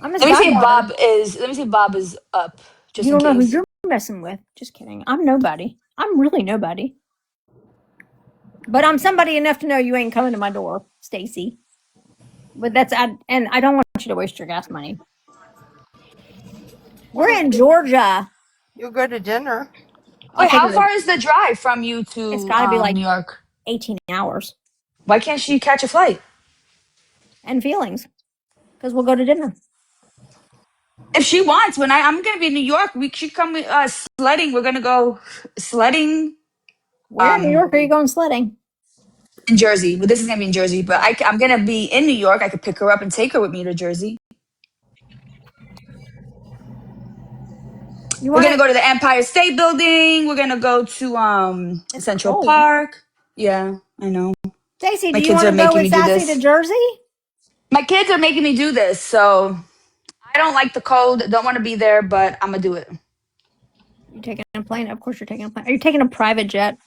I'm his godfather. Let me see. Bob is up. Just You in don't know who case. you're messing with. Just kidding. I'm nobody. I'm really nobody. But I'm somebody enough to know you ain't coming to my door, Stacy. But and I don't want you to waste your gas money. We're in Georgia. You'll go to dinner. Wait, how far is the drive from you to It's got to be like New York? 18 hours. Why can't she catch a flight? And feelings. Because we'll go to dinner. If she wants, when I'm going to be in New York, she come sledding. We're going to go sledding. Where in New York are you going sledding? In Jersey. But this is gonna be in Jersey. But I'm gonna be in New York. I could pick her up and take her with me to Jersey. We're gonna go to the Empire State Building. We're gonna go to It's Central cold. Park. Yeah, I know. Stacy, My do you kids want are to go making with me do Sassy to this. Jersey? My kids are making me do this, so I don't like the cold. Don't want to be there, but I'm gonna do it. You taking a plane? Of course you're taking a plane. Are you taking a private jet?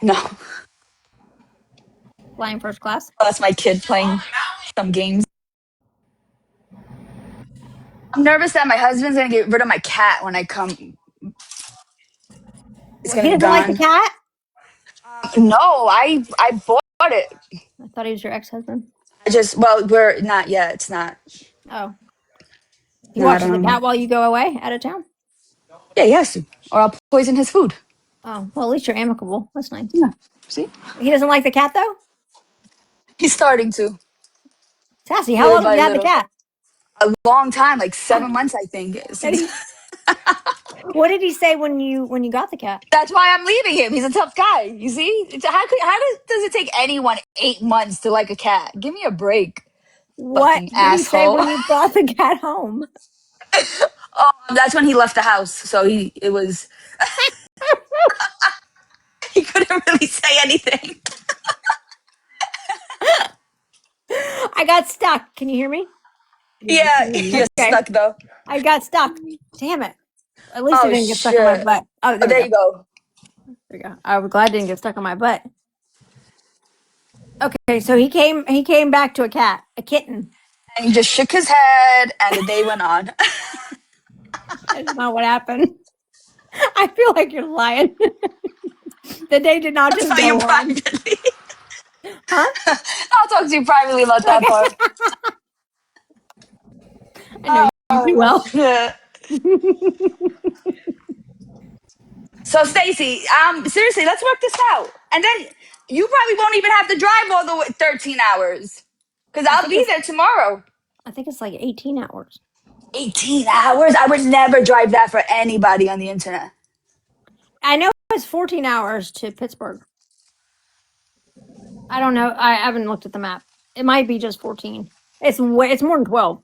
No, Flying first class? that's my kid playing some games. I'm nervous that my husband's gonna get rid of my cat when I come. It's Well, gonna he be doesn't like the gone. cat? No, I bought it. I thought he was your ex-husband. We're not yet. It's not. Oh. He Not watches the cat while you go away out of town? Yeah, he has to, or I'll poison his food. Oh, well, at least you're amicable. That's nice. Yeah. See, He doesn't like the cat, though? he's starting to Sassy, how little long have by you had the little. cat? A long time, like 7 months, I think. Did he, what did he say when you got the cat? That's why I'm leaving him. He's a tough guy. You see, how does it take anyone 8 months to like a cat? Give me a break, What fucking did he say asshole. when you brought the cat home? That's when he left the house. So he couldn't really say anything. I got stuck. Can you hear me? Yeah, you're Okay. stuck though. I got stuck. Damn it. At least it Oh didn't get stuck on my shit. butt. Oh, Oh, there we there go. you go. There we go. I was glad it didn't get stuck on my butt. Okay, so he came back to a kitten. And he just shook his head, and the day went on. That's not what happened. I feel like you're lying. The day did not I'll just tell you go on. privately. Huh? I'll talk to you privately about that part. I know you do well. Shit. So Stacy, seriously, let's work this out. And then you probably won't even have to drive all the way 13 hours. Because I I'll think be there tomorrow. it's like 18 hours. 18 hours? I would never drive that for anybody on the internet. I know it's 14 hours to Pittsburgh. I don't know. I haven't looked at the map. It might be just 14. It's more than 12.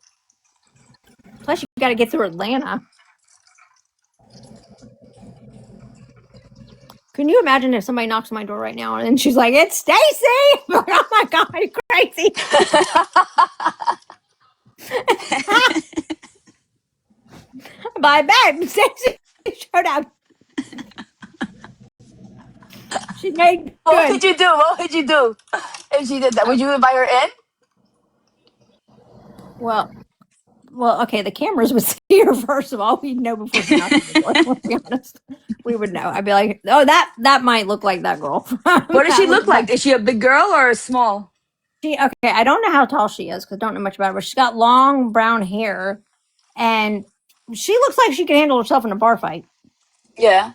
Plus you got to get through Atlanta. Can you imagine if somebody knocks on my door right now and she's like, "It's Stacy!" Like, oh my god, you're crazy. Bye bye. Stacy showed up. She made What good. would you do? What would you do if she did that? Would you invite her in? Well, okay, the cameras would see her first of all. We'd know before she knocked on the door. Let's be honest. We would know. I'd be like, "Oh, that might look like that girl." What does she look like? Is she a big girl or a small? Okay, I don't know how tall she is because I don't know much about her, but she's got long brown hair and she looks like she can handle herself in a bar fight. Yeah.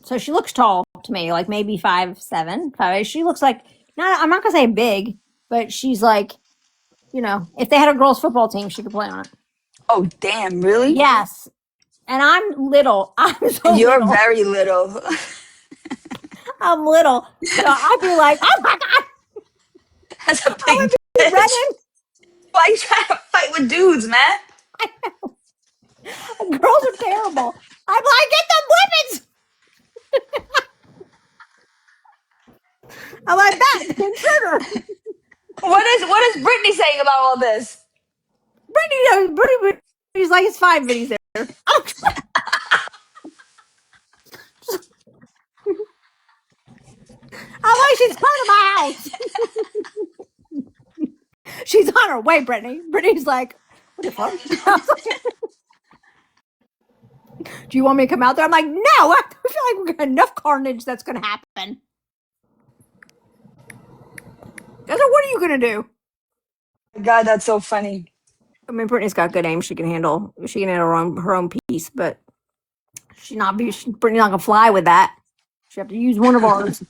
So she looks tall to me, like maybe 5'7", 5'8". She looks like I'm not gonna say big, but she's like, if they had a girls' football team, she could play on it. Oh, damn, really? Yes. And I'm little. I'm so You're little. very little. I'm little. So I'd be like, oh my god, That's a I big would be bitch. running. Why you trying to fight with dudes, man? Girls are terrible. I'm like, get the weapons. I'm like that intruder. What is Brittany saying about all this? Brittany's like, it's fine, Vinny's there. I'm like, she's part of my house. She's on her way, Brittany. Brittany's like, what the fuck? Do you want me to come out there? I'm like, no, I feel like we've got enough carnage that's going to happen. I said, what are you going to do? God, that's so funny. I mean, Brittany's got good aim. She can handle her own piece, but Brittany's not going to fly with that. She have to use one of ours.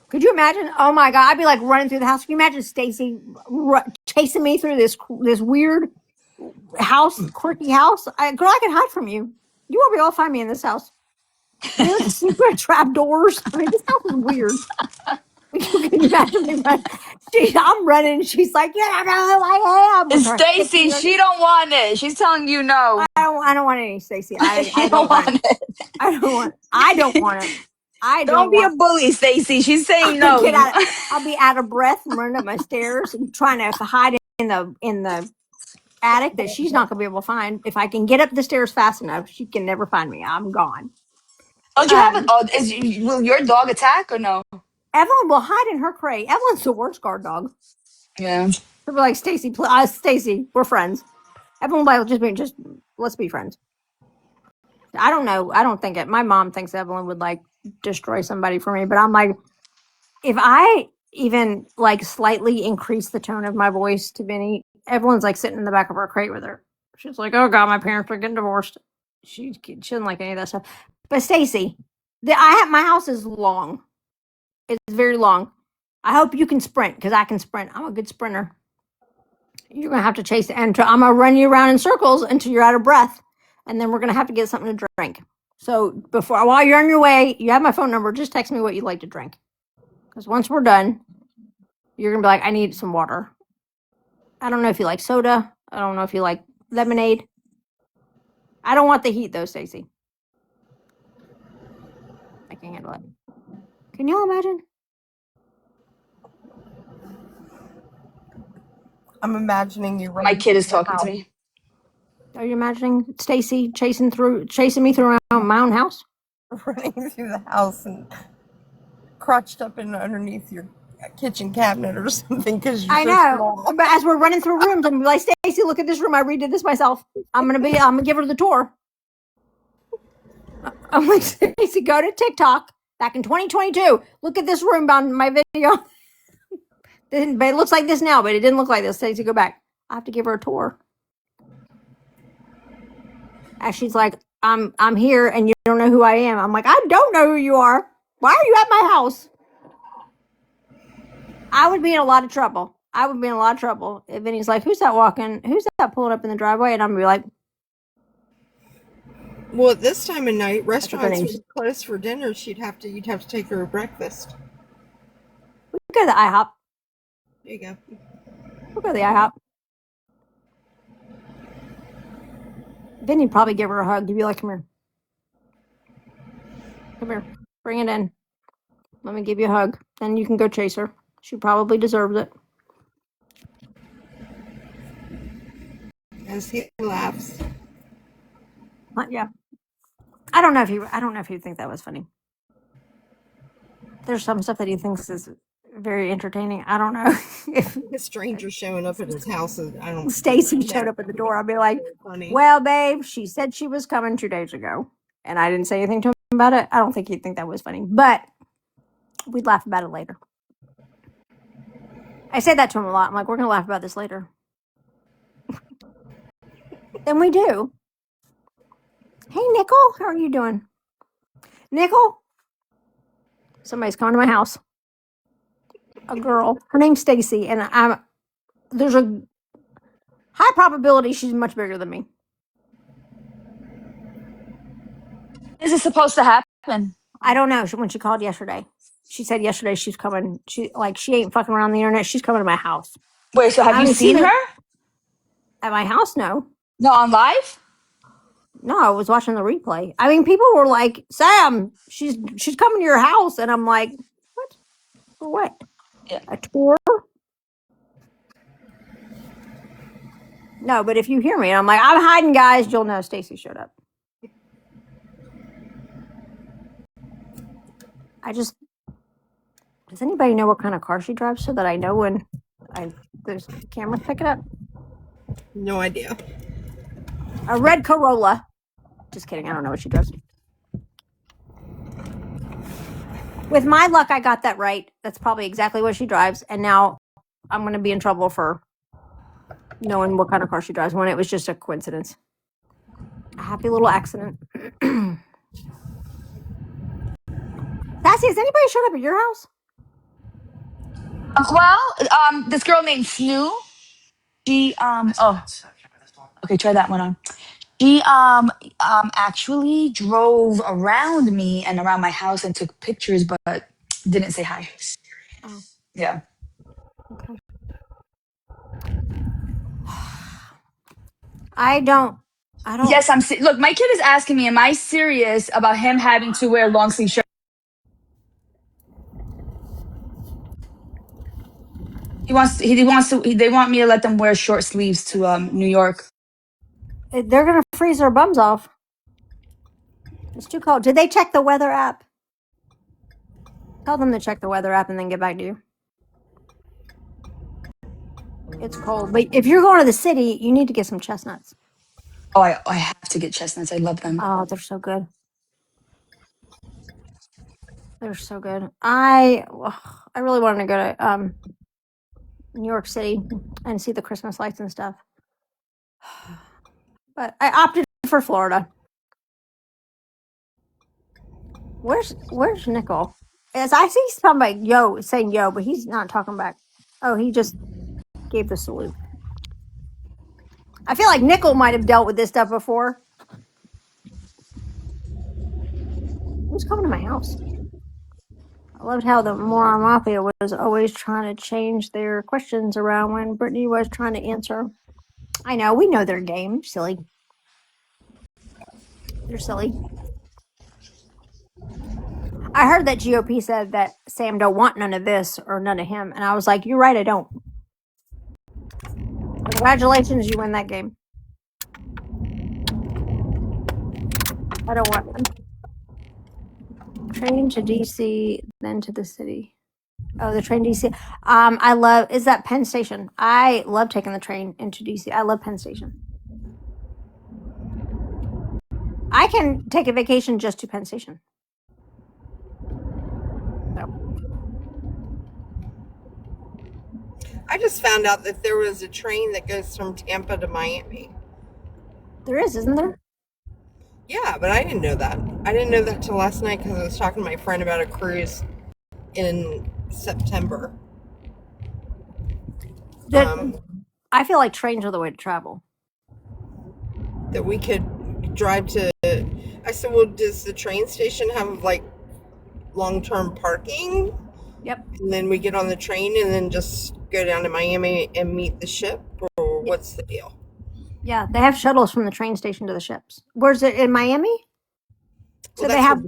Could you imagine? Oh my god, I'd be like running through the house. Can you imagine Stacy chasing me through this weird house, quirky house? Girl, I can hide from you. You won't be able to find me in this house. You have trap doors. I mean, this house is weird. You can imagine me running. I'm running. She's like, "You don't know who I am." With It's her Stacy. She don't want it. She's telling you no. I don't want any, Stacy. I You don't don't want want it. it. I don't want. I don't want it. I Don't don't be a want. bully, Stacy. She's I'm saying gonna get no. out. I'll be out of breath and running up my stairs and trying to hide in the attic that she's not gonna be able to find. If I can get up the stairs fast enough, she can never find me. I'm gone. Don't you have it? Um, Oh, will your dog attack or no? Evelyn will hide in her crate. Evelyn's the worst guard dog. Yeah. She'll be like, Stacy, Stacy, we're friends. Evelyn will just let's be friends. I don't know. I don't think it. My mom thinks Evelyn would like destroy somebody for me, but I'm like, if I even like slightly increase the tone of my voice to Vinny, Evelyn's like sitting in the back of her crate with her. She's like, "Oh God, my parents are getting divorced." She shouldn't like any of that stuff. But Stacy, my house is long. It's very long. I hope you can sprint because I can sprint. I'm a good sprinter. You're gonna have to chase it, and I'm gonna run you around in circles until you're out of breath, and then we're gonna have to get something to drink. So while you're on your way, you have my phone number. Just text me what you'd like to drink. Because once we're done, you're gonna be like, I need some water. I don't know if you like soda. I don't know if you like lemonade. I don't want the heat though, Stacy. I can handle it. Can y'all imagine? I'm imagining you My running kid is through the talking to house. me. Are you imagining Stacy chasing me through my own house? Running through the house and crouched up in underneath your kitchen cabinet or something because you're I so know. small. But as we're running through rooms, I'm gonna be like, Stacy, look at this room. I redid this myself. I'm gonna give her the tour. I'm like, Stacy, go to TikTok back in 2022. Look at this room on my video. But it looks like this now, but it didn't look like this. Stacy, go back. I have to give her a tour. And she's like, I'm here and you don't know who I am. I'm like, I don't know who you are. Why are you at my house? I would be in a lot of trouble. I would be in a lot of trouble. If Vinny's like, who's that walking? Who's that pulling up in the driveway? And I'm gonna be like, Well, at this time of night, her restaurants name's- would be closed for dinner. You'd have to take her to breakfast. we go to the IHOP. There you go. We'll go to the IHOP. Vinny'd probably give her a hug. He'd be like, come here. Come here. Bring it in. Let me give you a hug. Then you can go chase her. She probably deserves it. As he laughs. Yeah. I don't know if you think that was funny. There's some stuff that he thinks is very entertaining. I don't know if A stranger showing up at his house. I don't. Stacy showed up at the door. I'd be like, Funny. well, babe, she said she was coming 2 days ago. And I didn't say anything to him about it. I don't think he'd think that was funny. But we'd laugh about it later. I said that to him a lot. I'm like, we're going to laugh about this later. Then we do. Hey, Nickel, how are you doing? Nickel? Somebody's coming to my house. A girl. Her name's Stacy. And there's a high probability she's much bigger than me. Is it supposed to happen? I don't know. When she called yesterday, she said yesterday she's coming. She ain't fucking around the internet. She's coming to my house. Wait, so have I you only seen her? At my house? No. No, on live? No, I was watching the replay. I mean, people were like, Sam, she's coming to your house. And I'm like, what? For what? Yeah. A tour? No, but if you hear me, and I'm like, I'm hiding, guys, you'll know Stacy showed up. Does anybody know what kind of car she drives so that I know when there's cameras pick it up? No idea. A red Corolla. Just kidding. I don't know what she does. With my luck, I got that right. That's probably exactly what she drives. And now I'm going to be in trouble for knowing what kind of car she drives when it was just a coincidence. A happy little accident. Sassy, has anybody showed up at your house? This girl named Snoo. She okay, try that one on. She actually drove around me and around my house and took pictures, but didn't say hi. Oh, Yeah. okay. I don't. Yes, look, my kid is asking me, am I serious about him having to wear long sleeve shirts? They want me to let them wear short sleeves to New York. They're gonna freeze their bums off. It's too cold. Did they check the weather app? Tell them to check the weather app and then get back to you. It's cold, but if you're going to the city, you need to get some chestnuts. Oh, I have to get chestnuts. I love them. Oh, they're so good. They're so good. I really wanted to go to New York City and see the Christmas lights and stuff, but I opted for Florida. Where's Nickel? As I see somebody saying yo, but he's not talking back. Oh, he just gave the salute. I feel like Nickel might have dealt with this stuff before. Who's coming to my house? I loved how the Moron Mafia was always trying to change their questions around when Brittany was trying to answer. I know, we know their game. Silly. They're silly. I heard that GOP said that Sam don't want none of this or none of him, and I was like, you're right, I don't. Congratulations, you win that game. I don't want none. Train to DC, then to the city. Oh, the train DC. Is that Penn Station? I love taking the train into DC. I love Penn Station. I can take a vacation just to Penn Station. So I just found out that there was a train that goes from Tampa to Miami. there is, isn't there? Yeah, but I didn't know that. I didn't know that till last night because I was talking to my friend about a cruise in September. I feel like trains are the way to travel. That we could drive to. I said, well, does the train station have like long-term parking? Yep. And then we get on the train and then just go down to Miami and meet the ship, or what's the deal? Yeah, they have shuttles from the train station to the ships. Where's it in Miami? So Well, they have.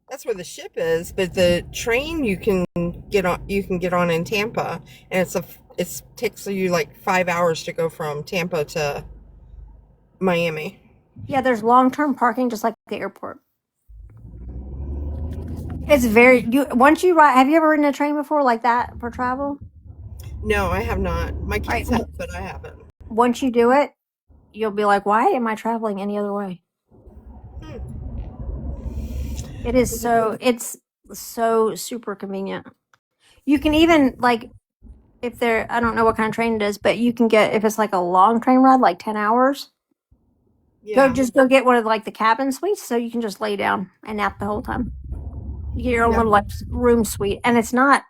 that's where the ship is, but the train you can get on. You can get on in Tampa, and it takes you like 5 hours to go from Tampa to Miami. Yeah, there's long-term parking just like the airport. It's very once you ride. Have you ever ridden a train before like that for travel? No, I have not. My kids Right. have, but I haven't. Once you do it, you'll be like, why am I traveling any other way? It is it's so super convenient. You can even like if I don't know what kind of train it is, but you can get if it's like a long train ride, like 10 hours. Yeah. Go get one of like the cabin suites so you can just lay down and nap the whole time. You get your own little like room suite, and it's not.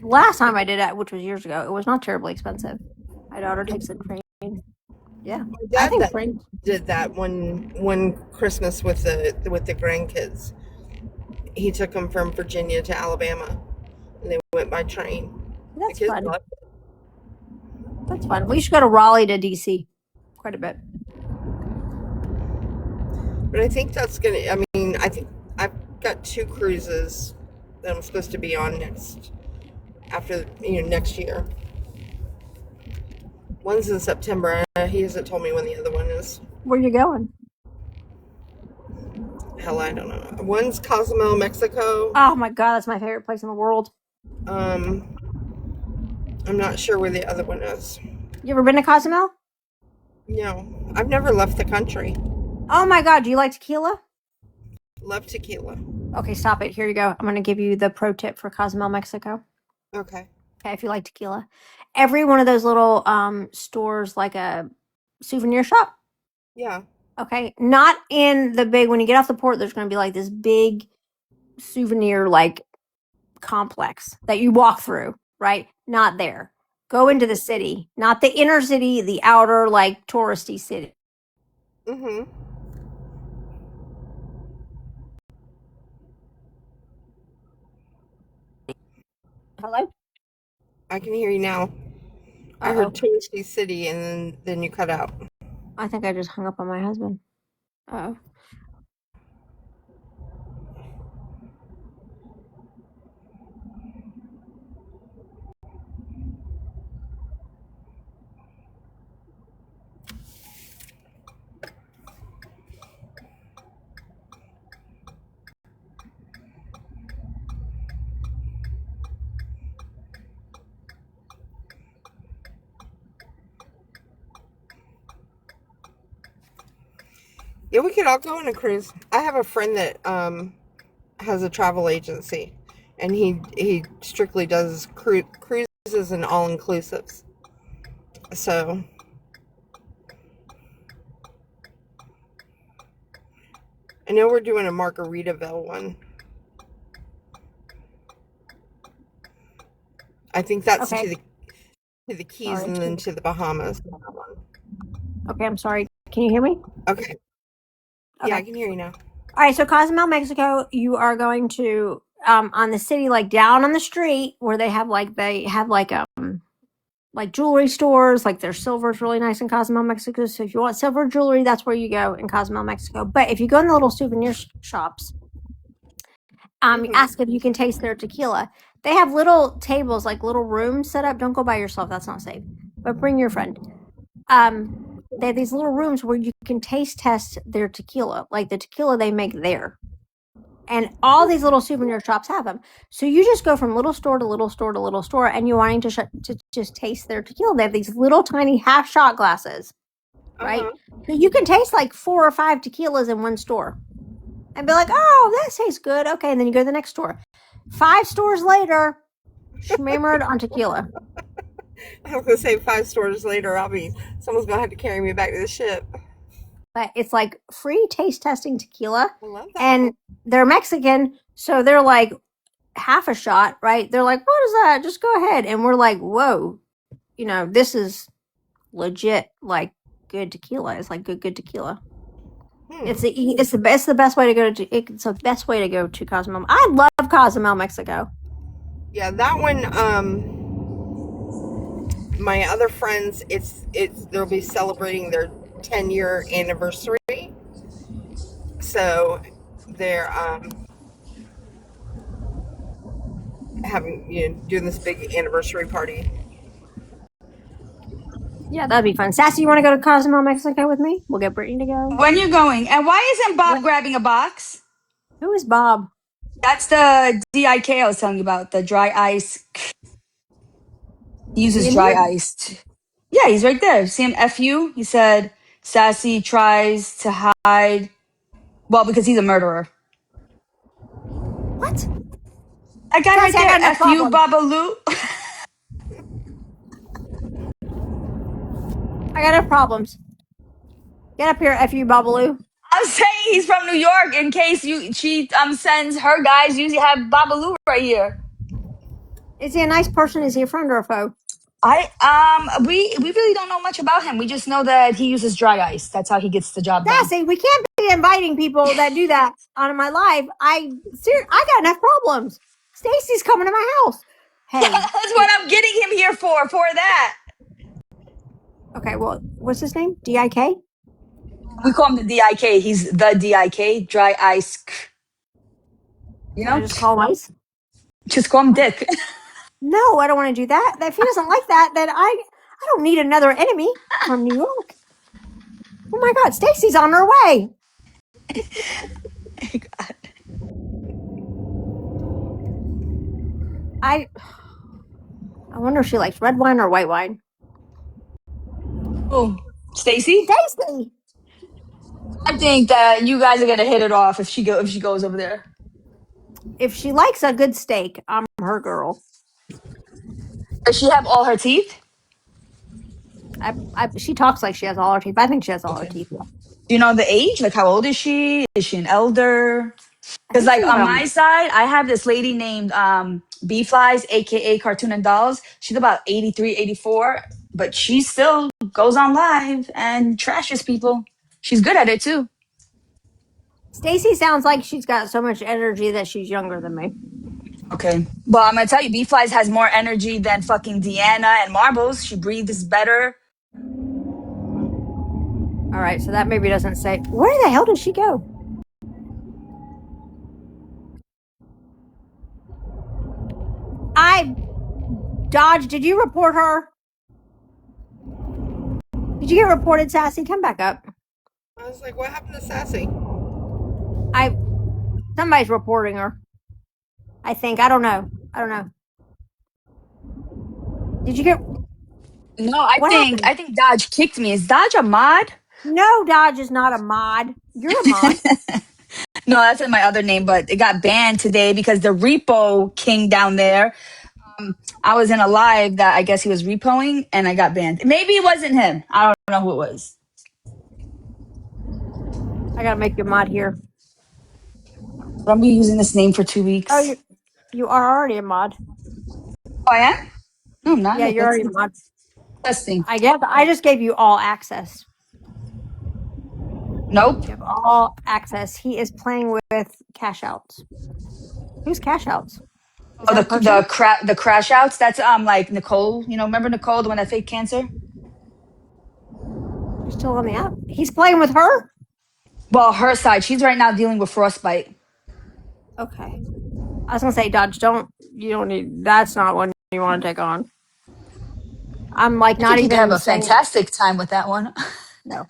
Last time I did it, which was years ago, it was not terribly expensive. My daughter takes a train. Yeah, My I dad think train. did that one Christmas with the grandkids. He took them from Virginia to Alabama, and they went by train. That's The kids fun. loved it. That's fun. We should go to Raleigh to DC quite a bit. But I think that's gonna. I mean, I think I've got 2 cruises that I'm supposed to be on next year. One's in September. He hasn't told me when the other one is. Where you going? Hell, I don't know. One's Cozumel, Mexico. Oh my god, that's my favorite place in the world. I'm not sure where the other one is. You ever been to Cozumel? No, I've never left the country. Oh my god, do you like tequila? Love tequila. Okay, stop it. Here you go. I'm going to give you the pro tip for Cozumel, Mexico. Okay. Okay, if you like tequila. Every one of those little stores, like a souvenir shop. Yeah. Okay, not in the big. When you get off the port, there's going to be like this big souvenir like complex that you walk through. Right, not there. Go into the city, not the inner city, the outer like touristy city. Mm-hmm. Hello? I can hear you now. I Uh-oh. heard Tootsie City, and then you cut out. I think I just hung up on my husband. Uh-oh. Yeah, we could all go on a cruise. I have a friend that has a travel agency, and he strictly does cruises and all inclusives. So I know we're doing a Margaritaville one. I think that's Okay. to the Keys Sorry. and then to the Bahamas. Okay, I'm sorry. Can you hear me? Okay. Yeah, I Okay. can hear you now. All right, so Cozumel, Mexico, you are going to on the city, like down on the street where they have like jewelry stores, like their silver is really nice in Cozumel, Mexico. So if you want silver jewelry, that's where you go in Cozumel, Mexico. But if you go in the little souvenir shops, you ask if you can taste their tequila. They have little tables, like little rooms set up. Don't go by yourself; that's not safe. But bring your friend. They have these little rooms where you can taste test their tequila, like the tequila they make there. And all these little souvenir shops have them. So you just go from little store to little store to little store, and you're wanting to just taste their tequila. They have these little tiny half shot glasses, right? So you can taste like 4 or 5 tequilas in one store, and be like, "Oh, that tastes good." Okay, and then you go to the next store. 5 stores later, schmammered on tequila. I was gonna say 5 stores later, someone's gonna have to carry me back to the ship. But it's like free taste testing tequila, I love that. and they're Mexican, so they're like half a shot, right? They're like, "What is that? Just go ahead." And we're like, "Whoa, this is legit, like good tequila. It's like good tequila." It's the best way to go to. It's the best way to go to Cozumel. I love Cozumel, Mexico. Yeah, that one. My other friends, they'll be celebrating their 10-year anniversary, so they're having doing this big anniversary party. Yeah, that'd be fun. Sassy, you want to go to Cozumel, Mexico with me? We'll get Brittany to go. When you going? And why isn't Bob grabbing a box? Who is Bob? That's the DIK I was telling you about, the dry ice. He Is he uses in dry here? ice. Yeah, he's right there. See him? FU? He said, Sassy tries to hide. Well, because he's a murderer. What? That guy Sassy, right I there, got no FU problem. Babaloo. I got no problems. Get up here, F you, Babaloo. I'm saying he's from New York in case she sends her guys usually have Babaloo right here. Is he a nice person? Is he a friend or a foe? We really don't know much about him. We just know that he uses dry ice. That's how he gets the job done. Sassy, we can't be inviting people that do that on my live. I got enough problems. Stacy's coming to my house. Hey. That's what I'm getting him here for that. Okay, well, what's his name? DIK? We call him the DIK. He's the DIK, dry ice. You Can I know? just call him Ice? Just call him Dick. No, I don't want to do that. If he doesn't like that, then I don't need another enemy from New York. Oh my God, Stacy's on her way. God. I wonder if she likes red wine or white wine. Oh, Stacy? Stacy! I think that you guys are gonna hit it off if she goes over there. If she likes a good steak, I'm her girl. Does she have all her teeth? She talks like she has all her teeth. I think she has all her teeth. Do you know the age? Like, how old is she? Is she an elder? I Because, think like, she's on around. my side, I have this lady named B Flies, aka Cartoon and Dolls. She's about 83, 84, but she still goes on live and trashes people. She's good at it too. Stacy sounds like she's got so much energy that she's younger than me. Okay. Well, I'm gonna tell you, B Flies has more energy than fucking Deanna and Marbles. She breathes better. All right, so that maybe doesn't say. Where the hell did she go? Dodge, did you report her? Did you get reported, Sassy? Come back up. I was like, what happened to Sassy? Somebody's reporting her. I think. I don't know. Did you get No, I what think happened? Dodge kicked me. Is Dodge a mod? No, Dodge is not a mod. You're a mod. No, that's in my other name, but it got banned today because the repo king down there. I was in a live that I guess he was repoing and I got banned. Maybe it wasn't him. I don't know who it was. I gotta make you a mod here. But I'm gonna be using this name for 2 Oh, weeks. you are already a mod. Oh, I am? No, I'm not. Yeah, you're That's already a mod. testing. I guess I just gave you all access. Nope. You have all access. He is playing with cash outs. Who's cash outs? Is Oh, that a person? the crash outs. That's like Nicole. You know, remember Nicole, the one that faked cancer? She's still on the app. He's playing with her? Well, her side. She's right now dealing with frostbite. Okay. I was gonna say, Dodge, you don't need that's not one you want to take on. I'm like I not think you'd have even a saying fantastic time with that one. no.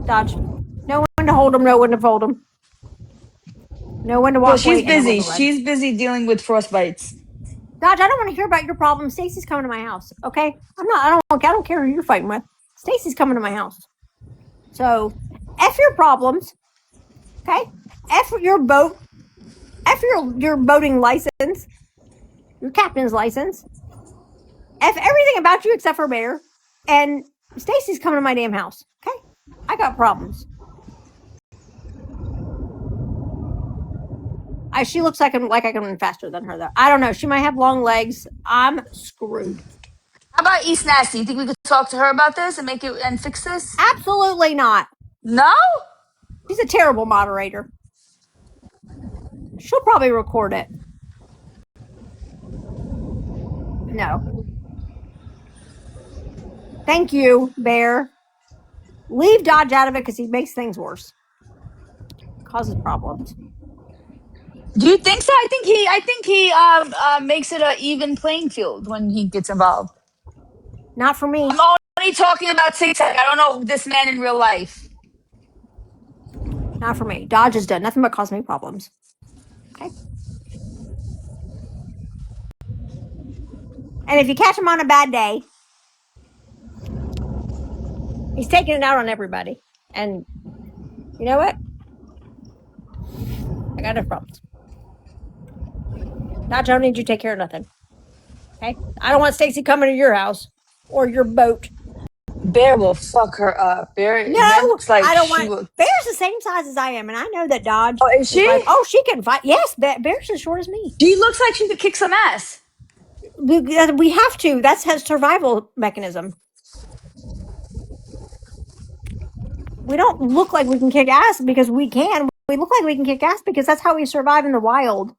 Dodge. No one to hold him, no one to fold him. No one to Well, walk she's away and busy. hold the red. She's busy dealing with frostbites. Dodge, I don't want to hear about your problems. Stacy's coming to my house. Okay? I don't care who you're fighting with. Stacy's coming to my house. So F your problems. Okay? F your boat. F your boating license. Your captain's license. F everything about you except for Bear. And Stacy's coming to my damn house. Okay? I got problems. She looks like I can run faster than her though. I don't know. She might have long legs. I'm screwed. How about East Nasty? You think we could talk to her about this and make it and fix this? Absolutely not. No? She's a terrible moderator. She'll probably record it. No. Thank you, Bear. Leave Dodge out of it because he makes things worse. Causes problems. Do you think so? I think he makes it an even playing field when he gets involved. Not for me. I'm only talking about TikTok. I don't know this man in real life. Not for me. Dodge has done nothing but cause me problems. Okay. And if you catch him on a bad day, he's taking it out on everybody. And you know what? I got enough problems. Dodge, I don't need you to take care of nothing. Okay? I don't want Stacy coming to your house or your boat. Bear will fuck her up. Bear No, looks like I don't she want. will. Bear's the same size as I am, and I know that Dodge Oh, is is like, she? oh, she can fight. Yes, Bear's as short as me. She looks like she could kick some ass. We have to. That's his survival mechanism. We don't look like we can kick ass because we can. We look like we can kick ass because that's how we survive in the wild.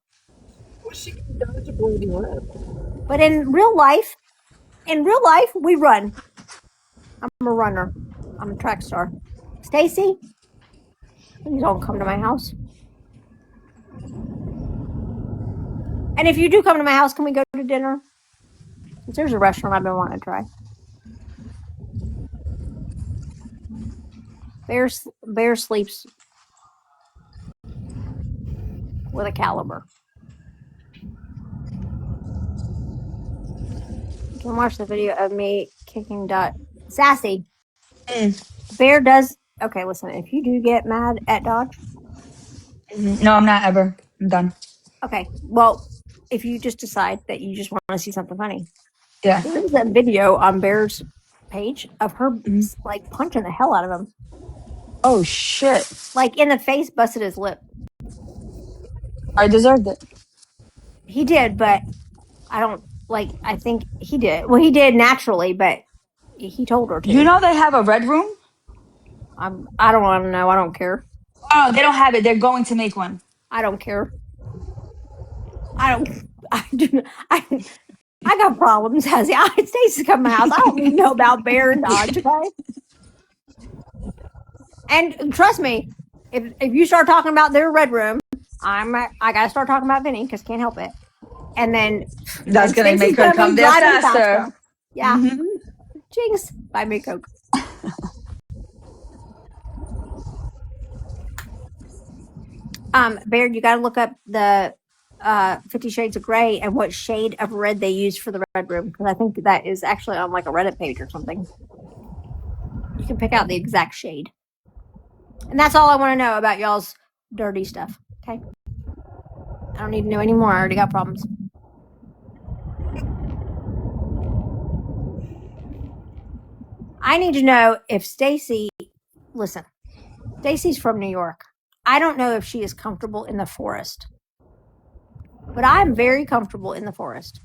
Well, she can dodge a bleeding lip. But in real life, we run. I'm a runner. I'm a track star. Stacy, please don't come to my house. And if you do come to my house, can we go to dinner? Since there's a restaurant I've been wanting to try. Bear sleeps with a caliber. You can watch the video of me kicking Dot. Sassy. Bear does. Okay, listen. If you do get mad at Dodge, No, I'm not ever. I'm done. okay. Well, if you just decide that you just want to see something funny, Yeah. there is a video on Bear's page of her like punching the hell out of him, Oh shit. like in the face, busted his lip. I deserved it. He did, but I don't like. I think he did. Well, he did naturally, but he told her to. You know they have a red room? I don't want to know. I don't care. Oh, they don't have it. They're going to make one. I don't care. I got problems, Sassy. Stacy's coming to my house. I don't need to know about Bear and Dodge, okay? And trust me, if you start talking about their red room, I gotta start talking about Vinny because can't help it. And then That's gonna Stacy's make her gonna come be there driving faster. Yeah. Mhm. Jinx. Buy me a Coke. Bear, you gotta look up the 50 Shades of Grey and what shade of red they use for the red room because I think that is actually on like a Reddit page or something. You can pick out the exact shade. And that's all I want to know about y'all's dirty stuff. Okay. I don't need to know anymore. I already got problems. I need to know if Stacy, listen, Stacy's from New York. I don't know if she is comfortable in the forest, but I'm very comfortable in the forest.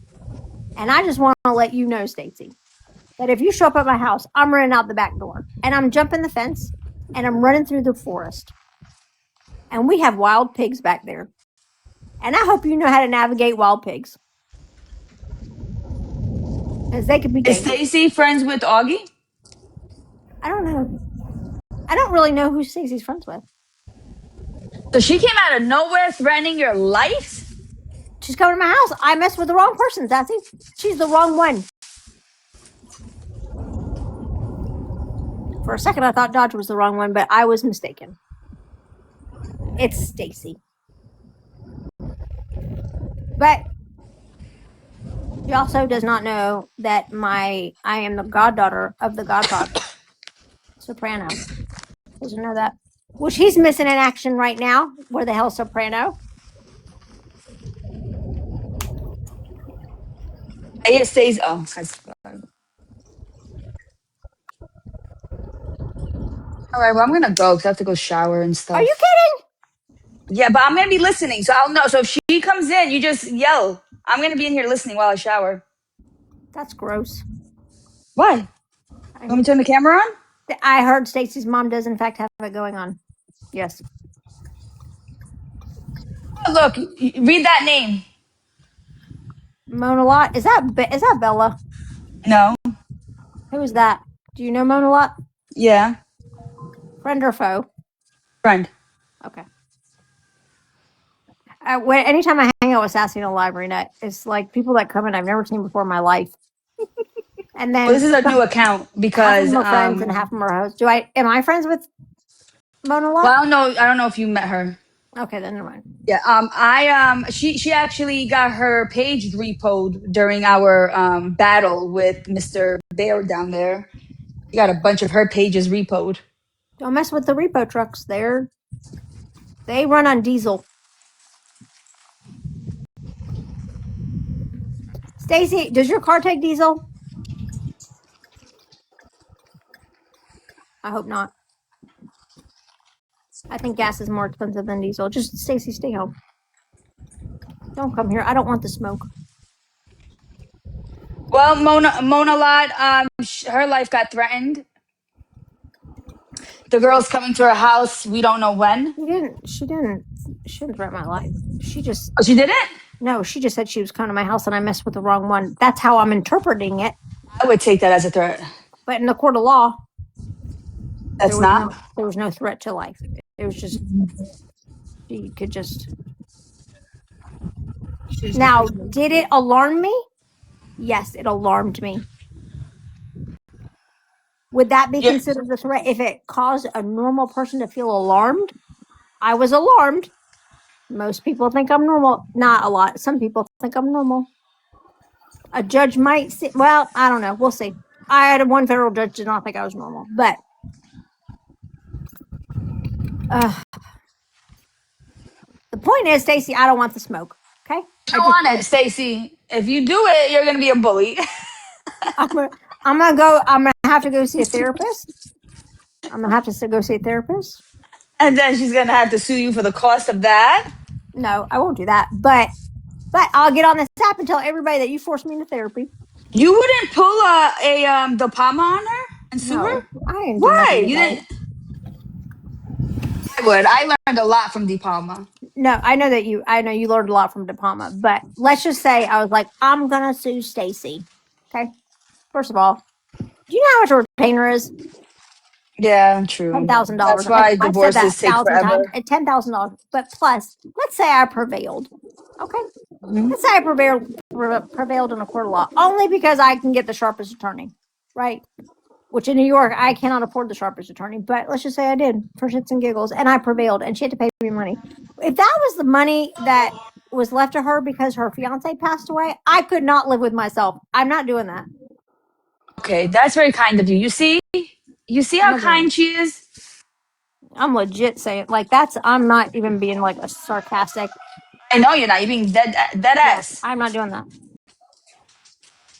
And I just want to let you know, Stacy, that if you show up at my house, I'm running out the back door and I'm jumping the fence and I'm running through the forest. And we have wild pigs back there. And I hope you know how to navigate wild pigs. Because they could be Is dangerous. Stacy friends with Augie? I don't know. I don't really know who Stacey's friends with. So she came out of nowhere threatening your life? She's coming to my house. I messed with the wrong person, Sassy. She's the wrong one. For a second, I thought Dodge was the wrong one, but I was mistaken. It's Stacy. But she also does not know that I am the goddaughter of the godfather, Soprano. Doesn't know that. Which he's missing in action right now. Where the hell, Soprano? I hear Stacy. Oh, all right. Well, I'm gonna go because I have to go shower and stuff. Are you kidding? Yeah, but I'm gonna be listening, so I'll know. So if she comes in, you just yell. I'm gonna be in here listening while I shower. That's gross. Why? You want me to turn the camera on? I heard Stacy's mom does in fact have it going on. Yes. Oh, look, read that name. Mona Lot. Is that Bella? No. Who is that? Do you know Mona Lot? Yeah. Friend or foe? Friend. Okay. Anytime I hang out with Sassy in a library net, it's like people that come in I've never seen before in my life. And then Well, this is a new account half of because them are friends and half of them are hosts. Am I friends with Mona Lot? well, I don't know if you met her. Okay, then never mind. Yeah. She actually got her page repoed during our battle with Mr. Bear down there. She got a bunch of her pages repoed. Don't mess with the repo trucks. They run on diesel. Stacy, does your car take diesel? I hope not. I think gas is more expensive than diesel. Just Stacy, stay home. Don't come here. I don't want the smoke. Well, Mona Lot, her life got threatened. The girl's coming to her house. We don't know when. She didn't threaten my life. She just. Oh, she didn't? No, she just said she was coming to my house and I messed with the wrong one. That's how I'm interpreting it. I would take that as a threat. But in the court of law, That's not. There was no threat to life. It was just she could just. Now, did it alarm me? Yes, it alarmed me. Would that be considered a threat if it caused a normal person to feel alarmed? I was alarmed. Most people think I'm normal. Not a lot. Some people think I'm normal. A judge might see. Well, I don't know. We'll see. I had one federal judge did not think I was normal, but the point is, Stacy, I don't want the smoke. Okay, I don't want it, Stacy. If you do it, you're gonna be a bully. I'm gonna go. I'm gonna have to go see a therapist. I'm gonna have to go see a therapist. And then she's gonna have to sue you for the cost of that. No, I won't do that. But I'll get on this app and tell everybody that you forced me into therapy. You wouldn't pull the Palma on her and sue her? I didn't. Why? You didn't. I would. I learned a lot from De Palma. No, I know you learned a lot from De Palma, but let's just say I was like, I'm gonna sue Stacy. Okay. First of all, do you know how much a retainer is? Yeah, true. $10,000. That's why I've said that divorces take 1,000 times. forever. At $10,000, but plus, let's say I prevailed. Okay. Mhm. Let's say I prevailed in a court of law only because I can get the sharpest attorney, right? Which in New York I cannot afford the sharpest attorney, but let's just say I did for shits and giggles, and I prevailed, and she had to pay me money. If that was the money that was left to her because her fiance passed away, I could not live with myself. I'm not doing that. Okay, that's very kind of you. You see I'm how not doing kind it. she is? I'm legit saying like that's. I'm not even being like a sarcastic. I know you're not. You're being dead Yeah, ass. I'm not doing that.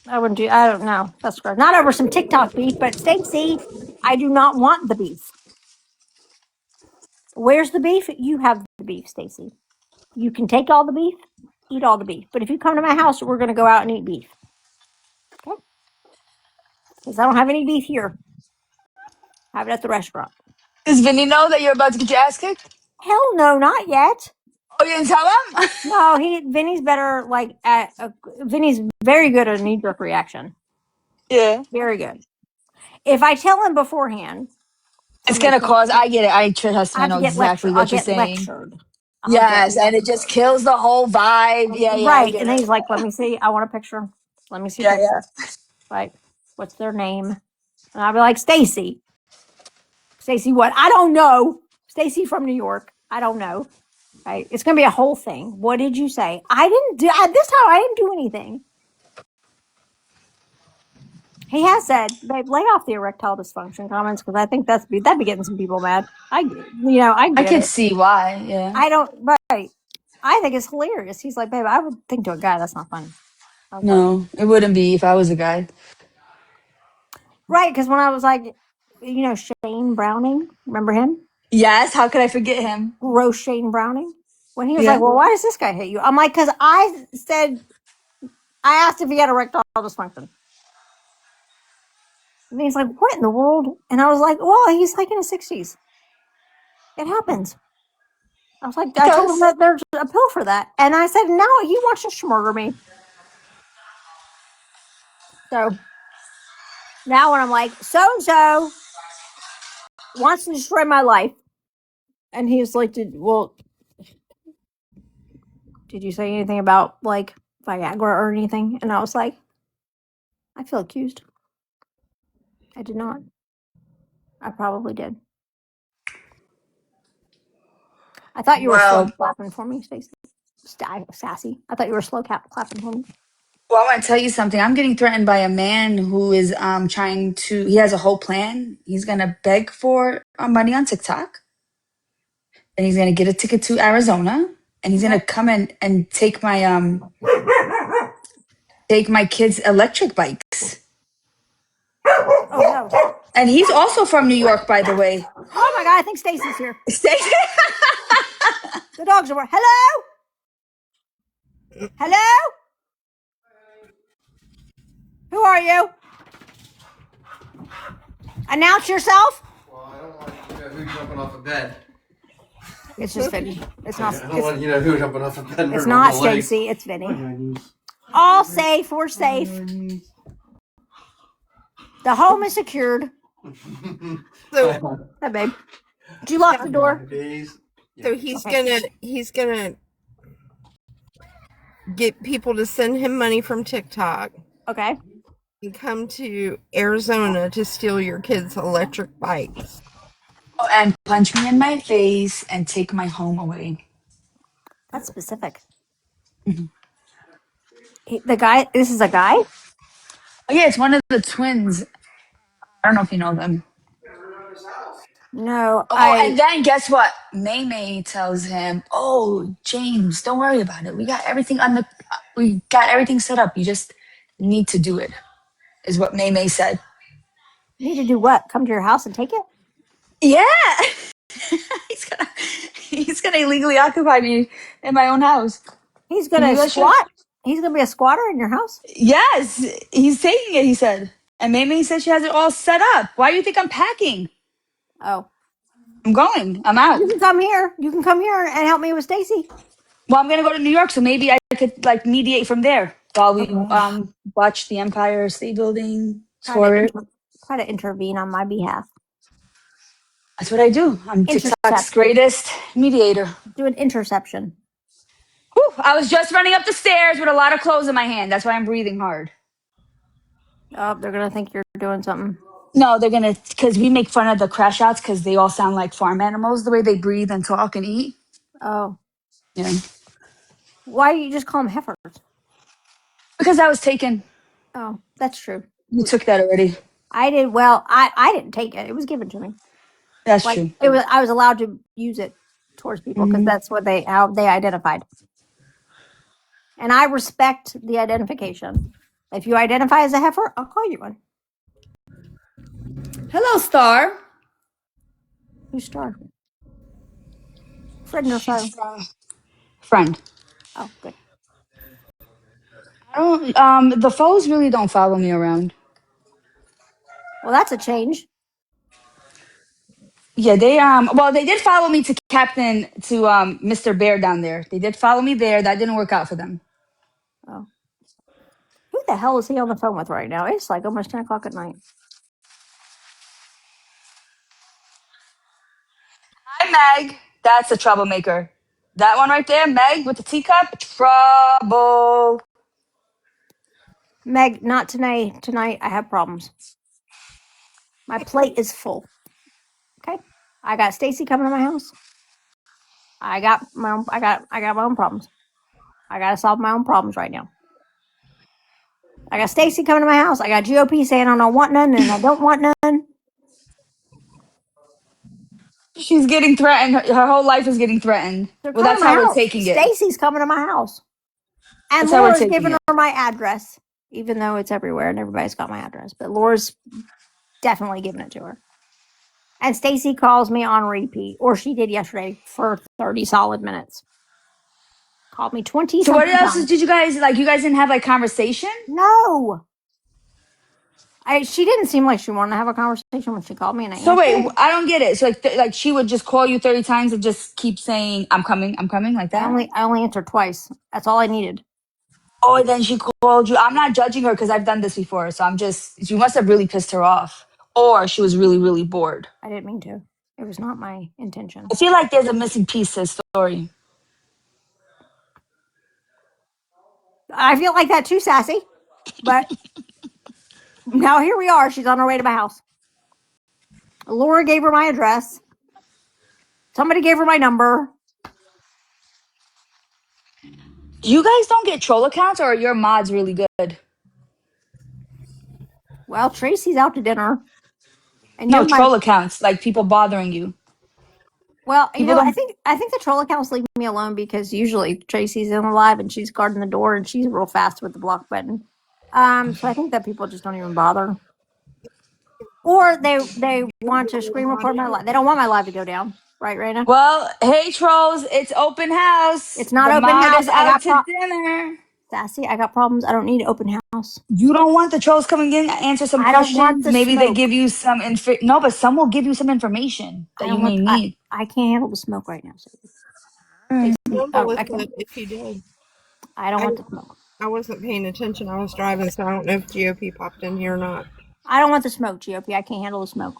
I wouldn't do. I don't know. That's gross. Not over some TikTok beef, but Stacey, I do not want the beef. Where's the beef? You have the beef, Stacey. You can take all the beef, eat all the beef. But if you come to my house, we're going to go out and eat beef. Okay? Because I don't have any beef here. Have it at the restaurant. Does Vinny know that you're about to get your ass kicked? Hell no, not yet. Oh, you didn't tell him? No, Vinny's better. Vinny's very good at a knee jerk reaction. Yeah. Very good. If I tell him beforehand, It's I'm gonna gonna. cause. I get it. I trust I him. I have know to get lectured. exactly I'll what you're get saying. lectured. I'll get Yes, and it just kills the whole vibe. Yeah, yeah, I right. get And then it. he's like, "Let me see. I want a picture. Let me see a Yeah, picture." yeah. Like, what's their name? And I'll be like, Stacy. Stacy, what? I don't know. Stacy from New York. I don't know. Right? It's gonna be a whole thing. What did you say? I didn't do this time. I didn't do anything. He has said, "Babe, lay off the erectile dysfunction comments because I think that'd be getting some people mad." I I get could it. see why. Yeah. I don't. Right. I think it's hilarious. He's like, "Babe, I would think to a guy that's not funny." I was like, No, it wouldn't be if I was a guy. right, because when I was like, Shane Browning, remember him? Yes. How could I forget him? Gross Shane Browning. When he was like, Yeah. "Well, why does this guy hate you?" I'm like, "Because I asked if he had erectile dysfunction." And he's like, "What in the world?" And I was like, "Well, he's like in his 60s. It happens." I was like, It I told him does. that there's a pill for that. And I said, "No, he wants to murder me." So now when I'm like, so and so wants to destroy my life. And he's like, did you say anything about like Viagra or anything? And I was like, I feel accused. I did not. I probably did. I thought you were slow Well, clapping for me, Stacey. Sassy. I thought you were slow clapping for me. well, I want to tell you something. I'm getting threatened by a man who is trying to. He has a whole plan. He's gonna beg for money on TikTok, and he's gonna get a ticket to Arizona, and he's Okay. gonna come in and take my kids' electric bikes. Oh no. And he's also from New York, by the way. Oh my god, I think Stacy's here. Stacey. The dogs are hello? Hello? Who are you? Announce yourself. Well, I don't want you to know who's jumping off a bed. It's just Vinny. It's not. I don't want you to know who's jumping off a bed. It's not Stacy. It's Vinny. All safe. We're safe. The home is secured. So, Hi, babe. Did you lock the door? so he's gonna get people to send him money from TikTok Okay. and come to Arizona to steal your kids' electric bikes. Oh, and punch me in my face and take my home away. That's specific. Mhm. The guy. This is a guy. Oh yeah, it's one of the twins. I don't know if you know them. No, Oh, and then guess what? May May tells him, "Oh, James, don't worry about it. We got everything set up. You just need to do it." Is what May May said. need to do what? Come to your house and take it? Yeah, he's gonna he's gonna illegally occupy me in my own house. He's Can you gonna do that shit? squat. He's gonna be a squatter in your house. Yes, he's taking it. He said, and May May said she has it all set up. Why do you think I'm packing? Oh, I'm going. I'm out. You can come here. You can come here and help me with Stacy. Well, I'm gonna go to New York, so maybe I could like mediate from there while we watch the Empire State Building tour it. Try to intervene on my behalf. That's what I do. I'm TikTok's Intercept. greatest mediator. Do an interception. Whew, I was just running up the stairs with a lot of clothes in my hand. That's why I'm breathing hard. Oh, they're gonna think you're doing something. No, they're gonna, because we make fun of the crash outs because they all sound like farm animals the way they breathe and talk and eat. Oh, Yeah. why do you just call them heifers? Because I was taken. Oh, that's true. You took that already. I did. Well, I didn't take it. It was given to me. That's Like true. it was. I was allowed to use it towards people because Mhm. that's what how they identified. And I respect the identification. If you identify as a heifer, I'll call you one. Hello, Star. Who's Star? Friend or foe? Friend. Oh, good. I don't. The foes really don't follow me around. Well, that's a change. Yeah, they well, they did follow me to Captain to Mr. Bear down there. They did follow me there. That didn't work out for them. Oh, who the hell is he on the phone with right now? It's like almost 10 o'clock at night. Hi, Meg. That's a troublemaker. That one right there, Meg with the teacup. Trouble. Meg, not tonight. Tonight I have problems. My plate is full. Okay, I got Stacy coming to my house. I got my own. I got my own problems. I got to solve my own problems right now. I got Stacy coming to my house. I got GOP saying I don't want none and I don't want none. She's getting threatened. Her whole life is getting threatened. They're Well, coming to that's my how we're house. taking it. Stacy's coming to my house, and That's how we're Laura's taking giving it. her my address, even though it's everywhere and everybody's got my address. But Laura's definitely giving it to her. And Stacy calls me on repeat, or she did yesterday for 30 solid minutes. Called me 20 So what something else times. did you guys like? You guys didn't have like conversation? No. She didn't seem like she wanted to have a conversation when she called me and I So answered. wait, I don't get it. So like she would just call you 30 times and just keep saying, I'm coming, like that? I only answered twice. That's all I needed. Oh, and then she called you. I'm not judging her because I've done this before. So you must have really pissed her off. Or she was really, really bored. I didn't mean to. It was not my intention. I feel like there's a missing piece to the story. I feel like that too, Sassy. But now here we are. She's on her way to my house. Laura gave her my address. Somebody gave her my number. You guys don't get troll accounts, or are your mods really good? Well, Tracy's out to dinner. And No, troll accounts, like people bothering you. Well, People I don't. think the troll accounts leave me alone because usually Tracy's in the live and she's guarding the door and she's real fast with the block button. So I think that people just don't even bother. Or they want to screen record my live. They don't want my live to go down. Right, Raina? Well, hey trolls, it's open house. It's not The open mod house. is out to dinner. Sassy, I got problems. I don't need open house. You don't want the trolls coming in, answer some I don't want questions. the Maybe they smoke. give you some No, but some will give you some information that you may need. I can't handle the smoke right now. If you did. I don't want the smoke. I wasn't paying attention. I was driving, so I don't know if GOP popped in here or not. I don't want the smoke, GOP. I can't handle the smoke.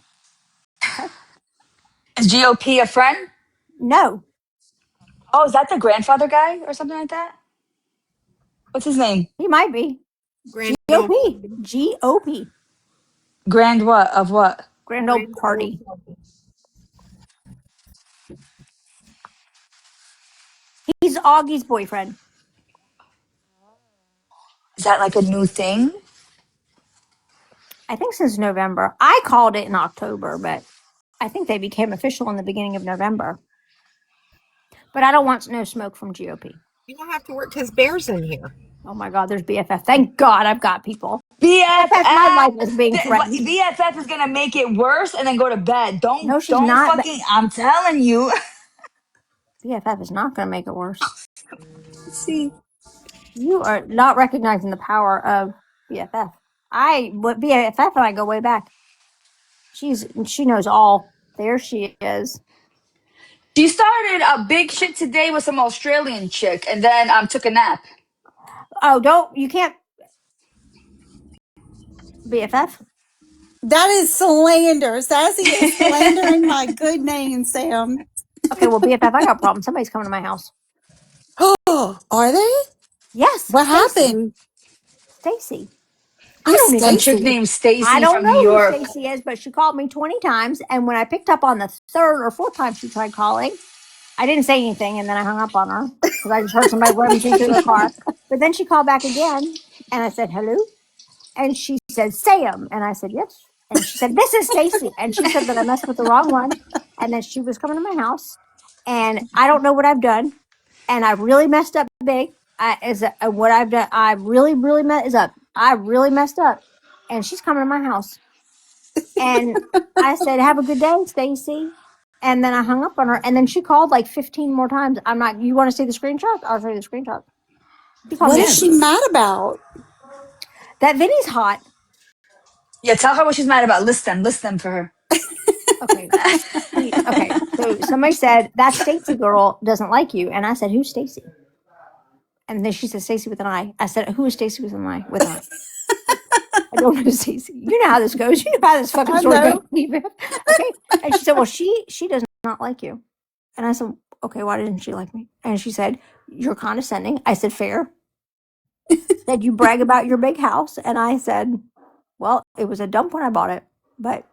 Okay. Is GOP a friend? No. Oh, is that the grandfather guy or something like that? What's his name? He might be. Grand GOP. GOP. Grand what? Of what? Grand old party. He's Augie's boyfriend. Is that like a new thing? I think since November. I called it in October, but I think they became official in the beginning of November. But I don't want no smoke from GOP. You don't have to work because Bear's in here. Oh my God, there's BFF. Thank God I've got people. BFF. My life is being threatened. BFF is gonna make it worse and then go to bed. No, she's not. Fucking. I'm telling you. BFF is not going to make it worse. See, You are not recognizing the power of BFF. BFF and I go way back. She knows all. There she is. She started a big shit today with some Australian chick, and then took a nap. Oh, you can't BFF. That is slander. Sassy is slandering my good name, Sam. Okay, well, BFF, I got problems. Somebody's coming to my house. Oh, are they? Yes. What Stacey. happened? Stacy. Who's I don't even. A chick Stacy? named Stacy I don't from New know who York. Stacy is, but she called me 20 times, and when I picked up on the third or fourth time she tried calling, I didn't say anything, and then I hung up on her because I just heard somebody rummaging through the car. But then she called back again, and I said hello, and she said Sam, and I said yes, and she said this is Stacy, and she said that I messed with the wrong one, and that she was coming to my house, and I don't know what I've done, and I really messed up big. What I've done, I really messed up. I really messed up, and she's coming to my house, and I said, "Have a good day, Stacy." And then I hung up on her, and then she called like 15 more times. I'm not. You want to see the screenshot? I'll show you the screenshot. She called What me is she mad about? that Vinny's hot. Yeah, tell her what she's mad about. List them for her. Okay. Okay. So somebody said that Stacy girl doesn't like you, and I said, "Who's Stacy?" And then she said, "Stacy with an I." I said, "Who is Stacy with an I?" With an I. I don't know Stacy. You know how this goes. You know how this fucking I story know. goes. Okay. And she said, "Well, she does not like you." And I said, "Okay, why didn't she like me?" And she said, "You're condescending." I said, "Fair." Said, "You brag about your big house." And I said, "Well, it was a dump when I bought it, but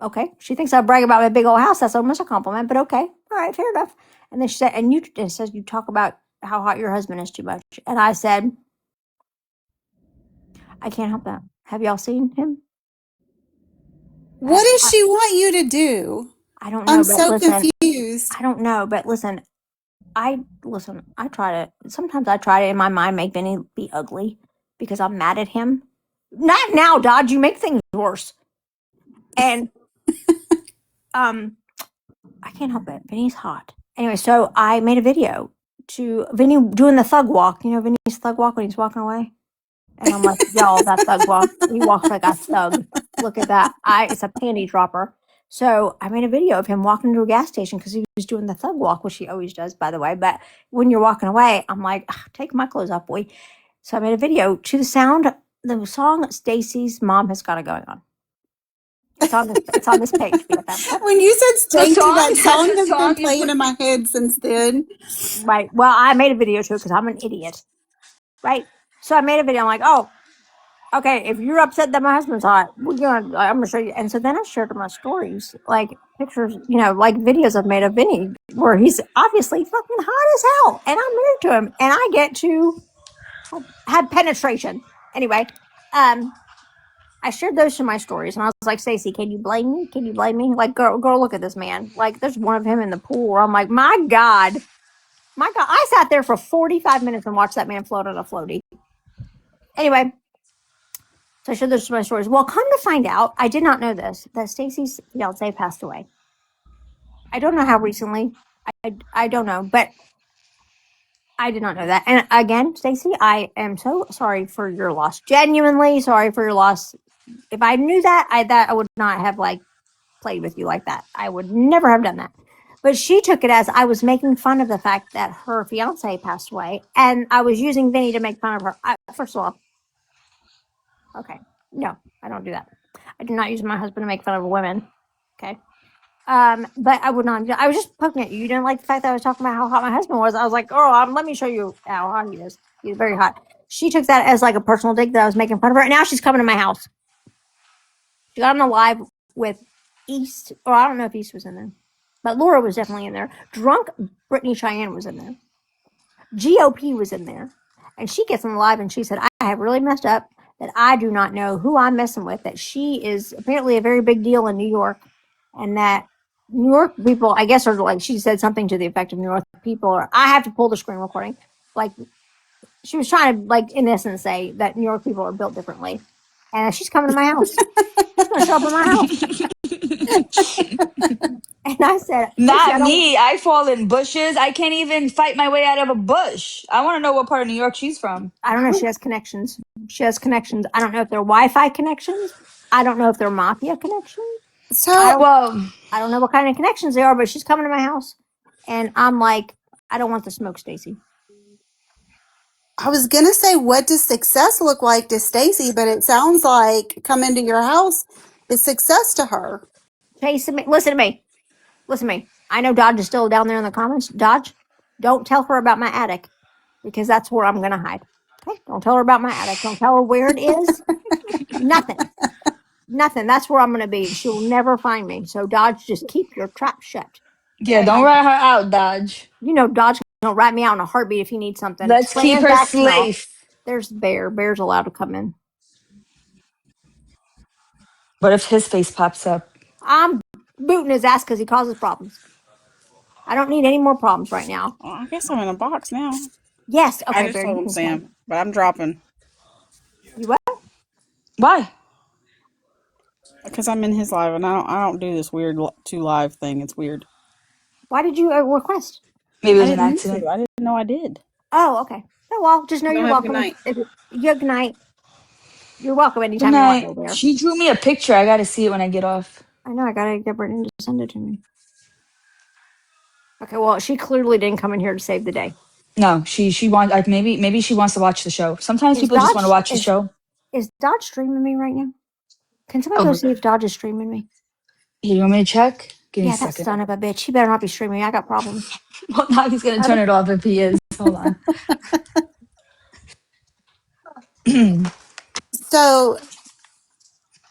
okay." She thinks I brag about my big old house. That's almost a compliment, but okay. All right, fair enough. And then she said, it says you talk about how hot your husband is too much. And I said, I can't help that. Have y'all seen him? What does she want you to do? I don't know, I'm but so listen, confused. I don't know, but listen, I try to, sometimes I try to in my mind make Benny be ugly because I'm mad at him. Not now, Dodge, you make things worse. And I can't help it. Vinny's hot. Anyway, so I made a video to Vinny doing the thug walk. You know Vinny's thug walk when he's walking away? And I'm like, y'all, that thug walk. He walks like a thug. Look at that. It's a panty dropper. So I made a video of him walking to a gas station because he was doing the thug walk, which he always does, by the way. But when you're walking away, I'm like, take my clothes off, boy. So I made a video to the song Stacy's Mom Has Got It Going On. It's on this page. When you said The Stacy, that that's song the has been song you playing put. in my head since then. Right. Well, I made a video too because I'm an idiot. Right. So I made a video. I'm like, oh, okay, if you're upset that my husband's hot, I'm gonna show you. And so then I shared my stories, like pictures, like videos I've made of Vinny, where he's obviously fucking hot as hell, and I'm married to him, and I get to have penetration. Anyway, I shared those to my stories, and I was like, Stacey, can you blame me? Can you blame me? Like, girl, look at this man. Like, there's one of him in the pool where I'm like, my God, I sat there for 45 minutes and watched that man float on a floaty. Anyway. So I showed those to my stories. Well, come to find out, I did not know this, that Stacy's fiance passed away. I don't know how recently. I don't know, but I did not know that. And again, Stacy, I am so sorry for your loss. Genuinely sorry for your loss. If I knew that, I would not have played with you like that. I would never have done that. But she took it as I was making fun of the fact that her fiance passed away, and I was using Vinny to make fun of her. First of all, okay, no, I don't do that. I do not use my husband to make fun of women. Okay. But I would not. I was just poking at you. You didn't like the fact that I was talking about how hot my husband was. I was like, oh, let me show you how hot he is. He's very hot. She took that as like a personal dig that I was making fun of her. And now she's coming to my house. She got on a live with East, or I don't know if East was in there, but Laura was definitely in there. Drunk Brittany Cheyenne was in there. GOP was in there. And she gets on the live and she said, I have really messed up, that I do not know who I'm messing with, that she is apparently a very big deal in New York, and that New York people, I guess, are like, she said something to the effect of New York people, or I have to pull the screen recording. Like, she was trying to, like, in essence, say that New York people are built differently. And she's coming to my house. She's going to show up at my house. And I said, Not me. I fall in bushes. I can't even fight my way out of a bush. I want to know what part of New York she's from. I don't know. She has connections. I don't know if they're Wi-Fi connections. I don't know if they're mafia connections. So, I don't know what kind of connections they are, but she's coming to my house. And I'm like, I don't want the smoke, Stacy. I was gonna say, what does success look like to Stacy? But it sounds like coming to your house is success to her. Chasing me. Listen to me. Listen to me. I know Dodge is still down there in the comments. Dodge, don't tell her about my attic because that's where I'm going to hide. Okay? Don't tell her about my attic. Don't tell her where it is. Nothing. Nothing. That's where I'm going to be. She will never find me. So, Dodge, just keep your trap shut. Yeah, Okay? don't rat her out, Dodge. You know, Dodge will rat me out in a heartbeat if he needs something. Let's keep her Transactional. safe. There's Bear. Bear's allowed to come in. What if his face pops up? I'm booting his ass because he causes problems. I don't need any more problems right now. Well, I guess I'm in a box now. Yes. Okay, I just Bear. told You him can stay. Sam, but I'm dropping You what? Why? because I'm in his live, and I don't do this weird two live thing. It's weird. Why did you request? Maybe it I was an didn't mean accident. to. I didn't know I did. Oh, okay. Oh, well, just know Y'all you're have a good welcome. night. Good night. You're welcome Good anytime you want night. me there. She drew me a picture. I gotta see it when I get off. I know. I gotta get Brittany to send it to me. Okay. Well, she clearly didn't come in here to save the day. No, she wants like maybe she wants to watch the show. Sometimes Is people just want to Dodge watch the show. is Dodge streaming me right now? Can somebody go Oh, see if Dodge is streaming me? you want me to check? Give me a Yeah, that second. son of a bitch. He better not be streaming me. I got problems. Well, now he's gonna turn it off if he is. Hold on. So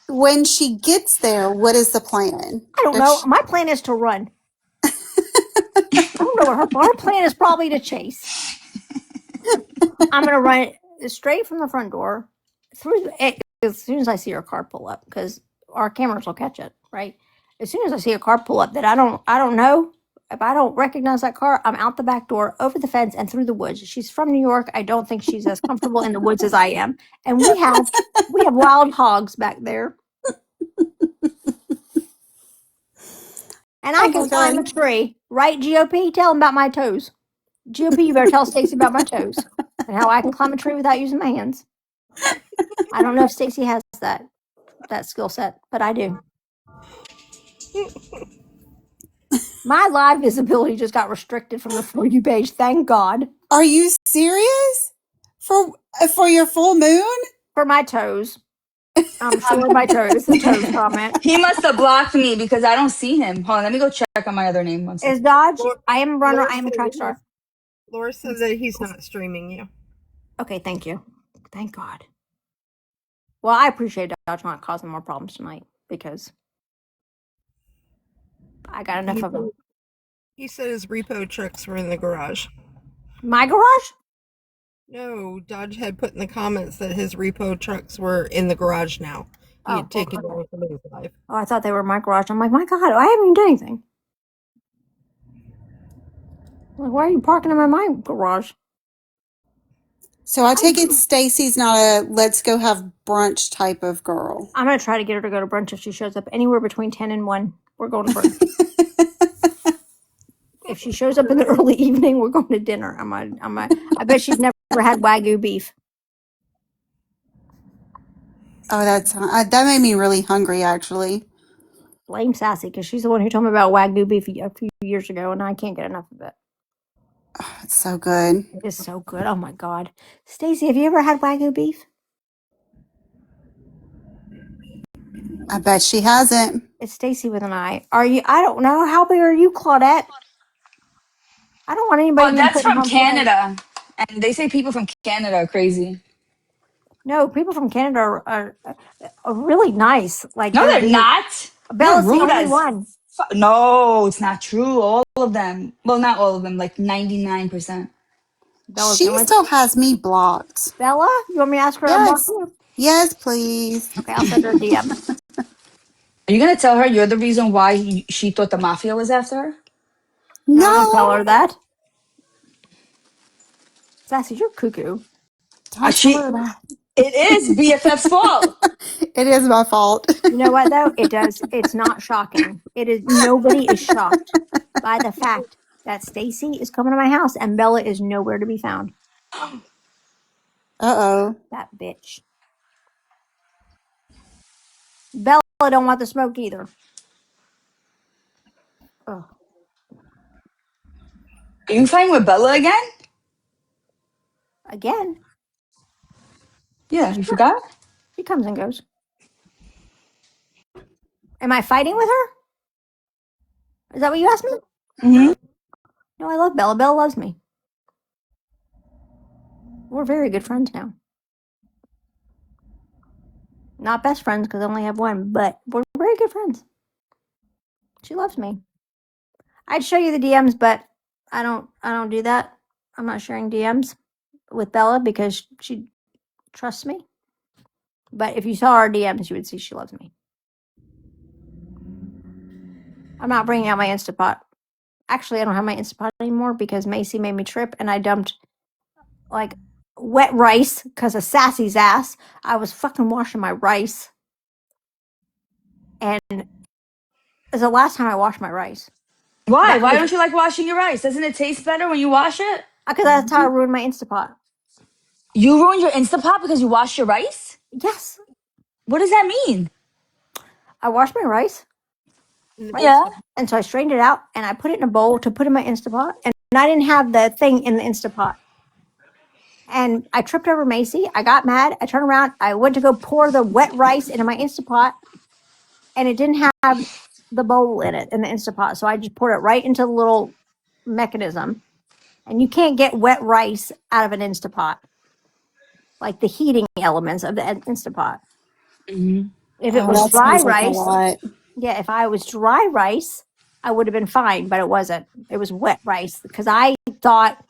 when she gets there, what is the plan? I don't If know. she- My plan is to run. I don't know what her plan is. Probably to chase. I'm gonna run straight from the front door through as soon as I see her car pull up, because our cameras will catch it, right? As soon as I see a car pull up that I don't know, if I don't recognize that car, I'm out the back door, over the fence, and through the woods. She's from New York. I don't think she's as comfortable in the woods as I am, and we have wild hogs back there, and I oh can my climb god! a tree. Right, GOP? Tell them about my toes. GOP, you better tell Stacy about my toes and how I can climb a tree without using my hands. I don't know if Stacy has that skill set, but I do. My live visibility just got restricted from the For You page. Thank God. Are you serious? For your full moon? For my toes. I'm sure my toes. The toes comment. He must have blocked me because I don't see him. Hold on, let me go check on my other name. One Is second. Dodge? Laura, I am a runner. Laura I am a said track that star. Laura said that he's not streaming you. Okay, thank you. Thank God. Well, I appreciate Dodge not causing more problems tonight because I got enough of them. He said his repo trucks were in the garage. My garage? No, Dodge had put in the comments that his repo trucks were in the garage now. He had taken okay. over somebody's life. Oh, I thought they were my garage. I'm like, my God, I haven't even done anything. Like, why are you parking them in my garage? So I take it Stacy's not a let's go have brunch type of girl. I'm gonna try to get her to go to brunch if she shows up anywhere between 10 and 1. We're going to brunch. If she shows up in the early evening, we're going to dinner. I bet she's never had Wagyu beef. Oh, that made me really hungry, actually. Blame Sassy because she's the one who told me about Wagyu beef a few years ago, and I can't get enough of it. Oh, it's so good. It is so good. Oh my God, Stacy, have you ever had Wagyu beef? I bet she hasn't. It's Stacy with an I. Are you? I don't know. How big are you, Claudette? I don't want anybody Well, being that's put in from harm's way. Canada, and they say people from Canada are crazy. No, people from Canada are really nice. Like No, they're not. They're Bella's the rude only as. one. No, it's not true. All of them. Well, not all of them. Like 99%. Bella's the She only. still has me blocked. Bella, you want me to ask her to unblock Yes. you? Yes, please. Okay, I'll send her a DM. Are you gonna tell her you're the reason why she thought the mafia was after her? No, don't tell No. her that. Sassy, you're cuckoo. Don't tell She. her that. It is BFF's fault. It is my fault. You know what though? It does. It's not shocking. It is. Nobody is shocked by the fact that Stacy is coming to my house and Bella is nowhere to be found. Uh-oh. That bitch. Bella don't want the smoke either. Ugh. Are you fighting with Bella again? Again, Yeah, you forgot? she comes and goes. Am I fighting with her? Is that what you asked me? Mm-hmm. No, I love Bella. Bella loves me. We're very good friends now. Not best friends because I only have one, but we're very good friends. She loves me. I'd show you the DMs, but I don't do that. I'm not sharing DMs with Bella because she trusts me. But if you saw our DMs, you would see she loves me. I'm not bringing out my Instapot. Actually, I don't have my Instapot anymore because Macy made me trip and I dumped like wet rice because of Sassy's ass. I was fucking washing my rice. And it's the last time I washed my rice. Why? That Why was don't you like washing your rice? Doesn't it taste better when you wash it? because that's how I ruined my Instapot. You ruined your Instapot because you washed your rice? Yes. What does that mean? I washed my rice, right? Yeah. And so I strained it out and I put it in a bowl to put in my Instapot. And I didn't have the thing in the Instapot. And I tripped over Macy. I got mad. I turned around. I went to go pour the wet rice into my Instapot and it didn't have the bowl in it in the Instapot. So I just poured it right into the little mechanism. And you can't get wet rice out of an Instapot, like the heating elements of the Instapot. Mm-hmm. If it Oh, was that dry sounds like a rice, lot. yeah, if I was dry rice, I would have been fine, but it wasn't. It was wet rice because I thought,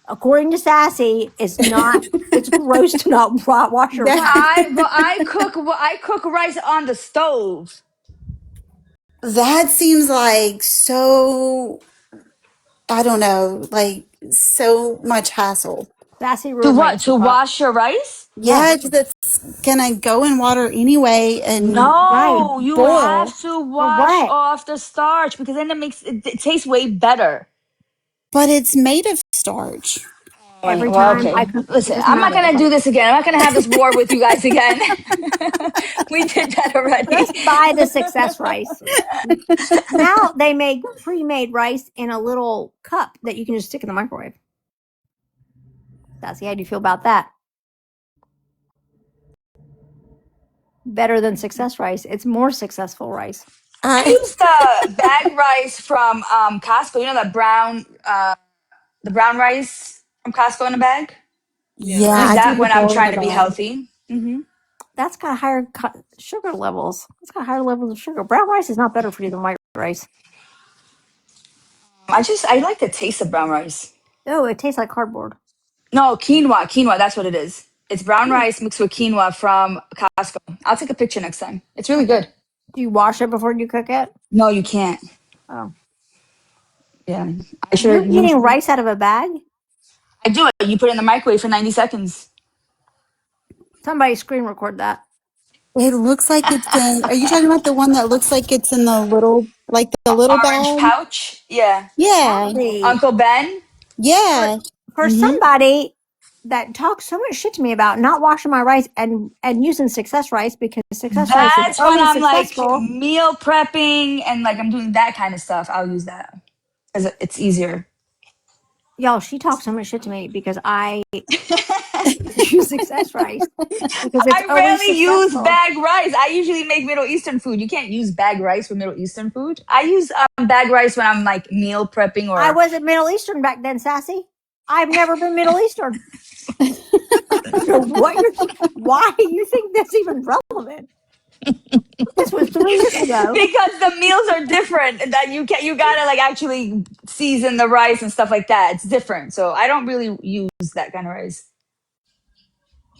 according to Sassy, it's gross to not wash your That rice. I cook rice on the stove. that seems like so, I don't know, like so much hassle. Sassy To ruined my what? To Instapot. wash your rice? Yeah, Yes, 'cause it's gonna go in water anyway and right. No, you boil, have to For wash what? off the starch because then it tastes way better. but it's made of starch. Every Well, time I okay. cook, it Listen, doesn't I'm not matter. gonna do this again. I'm not gonna have this war with you guys again. We did that already. Just buy the success rice. Now they make pre-made rice in a little cup that you can just stick in the microwave. Sassy, how do you feel about that? Better than success rice. It's more successful rice. I I use the bag rice from Costco. You know the brown rice from Costco in a bag. yeah, I use I do that the when I'm bowl in trying the to be bag. healthy. Hmm. That's got higher sugar levels. It's got higher levels of sugar. Brown rice is not better for you than white rice. I like the taste of brown rice. Oh, it tastes like cardboard. No, quinoa. That's what it is. It's brown rice mixed with quinoa from Costco. I'll take a picture next time. It's really Okay. good. Do you wash it before you cook it? No, you can't. Oh, Yeah, I you're should. eating rice out of a bag? I do it. You put it in the microwave for 90 seconds. Somebody screen record that. It looks like it's in. Are you talking about the one that looks like it's in the little, like the little Orange bag? pouch. Yeah. Yeah, Sassy. Uncle Ben. For, yeah. for Mm-hmm. somebody that talks so much shit to me about not washing my rice and using success rice because success rice is That's when always I'm like successful. meal prepping and like I'm doing that kind of stuff. I'll use that because it's easier. Y'all, she talks so much shit to me because I use success rice because it's I always rarely use successful. bag rice. I usually make Middle Eastern food. You can't use bag rice for Middle Eastern food. I use bag rice when I'm like meal prepping I or. wasn't Middle Eastern back then, Sassy. I've never been Middle Eastern. I don't know why you think that's even relevant. This was 3 years ago. Because the meals are different. That you gotta like actually season the rice and stuff like that. It's different. So I don't really use that kind of rice.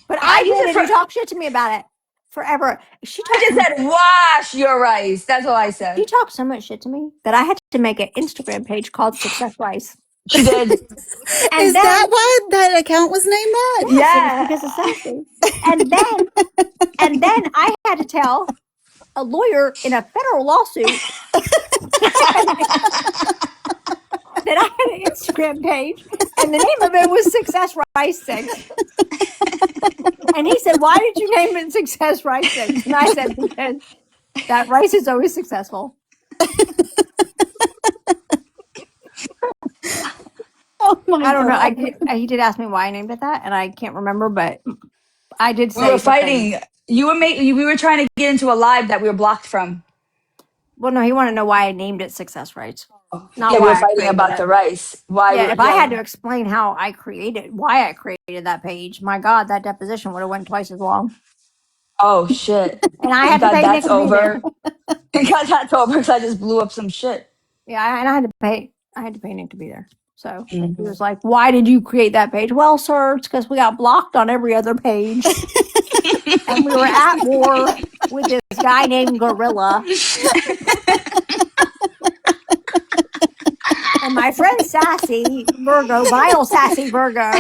But I I use did, it and for. you talk shit to me about it forever. I just said wash your rice. That's all I She said. talked so much shit to me that I had to make an Instagram page called Success Rice. She did. And Is then, that why that account was named that? yes, it was Yeah. because of Sassy. And then I had to tell a lawyer in a federal lawsuit that I had an Instagram page, and the name of it was Success Rice Six. And he said, "Why did you name it Success Rice Six?" And I said, "Because that rice is always successful." I don't know. He did ask me why I named it that, and I can't remember, but I did say We were something. fighting. We were trying to get into a live that we were blocked from. Well, no, he wanted to know why I named it Success Rights, not Yeah, we were why I fighting created about it. the rice. Why? Yeah, if I Yeah. had to explain why I created that page, my God, that deposition would have went twice as long. Oh shit! And I Thank had to God pay Nick that's to be there. over. Thank God that's over because I just blew up some shit. Yeah, and I had to pay Nick to be there. So he was like, "Why did you create that page?" Well, sir, it's because we got blocked on every other page, and we were at war with this guy named Gorilla. And my friend Sassy Virgo, vile Sassy Virgo,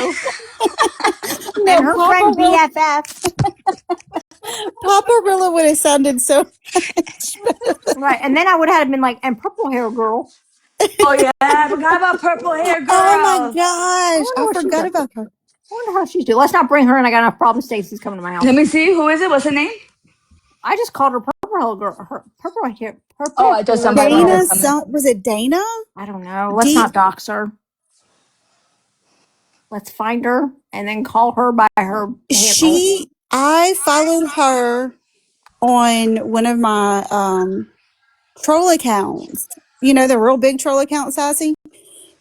No, and her friend BFF. Papa Rilla would have sounded so much better. Right. And then I would have been like, and purple hair girl. Oh yeah, I forgot about purple hair girl. Oh my I gosh. wonder I what she's forgot up to. about her. I wonder how she's doing. Let's not bring her in. I got enough problems. Stacy's coming to my house. Let me see. Who is it? What's her name? I just called her purple hair girl. Her purple hair. Oh, I thought somebody girl. said Dana, something. was it Dana? I don't know. Let's not dox her. Let's find her and then call her by her handle. I followed her on one of my troll accounts. You know, the real big troll account, Sassy?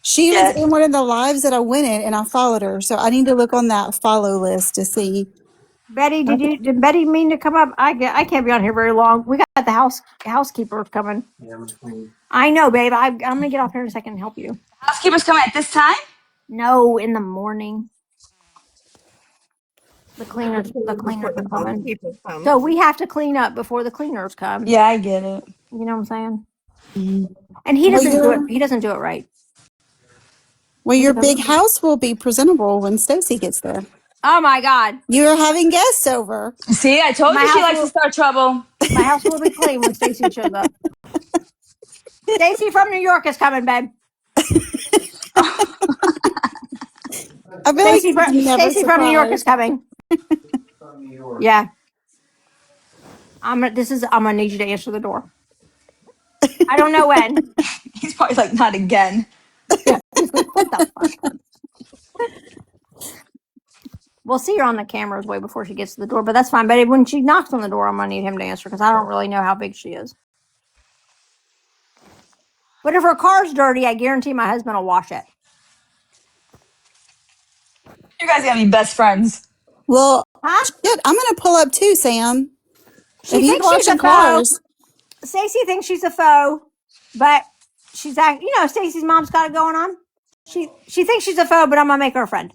She was in one of the lives that I went in and I followed her. So I need to look on that follow list to see. Betty, did Betty mean to come up? I can't be on here very long. We got the housekeeper coming. Yeah, I'm gonna clean. I know, babe. I'm gonna get off here in a second and help you. Housekeeper's coming at this time? No, in the morning. The cleaners are coming. So we have to clean up before the cleaners come. Yeah, I get it. You know what I'm saying? And he doesn't do it. He doesn't do it right. Well, your big house will be presentable when Stacy gets there. Oh my God! You're having guests over. See, I told you she likes to start trouble. My house will be clean when Stacy shows up. Stacy from New York is coming, babe. I feel Stacy like Stacy from New York is coming. From New York. Yeah. I'm gonna need you to answer the door. I don't know when. He's probably like, not again. Yeah. He's like, what the fuck? We'll see her on the cameras way before she gets to the door, but that's fine. But when she knocks on the door, I'm gonna need him to answer because I don't really know how big she is. But if her car's dirty, I guarantee my husband will wash it. You guys are gonna be best friends. Well, shit, I'm gonna pull up too, Sam. She thinks she's a cars. Stacey thinks she's a foe, but she's you know, Stacey's mom's got it going on. She thinks she's a foe, but I'm gonna make her a friend.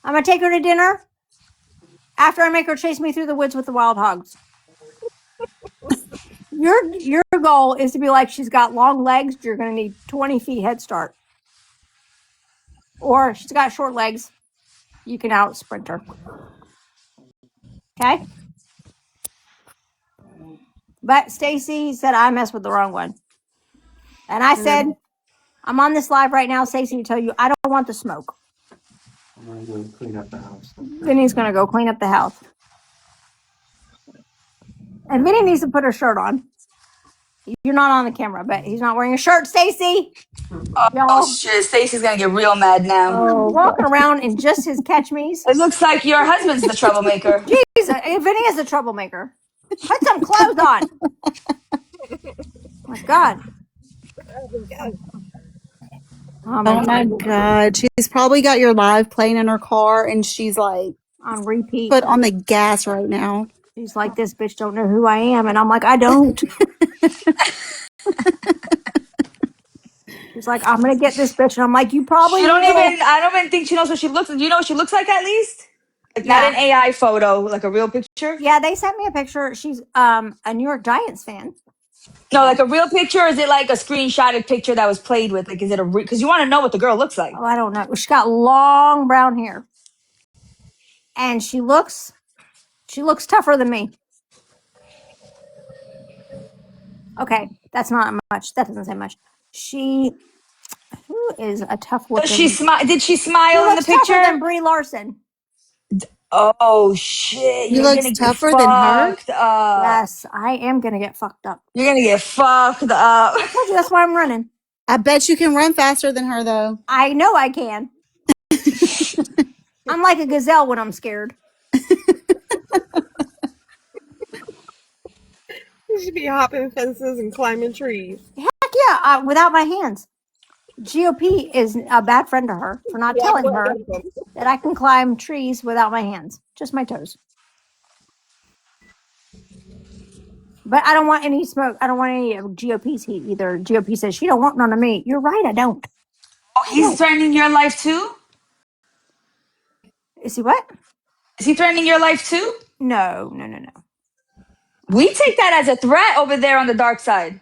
I'm gonna take her to dinner after I make her chase me through the woods with the wild hogs. Your goal is to be like, she's got long legs. You're gonna need 20 feet head start, or she's got short legs. You can out sprint her. Okay. But Stacy said I messed with the wrong one, and I said, I'm on this live right now, Stacy, to tell you I don't want the smoke. I'm gonna go clean up the house. Vinny's gonna go clean up the house. And Vinny needs to put her shirt on. You're not on the camera, but he's not wearing a shirt, Stacy. Oh shit, Stacy's gonna get real mad now. Walking around in just his catch me's. It looks like your husband's the troublemaker. Jeez, Vinny is a troublemaker. Put some clothes on. My God. Oh my God. She's probably got your live playing in her car and she's like on repeat. Put on the gas right now. She's like, this bitch don't know who I am. And I'm like, I don't. She's like, I'm going to get this bitch. And I'm like, you probably I don't even think she knows what she looks like. Do you know what she looks like at least? Like not an AI photo, like a real picture? Yeah, they sent me a picture. She's a New York Giants fan. No, like a real picture, or is it like a screenshotted picture that was played with? Like, is it because you want to know what the girl looks like? Oh, I don't know. She's got long brown hair. And she looks tougher than me. Okay, that's not much. That doesn't say much. Who is a tough looking? Did she smile in the picture? Tougher than Brie Larson. Oh shit! You look tougher than her. Yes, I am gonna get fucked up. You're gonna get fucked up. I told you that's why I'm running. I bet you can run faster than her, though. I know I can. I'm like a gazelle when I'm scared. You should be hopping fences and climbing trees. Heck yeah, without my hands. GOP is a bad friend to her for not Yeah, telling what her happened? that I can climb trees without my hands, just my toes. But I don't want any smoke. I don't want any of GOP's heat either. GOP says she don't want none of me. You're right, I don't. Oh, I he's don't. threatening your life too? Is he what? Is he threatening your life too? No, no, no, no. We take that as a threat over there on the dark side.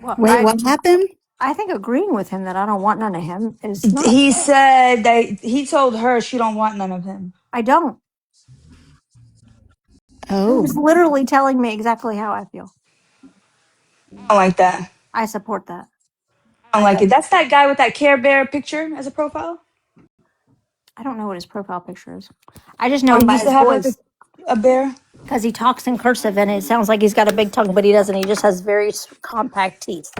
Well, Wait, what happened? I think agreeing with him that I don't want none of him is not. He said that he told her she don't want none of him. I don't. He was Oh, literally telling me exactly how I feel. I don't like that. I support that. I don't like it. That's that guy with that Care Bear picture as a profile. I don't know what his profile picture is. I just know Oh, him he by used to his have like voice a bear. because he talks in cursive and it sounds like he's got a big tongue, but he doesn't. He just has very compact teeth.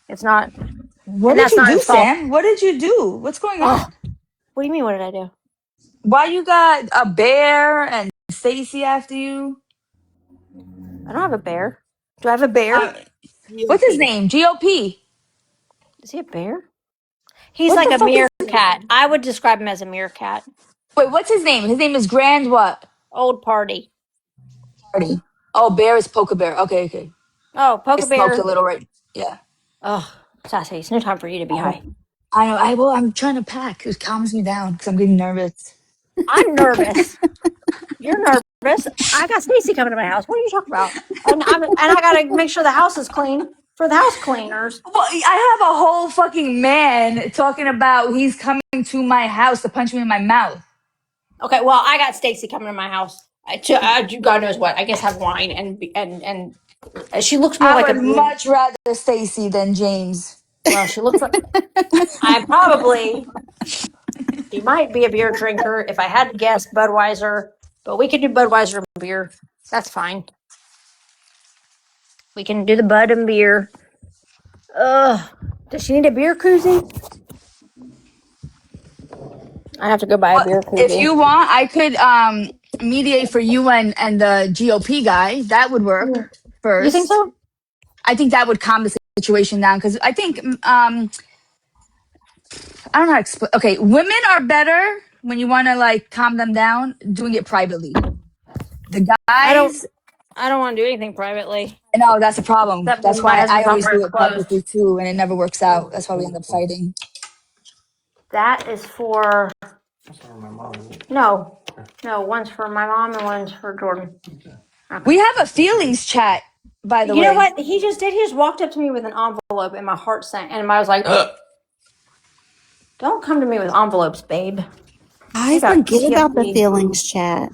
It's not, What and did that's you not do, his fault. Sam? What did you do? What's going Oh, on? what do you mean? What did I do? Why you got a bear and Stacy after you? I don't have a bear. Do I have a bear? Uh, what's his GOP. name? GOP. Is he a bear? He's What like the a fuck is? meerkat. I would describe him as a meerkat. Wait, what's his name? His name is Grand what? Old party. Party. Oh, bear is Poker Bear. Okay, okay. Oh, I poke a smoked a bear. little right. Yeah. Oh, Sassy, it's no time for you to be high. I know. I'm trying to pack. It calms me down because I'm getting nervous. I'm nervous. You're nervous. I got Stacy coming to my house. What are you talking about? And I gotta make sure the house is clean for the house cleaners. Well, I have a whole fucking man talking about he's coming to my house to punch me in my mouth. Okay, well, I got Stacy coming to my house. God knows what. I guess have wine and she looks more I like a would beer. much rather Stacy than James. Well, she looks like I probably she might be a beer drinker. If I had to guess, Budweiser, but we can do Budweiser and beer. That's fine. We can do the Bud and beer. Ugh. Does she need a beer koozie? I have to go buy a Well, beer if you koozie. want, I could mediate for you and the GOP guy. That would work You think first. so? I think that would calm the situation down because I think I don't know how to explain. Okay, women are better when you want to like calm them down doing it privately. The I don't. guys, I don't want to do anything privately. no, that's a problem. Except That's when my why I husband's not always do wearing it clothes. publicly too, and it never works out. That's why we end up fighting. That is for That's not my mom, is it? no, no. One's for my mom and one's for Jordan. Okay. We have a feelings chat, by the You know way. what he just did? He just walked up to me with an envelope, and my heart sank. And I was like, "Don't come to me with envelopes, babe." I You got forget about the PTSD. feelings chat.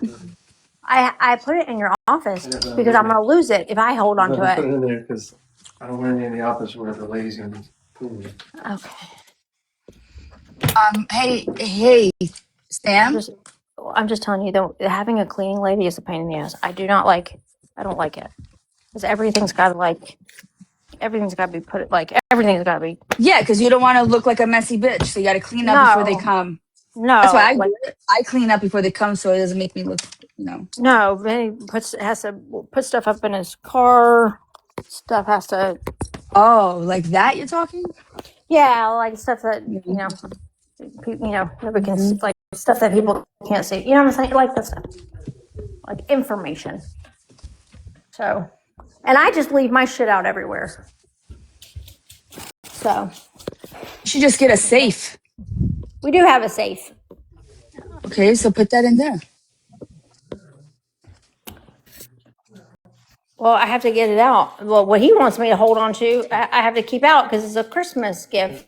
I put it in your office I got that because I'm later. gonna lose it if I hold on I'm gonna to put it. it in there because I don't want any in the office where the lady's gonna be cleaning. Okay. Hey, I'm Sam. just I'm just telling you though, having a cleaning lady is a pain in the ass. I don't like it. Because everything's gotta be put like everything's gotta be Yeah, because you don't want to look like a messy bitch, so you got to clean up before they no, come. That's why no, I like do it. I clean up before they come, so it doesn't make me look, no, he has to put stuff up in his car. Stuff has to Oh, like that you're talking? yeah, like stuff that, Mhm. nobody can see, like stuff that people can't see. You know what I'm saying? Like this stuff. Like information. So and I just leave my shit out everywhere. So You should just get a safe. we do have a safe. Okay, so put that in there. Well, I have to get it out. Well, what he wants me to hold on to, I have to keep out because it's a Christmas gift.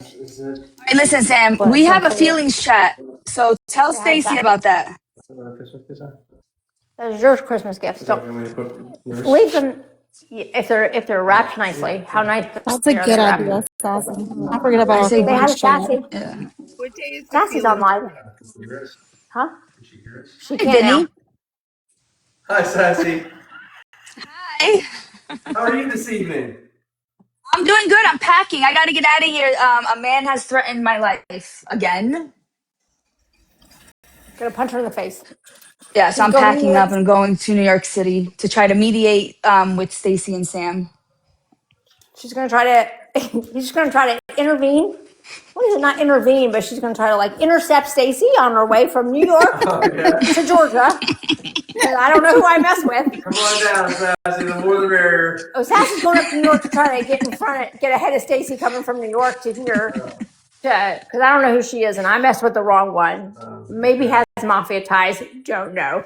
Is it Hey, listen, Sam, But we it's have a okay. feelings chat. So tell Yeah, how does Stacy that? about that. Christmas gift? Those are your Christmas gifts. Is that So the way to put yours? leave them if they're wrapped nicely. How nice That's a are they good wrapped? idea, Sassy. I forget about I our say, They had feelings a chat. sassy. yeah. What day is the Sassy's on feeling? live, Can she hear us? huh? Can she hear us? She Hi, can't now. Vinny. Hi, Sassy. Hi. How are you this evening? I'm doing good. I'm packing. I got to get out of here. A man has threatened my life again. Gonna punch her in the face. Yeah, so She's I'm going to New packing York. up and going to New York City to try to mediate with Stacy and Sam. She's gonna try to. He's gonna try to intervene. What is it? Not intervene, but she's gonna try to like intercept Stacy on her way from New York to Georgia. Because I don't know who I mess with. Come on down, Sassy. The more the merrier. Oh, Sassy's going up to New York to try to get in front of, get ahead of Stacy coming from New York to here. Because I don't know who she is, and I messed with the wrong one. Maybe has mafia ties. Don't know.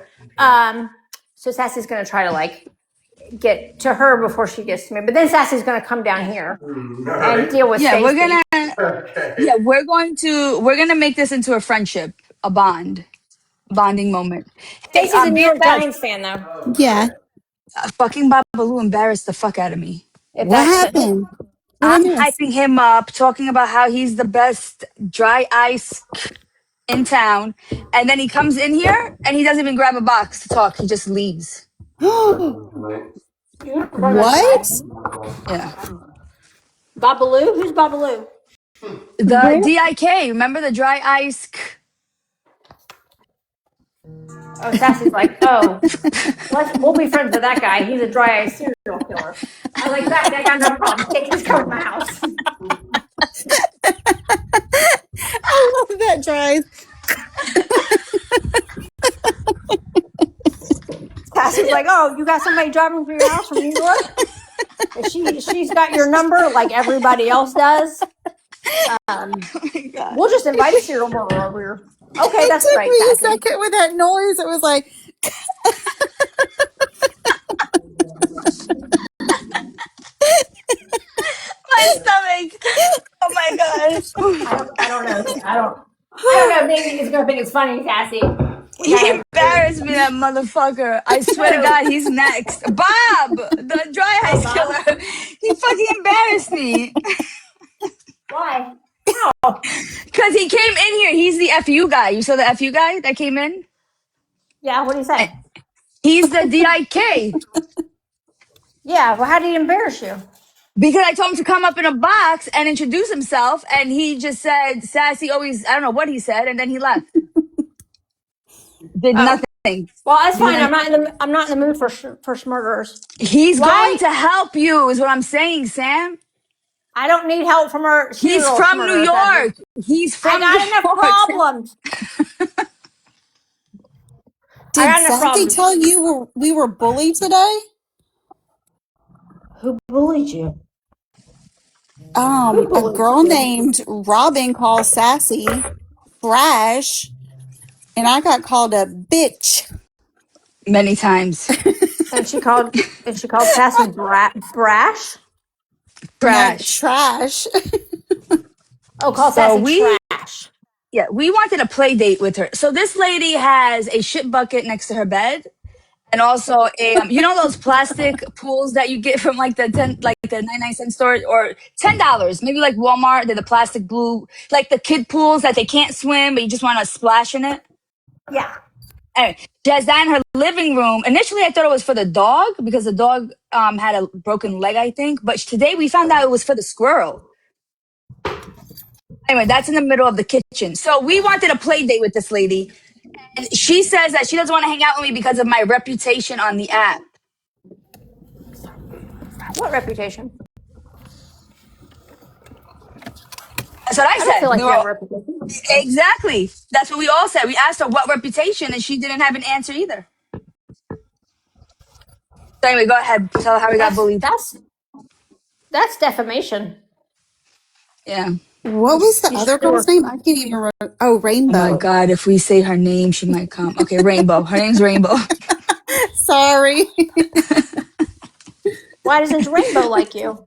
So Sassy's gonna try to like get to her before she gets to me. But then Sassy's gonna come down here and deal with Yeah, Stacy. we're gonna make this into a friendship, a bonding moment. Hey, Stacy's a New York BFF, Giants fan, though. Yeah. fucking Babalu embarrassed the fuck out of me. If What that's happened? What I I'm miss? hyping him up, talking about how he's the best dry ice in town, and then he comes in here and he doesn't even grab a box to talk. He just leaves. What? Yeah, Babalu? Who's Babalu? the Where? DIK. Remember the dry ice? Oh, Sassy's like, oh, we'll be friends with that guy. He's a dry ice serial killer. I was like, I got no problem. Just come to my house. I love that drive. Cassie like, oh, you got somebody driving through your house from New York? She's got your number like everybody else does. Oh my god. We'll just invite a serial murderer over here. Okay, that's It took great, me a Cassie. second with that noise. It was like, My stomach. Oh my god. I don't know. I don't know. Maybe he's gonna think it's funny, Cassie. He embarrassed me, that motherfucker. I swear to God, he's next. Bob, the dry ice killer. He fucking embarrassed me. Why? Because he came in here. He's the FU guy. You saw the FU guy that came in? Yeah, what do you say? He's the DIK. Yeah, well, how did he embarrass you? Because I told him to come up in a box and introduce himself, and he just said, Sassy always, I don't know what he said, and then he left. Did nothing. Well, that's fine. I'm not in the mood for murderers. He's going to help you, is what I'm saying, Sam. I don't need help from her. He's from New York. He's from New York. I got enough problems. did Sassy tell you we were bullied today? Who bullied you? A girl named Robin called Sassy trash, and I got called a bitch many times. And she called Sassy brash. Trash. Oh, called Sassy trash. Yeah, we wanted a play date with her. So this lady has a shit bucket next to her bed, and also a you know those plastic pools that you get from like the 99-cent store, or $10, maybe like Walmart. They're the plastic blue, like the kid pools that they can't swim, but you just want to splash in it. Yeah. Anyway, she has that in her living room. Initially, I thought it was for the dog because the dog had a broken leg, I think. But today we found out it was for the squirrel. Anyway, that's in the middle of the kitchen. So we wanted a play date with this lady. And she says that she doesn't want to hang out with me because of my reputation on the app. What reputation? That's what I said. Feel like you have a reputation. Exactly. That's what we all said. We asked her what reputation, and she didn't have an answer either. So anyway, go ahead. Tell her how we got bullied. That's defamation. Yeah. What was the other girl's name? I can't even remember. Oh, Rainbow. Oh my God, if we say her name, she might come. Okay, Rainbow. Her name's Rainbow. Sorry. Why doesn't Rainbow like you?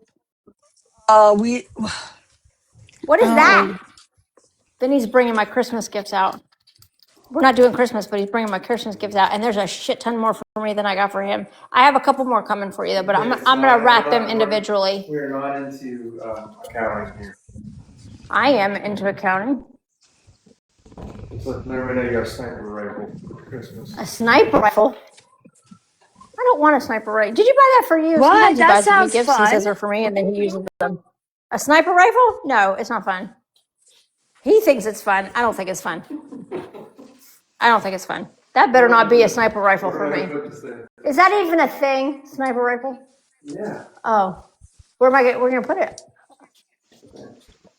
What is that? Then he's bringing my Christmas gifts out. We're not doing Christmas, but he's bringing my Christmas gifts out, and there's a shit ton more for me than I got for him. I have a couple more coming for you, though, but I'm gonna wrap them individually. We're not into accounting here. I am into accounting. So everybody got a sniper rifle for Christmas. A sniper rifle. I don't want a sniper rifle. Did you buy that for you? What? Sometimes he That buys me sounds gifts and fun. says they're for me, and then he uses them. A sniper rifle? No, it's not fun. He thinks it's fun. I don't think it's fun. I don't think it's fun. That better not be a sniper rifle for me. Is that even a thing? Sniper rifle? Yeah. Oh, where gonna put it?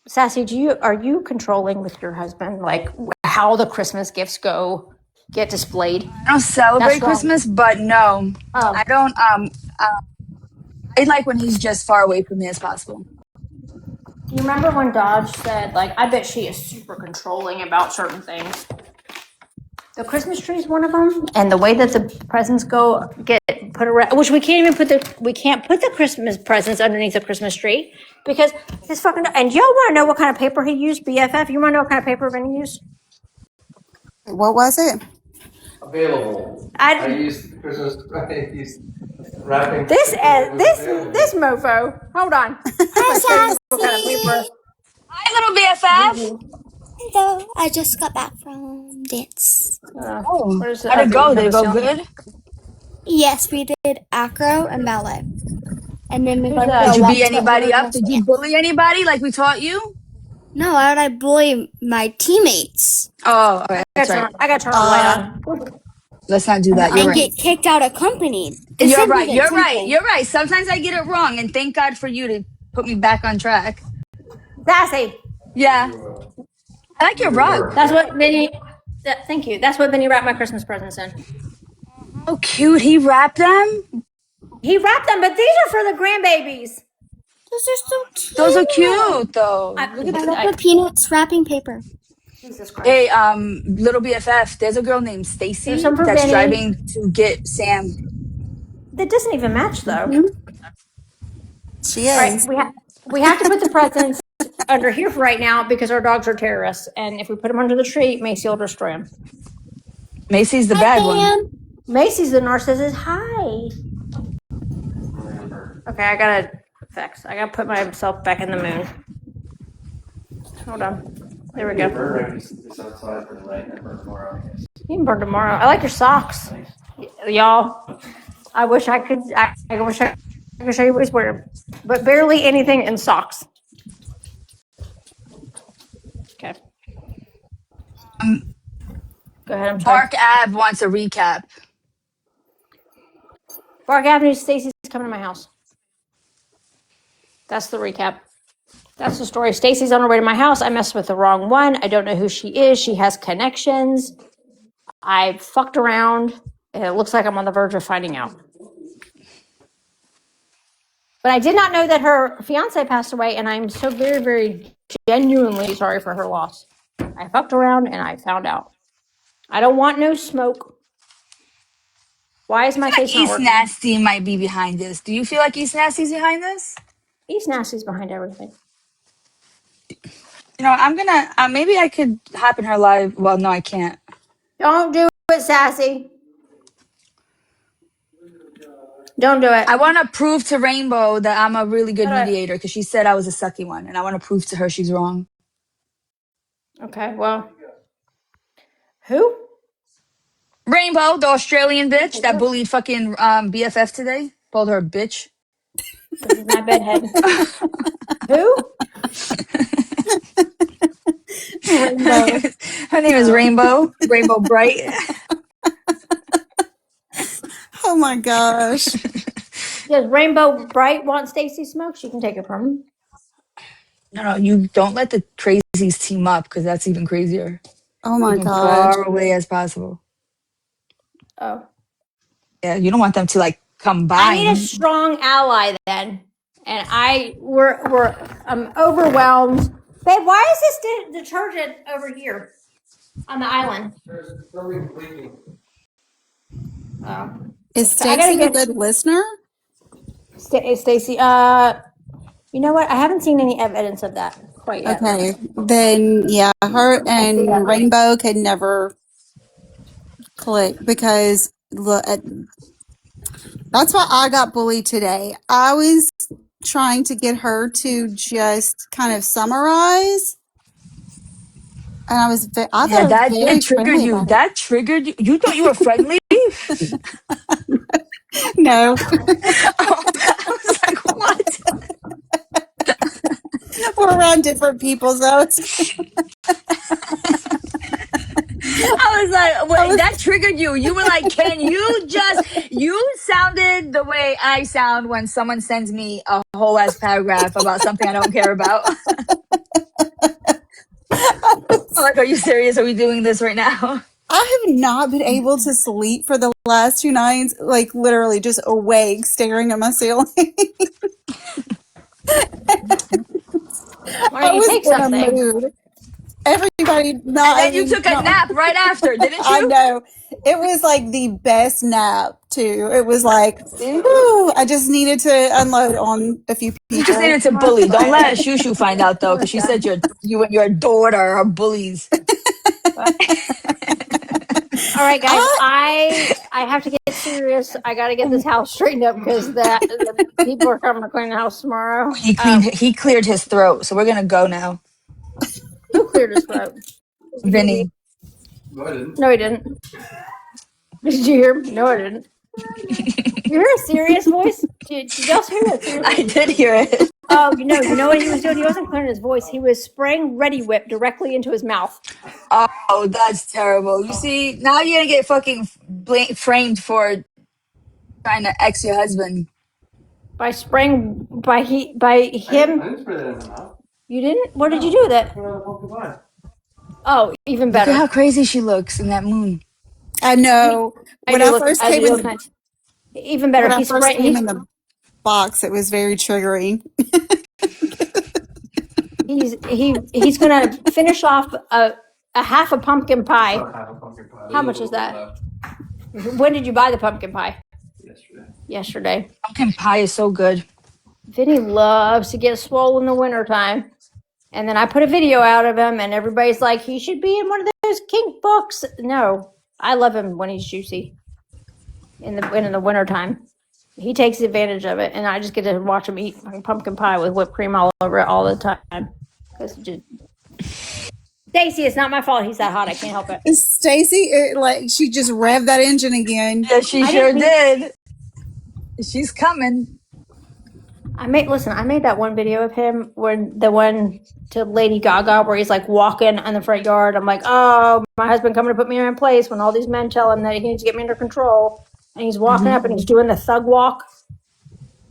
Sassy, are you controlling with your husband, like how the Christmas gifts get displayed? I don't celebrate That's wrong. Christmas, but no, Oh, I don't. I like when he's just far away from me as possible. do you remember when Dodge said, like, I bet she is super controlling about certain things? The Christmas tree is one of them, and the way that the presents get put around, which we can't put the Christmas presents underneath the Christmas tree because his fucking. And y'all want to know what kind of paper he used? BFF, you want to know what kind of paper Vinny used? What was it? Available. I used Christmas. I used wrapping. this mofo. Hold on. Hi, What kind of paper? Sassy. Hi, little BFF. Hello. I just got back from dance. Oh, What is it? how'd it go? You Did have it a go ceiling? good? Yes, we did acro and ballet. And then we Who's went that? to Did a you walk beat to the anybody up? original Did you stand. bully anybody like we taught you? No, why would I bully my teammates? Oh, okay, that's right. I got to turn the light on. Let's not do that. You're And right. get kicked out of company. This You're should be right. the You're right. example. You're right. Sometimes I get it wrong, and thank God for you to put me back on track. Sassy. Yeah, I like your rug. That's what Vinny. Thank you. That's what Vinny wrapped my Christmas presents in. How cute. He wrapped them. He wrapped them, but these are for the grandbabies. Those are so cute. Those are cute, though. Look at I that. love the peanuts wrapping paper. Jesus Christ. Hey, little BFF. There's a girl named There's Stacy some for that's Vinny. driving to get Sam. That doesn't even match though. She All right, is. we have to put the presents under here for right now because our dogs are terrorists, and if we put them under the tree, Macy will destroy them. Macy's the Hi, bad one. Pam. Macy's the narcissist. Hi. Okay, I gotta put myself back in the moon. Hold on. There we go. Burn is outside for the night and burn tomorrow. I guess. You can burn tomorrow. I like your socks, y'all. I wish I could. I wish I could show you what he's wearing, but barely anything in socks. Okay. Go ahead. I'm sorry. Park Ave wants a recap. Park Avenue. Stacy's coming to my house. That's the recap. That's the story. Stacy's on her way to my house. I messed with the wrong one. I don't know who she is. She has connections. I fucked around, and it looks like I'm on the verge of finding out. But I did not know that her fiance passed away, and I'm so very, very genuinely sorry for her loss. I fucked around, and I found out. I don't want no smoke. Why is my face not East working? Nasty might be behind this. Do you feel like East Nasty's behind this? East Nasty's behind everything. You know, I'm gonna maybe I could hop in her live. Well, no, I can't. Don't do it, Sassy. Don't do it. I want to prove to Rainbow that I'm a really good How do I- mediator because she said I was a sucky one, and I want to prove to her she's wrong. Okay, well. Who? Rainbow, the Australian bitch that bullied fucking BFF today, called her a bitch. This is my bedhead. Who? Rainbow. Her name is Rainbow. Rainbow Bright. Oh my gosh. Does Rainbow Bright want Stacy Smoke? She can take it from him. No, you don't let the crazies team up because that's even crazier. Oh my Keep them gosh. far away as possible. Oh. Yeah, you don't want them to like combine. I need a strong ally then. And we're overwhelmed. Babe, why is this detergent over here on the island? There's something leaking. Oh. Is So I gotta Stacy a get- good listener? Stacy, you know what? I haven't seen any evidence of that quite yet. Okay. Then yeah, her and Rainbow could never click because look, that's why I got bullied today. I was trying to get her to just kind of summarize. And I was, I thought Yeah, it was that very triggered friendly you. about it. That triggered you. You thought you were friendly? No. I was like, what? We're around different people, so I was like, I wait, was that triggered you. You were like, you sounded the way I sound when someone sends me a whole ass paragraph about something I don't care about. I'm like, are you serious? Are we doing this right now? I have not been able to sleep for the last 2 nights, like literally just awake staring at my ceiling. Why I don't you was take in a something? mood. Everybody, And not, I then you mean, took a not, nap right after, didn't I you? know. It was like the best nap, too. It was like, See? whew, I just needed to unload on a few You just people. needed to bully. Don't Right. let Shushu find out though, because she said you and your daughter are bullies. All right, guys. I, I have to get serious. I got to get this house straightened up because the people are coming to clean the house tomorrow. He cleared his throat, so we're gonna go now. Who cleared his throat? Vinny. No, I didn't. No, he didn't. Did you hear? No, I didn't. You hear a serious voice? Did y'all hear that serious I voice? did hear it. Oh, you know what he was doing? He wasn't clearing his voice. He was spraying Ready Whip directly into his mouth. Oh, that's terrible. You see, now you're gonna get fucking framed for trying to ex your husband. By spraying by him. I didn't spray that in my mouth. You didn't? What did you do with it? Put it on the pumpkin pie. Oh, even Look at how better. crazy she looks in that moon. I know. I do look. I do look nice. Even better. When I He first sprayed. came in the box, it was very triggering. He's gonna finish off a half a pumpkin pie. Not half a pumpkin pie. How There's a much is little bit that? left. When did you buy the pumpkin pie? Yesterday. Yesterday. Pumpkin pie is so good. Vinny loves to get swole in the wintertime. And then I put a video out of him, and everybody's like, he should be in one of those kink books. No, I love him when he's juicy in the wintertime. He takes advantage of it, and I just get to watch him eat pumpkin pie with whipped cream all over it all the time. Stacy, it's not my fault. He's that hot. I can't help it. Stacy, like she just revved that engine again. Yeah, she sure did. She's coming. I made that one video of him when the one to Lady Gaga where he's like walking in the front yard. I'm like, oh, my husband coming to put me in place when all these men tell him that he needs to get me under control. And he's walking up and he's doing the thug walk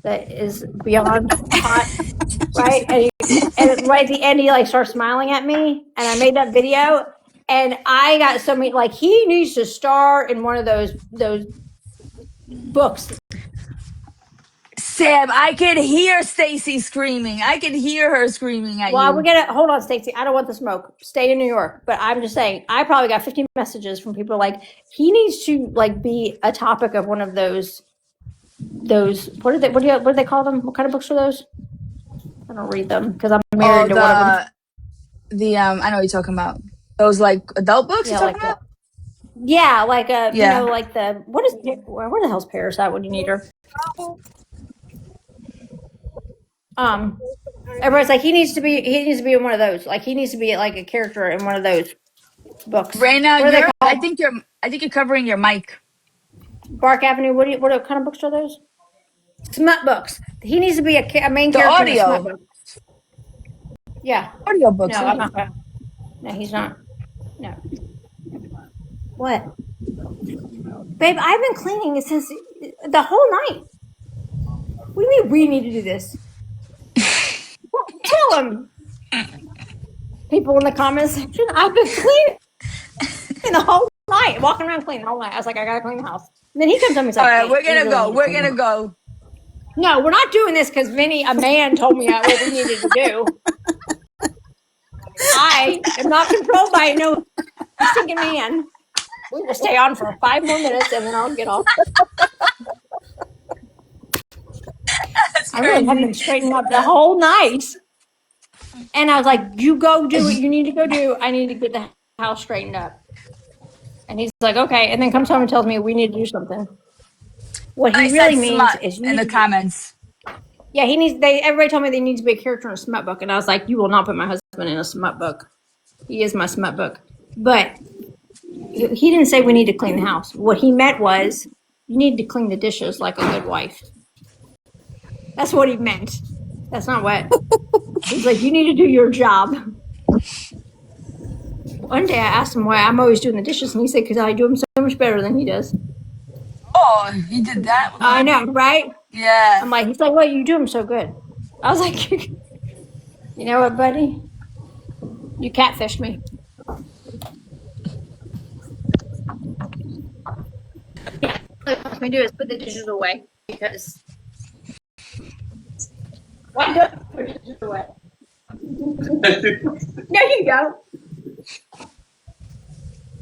that is beyond hot, right? And right at the end, he like starts smiling at me. And I made that video, and I got so many like he needs to star in one of those books. Sam, I can hear Stacy screaming. I can hear her screaming at Well, you. we're gonna hold on, Stacey. I don't want the smoke. Stay in New York. But I'm just saying, I probably got 50 messages from people like he needs to like be a topic of one of those. What do they call them? What kind of books are those? I don't read them because I'm married to one of them. I know what you're talking about. Those like adult books Yeah, you're talking about? Yeah, like Yeah. you know, like where the hell's Paris at when you need her? Everybody's like he needs to be in one of those. Like he needs to be like a character in one of those books. Right now, What are they called? I think you're covering your mic. Bark Avenue. What kind of books are those? Smut books. He needs to be a main The character audio. in a smut book. Yeah. Audio books. No, I'm not gonna. No, he's not. No. What? Babe, I've been cleaning since the whole night. What do you mean we need to do this? Tell him. People in the comment section, I've been cleaning the whole night, walking around cleaning the whole night. I was like, I gotta clean the house. And then he comes up and he's like, All right, hey, we're gonna really go. We're gonna go. No, we're not doing this because Vinny, a man, told me what we needed to do. I am not controlled by no stinking man. We will stay on for 5 more minutes and then I'll get off. I really have been straightening up the whole night. And I was like, you go do what you need to go do. I need to get the house straightened up. And he's like, okay. And then comes home and tells me we need to do something. What he really means is in the comments. Yeah, everybody told me they need to be a character in a smut book. And I was like, you will not put my husband in a smut book. He is my smut book. But he didn't say we need to clean the house. What he meant was You need to clean the dishes like a good wife. That's what he meant. That's not what. He's like, you need to do your job. One day I asked him why I'm always doing the dishes, and he said, because I do them so much better than he does. Oh, he did that. I know, right? Yeah. I'm like, he's like, well, you do them so good. I was like, you know what, buddy? You catfished me. Yeah, what he wants me to do is put the dishes away because why don't you put the dishes away? No, you don't.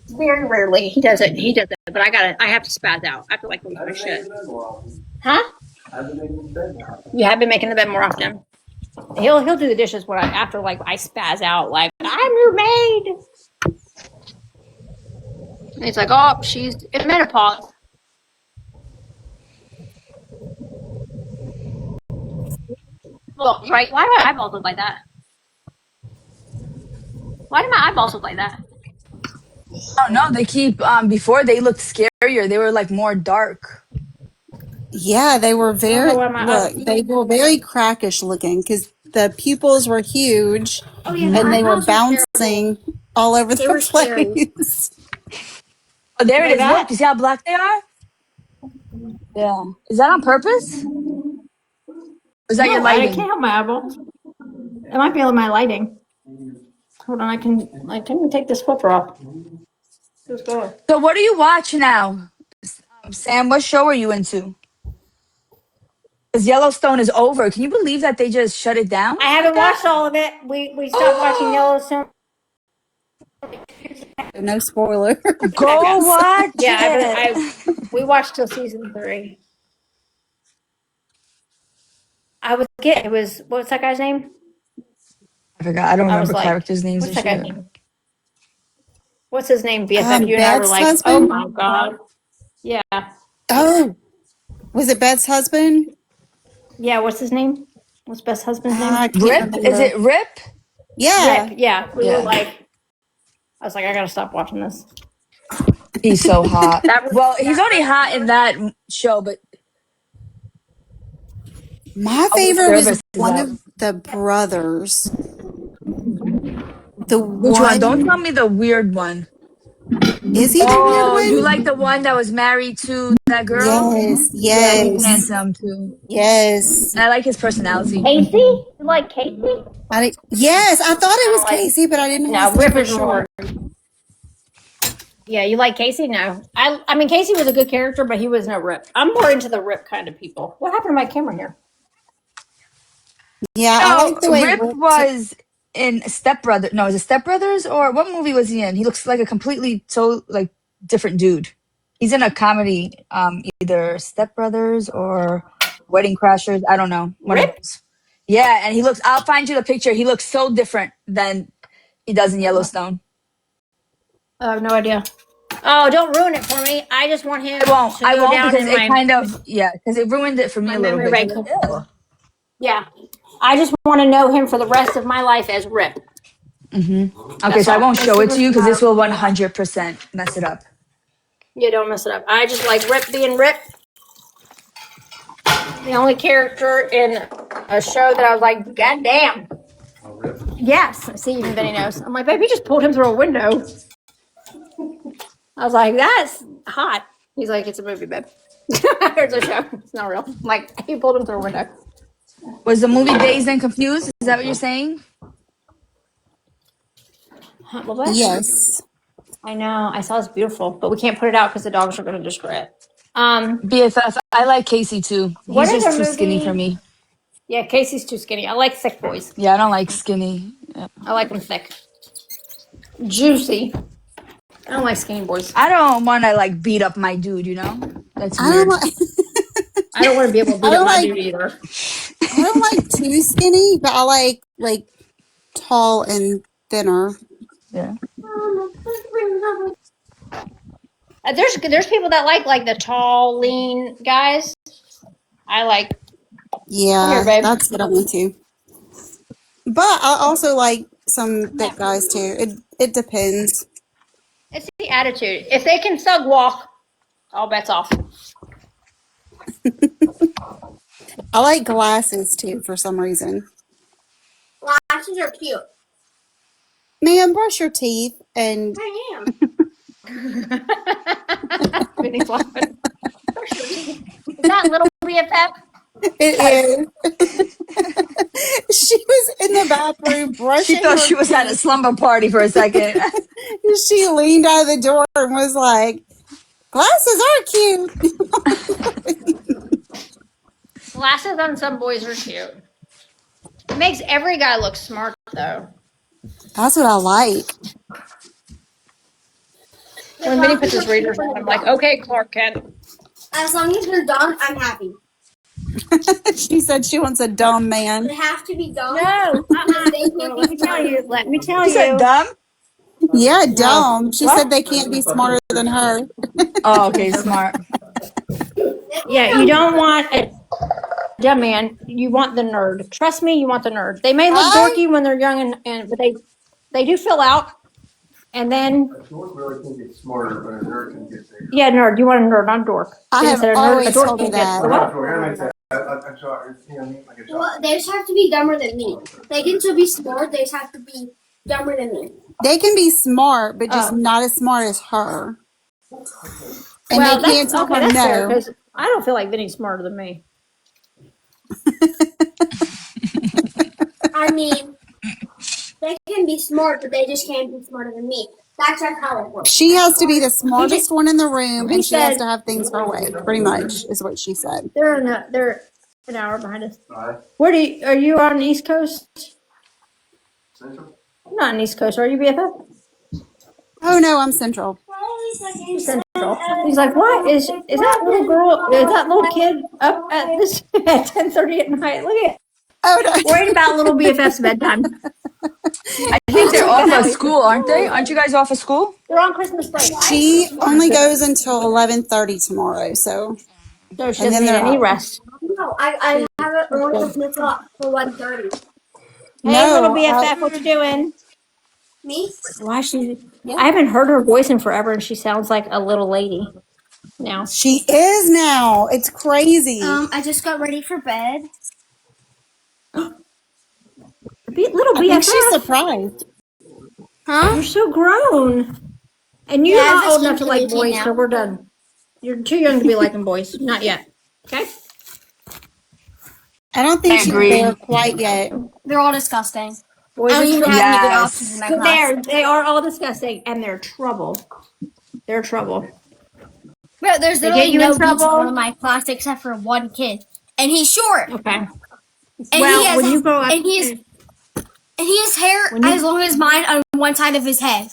Very rarely he does it. He does it, but I have to spaz out. I feel like losing my shit. Huh? You have been making the bed more often. He'll do the dishes when after like I spaz out like I'm your maid. And he's like, oh, she's in menopause. Well, right? Why do my eyeballs look like that? Why do my eyeballs look like that? Oh no, they keep before they looked scarier. They were like more dark. Yeah, they were very they were very crackish looking because the pupils were huge and they were bouncing all over the place. Oh, there it Like is. Look, that? you see how black they are? Yeah. Is that on purpose? Or is that your No, I can't lighting? help my eyeballs. It might be my lighting. Hold on, I can take this filter off. Who's going? So what do you watch now? Sam, what show are you into? Because Yellowstone is over. Can you believe that they just shut it down I like haven't that? watched all of it. We stopped watching Yellowstone. No spoiler. Go watch Yeah, it. we watched till season 3. I was it was what's that guy's name? I forgot. I don't I was remember like, characters' names what's and that guy's shit. name? What's his name? BFF. You and I were Beth's like, oh husband? my god. Yeah. Oh, was it Beth's husband? Yeah, what's his name? What's Beth's husband's I name? can't Rip? Is remember. it Rip? Yeah. Rip. Yeah. We were Yeah. like, I was like, I gotta stop watching this. He's so hot. That was Well, he's only hot in that show, but My public favorite was service is one out. of the brothers. The Which one? Don't tell one, me the weird one. is he the weird Oh, you like one? the one that was married to that girl? Yes, Yeah, he's yes, handsome too. yes. And I like his personality. Casey. You like Casey? Yes, I thought I it don't was like. Casey, but I didn't want No, to say Rip for is sure. more. Yeah, you like Casey? No, I mean Casey was a good character, but he was no Rip. I'm more into the Rip kind of people. What happened to my camera here? Yeah, I No, like the way Rip Rick was in Step Brother. No, is it Step Brothers or what movie was he in? He looks like a completely like different dude. He's in a comedy, either Step Brothers or Wedding Crashers. I don't know, one of Rip? those. Yeah, and he looks. I'll find you the picture. He looks so different than he does in Yellowstone. I have no idea. Oh, don't ruin it for me. I just want him I won't. to I go won't down because in it my kind of because it ruined it for me a little memory bit. 'Cause bank. like, ew. Yeah, I just want to know him for the rest of my life as Rip. Okay, That's so I all. won't show it to you because this will 100% mess it up. Yeah, don't mess it up. I just like Rip being Rip. The only character in a show that I was like, God damn. Yes. See, even Benny knows. I'm like, babe, he just pulled him through a window. I was like, that's hot. He's like, it's a movie, babe. It's a show. It's not real. Like, he pulled him through a window. Was the movie Dazed and Confused? Is that what you're saying? What? yes. I know. I saw it's beautiful, but we can't put it out because the dogs are going to destroy it. BFF. I like Casey too. What He's just other too skinny for movie? me. Yeah, Casey's too skinny. I like thick boys. Yeah, I don't like skinny. Yeah. I like them thick, juicy. I don't like skinny boys. I don't want to like beat up my dude. You know, that's I don't weird. like I don't want to be able to beat I up don't my like dude either. I don't like too skinny, but I like tall and thinner. Yeah. There's people that like the tall, lean guys. I like. Come here, Yeah, babe. that's what I'm into. But I also like some thick guys too. It depends. It's the attitude. If they can thug walk, all bets off. I like glasses too for some reason. Glasses are cute. Ma'am, brush your teeth and I am. Vinny's laughing. Is that little BFF? it is. She was in the bathroom She brushing thought her she was at a teeth. slumber party for a second. She leaned out of the door and was like, "Glasses are cute." Glasses on some boys are cute. It makes every guy look smart, though. That's what I like. When Vinny puts his readers on, I'm like, okay, Clark Kent. As long as they're done, I'm happy. She said she wants a dumb man. They have to be done. No, They well, can't let be me tell smart. you. Let me tell She said you. dumb. Yeah, No. dumb. She What? said they can't be smarter than her. Oh, okay, smart. Yeah, you don't want a dumb man. You want the nerd. Trust me, you want the nerd. They may look I dorky when they're young, and but they do fill out. And then A dork really can get smarter, but a nerd can get bigger. yeah, nerd. You want a nerd, not dork. I Vinny have said a always dork told her can get that. a what? I'm sorry, you know what I mean? Like a Well, child. they just have to be dumber than me. They can still be smart. They just have to be dumber than me. They can be smart, but just Oh, not as smart as her. And well, they can't that's tell okay. her That's fair no. because I don't feel like Vinny's smarter than me. I mean, they can be smart, but they just can't be smarter than me. That's just how it works. She has to be the smartest one in the room, He and she has said to have things her way. Pretty much is what she said. they're an hour behind us. Alright. Where are you on the East Coast? Central? I'm not on the East Coast. Are you BFF? Oh no, I'm central. Central. He's like, what is that little girl? Is that little kid up at this at 10:30 at night? Look at Oh no. worried about little BFF's bedtime. I think they're off of Guys, school, aren't they? Aren't you guys off of school? they're on Christmas break, She only goes until 11:30 tomorrow. So, so she and doesn't then need they're any out. rest. No, I have it early with Miss Lot for 1:30. Hey, little No, BFF, what you doing? Me? Why she? Yeah. I haven't heard her voice in forever, and she sounds like a little lady now. she is now. It's crazy. I just got ready for bed. Little I think she's BFF, surprised. Huh? you're so grown, and you're Yeah, not I'm old enough just to like into boys, now. so we're done. You're too young to be liking boys, not yet. Okay. I don't think I she's agree. there quite yet. They're all disgusting. Boys I don't even have any good options in Yes. my class. they are all disgusting, and they're trouble. They're trouble. But there's They get literally you in no beats in trouble? one of my class except for one kid, and he's short. Okay. And Well, he has, when you grow up, and he has hair When you- as long as mine on one side of his head.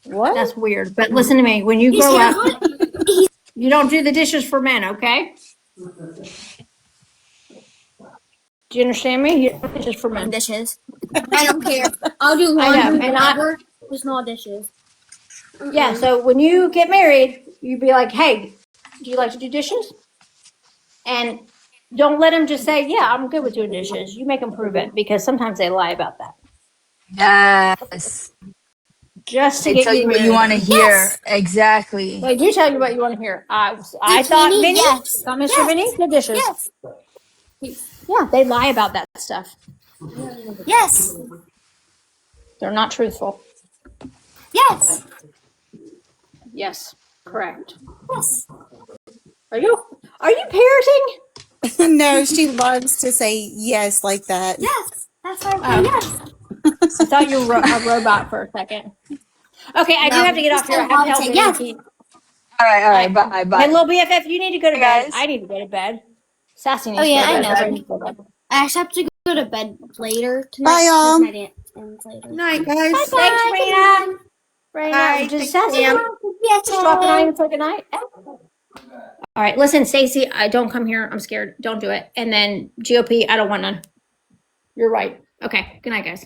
What? that's weird. But listen to me. When you His grow hair's up, you don't do the dishes for men, okay? Do you understand me? You don't do dishes for men. dishes. I don't care. I'll do I know, laundry, and whatever. Just not dishes. Yeah. So when you get married, you be like, "Hey, do you like to do dishes?" And don't let them just say, "Yeah, I'm good with doing dishes." You make them prove it because sometimes they lie about that Yes. just to They get tell you you what you married. want to hear. Yes. Exactly. They do tell you what you want to hear. I Bikini, thought Vinny, yes. thought Mr. Yes. Vinny, the dishes. Yes. Yeah, they lie about that stuff. Yes. They're not truthful. Yes. Yes, correct. Yes. Are you parroting? No, she loves to say yes like that. Yes. That's why I'm saying yes. I thought you were a robot for a second. Okay, I do No, have to get off here. I have to help saying Vinny. yes. All right. Bye. Hey, Bye. little BFF, you need to go to Hey, bed. guys. I need to go to bed. Sassy needs Oh, yeah, to go I to know. bed. So I need to go to bed. I just have to go to bed later tonight. Bye, y'all. because my dance ends later. Night, guys. Thanks, Bye. Raina. Raina, Bye. does Thanks, Sassy Sam. Yes. just drop it on you and say goodnight? All right, listen, Stacey, I don't come here. I'm scared. Don't do it. And then GOP, I don't want none. You're right. Okay, good night, guys.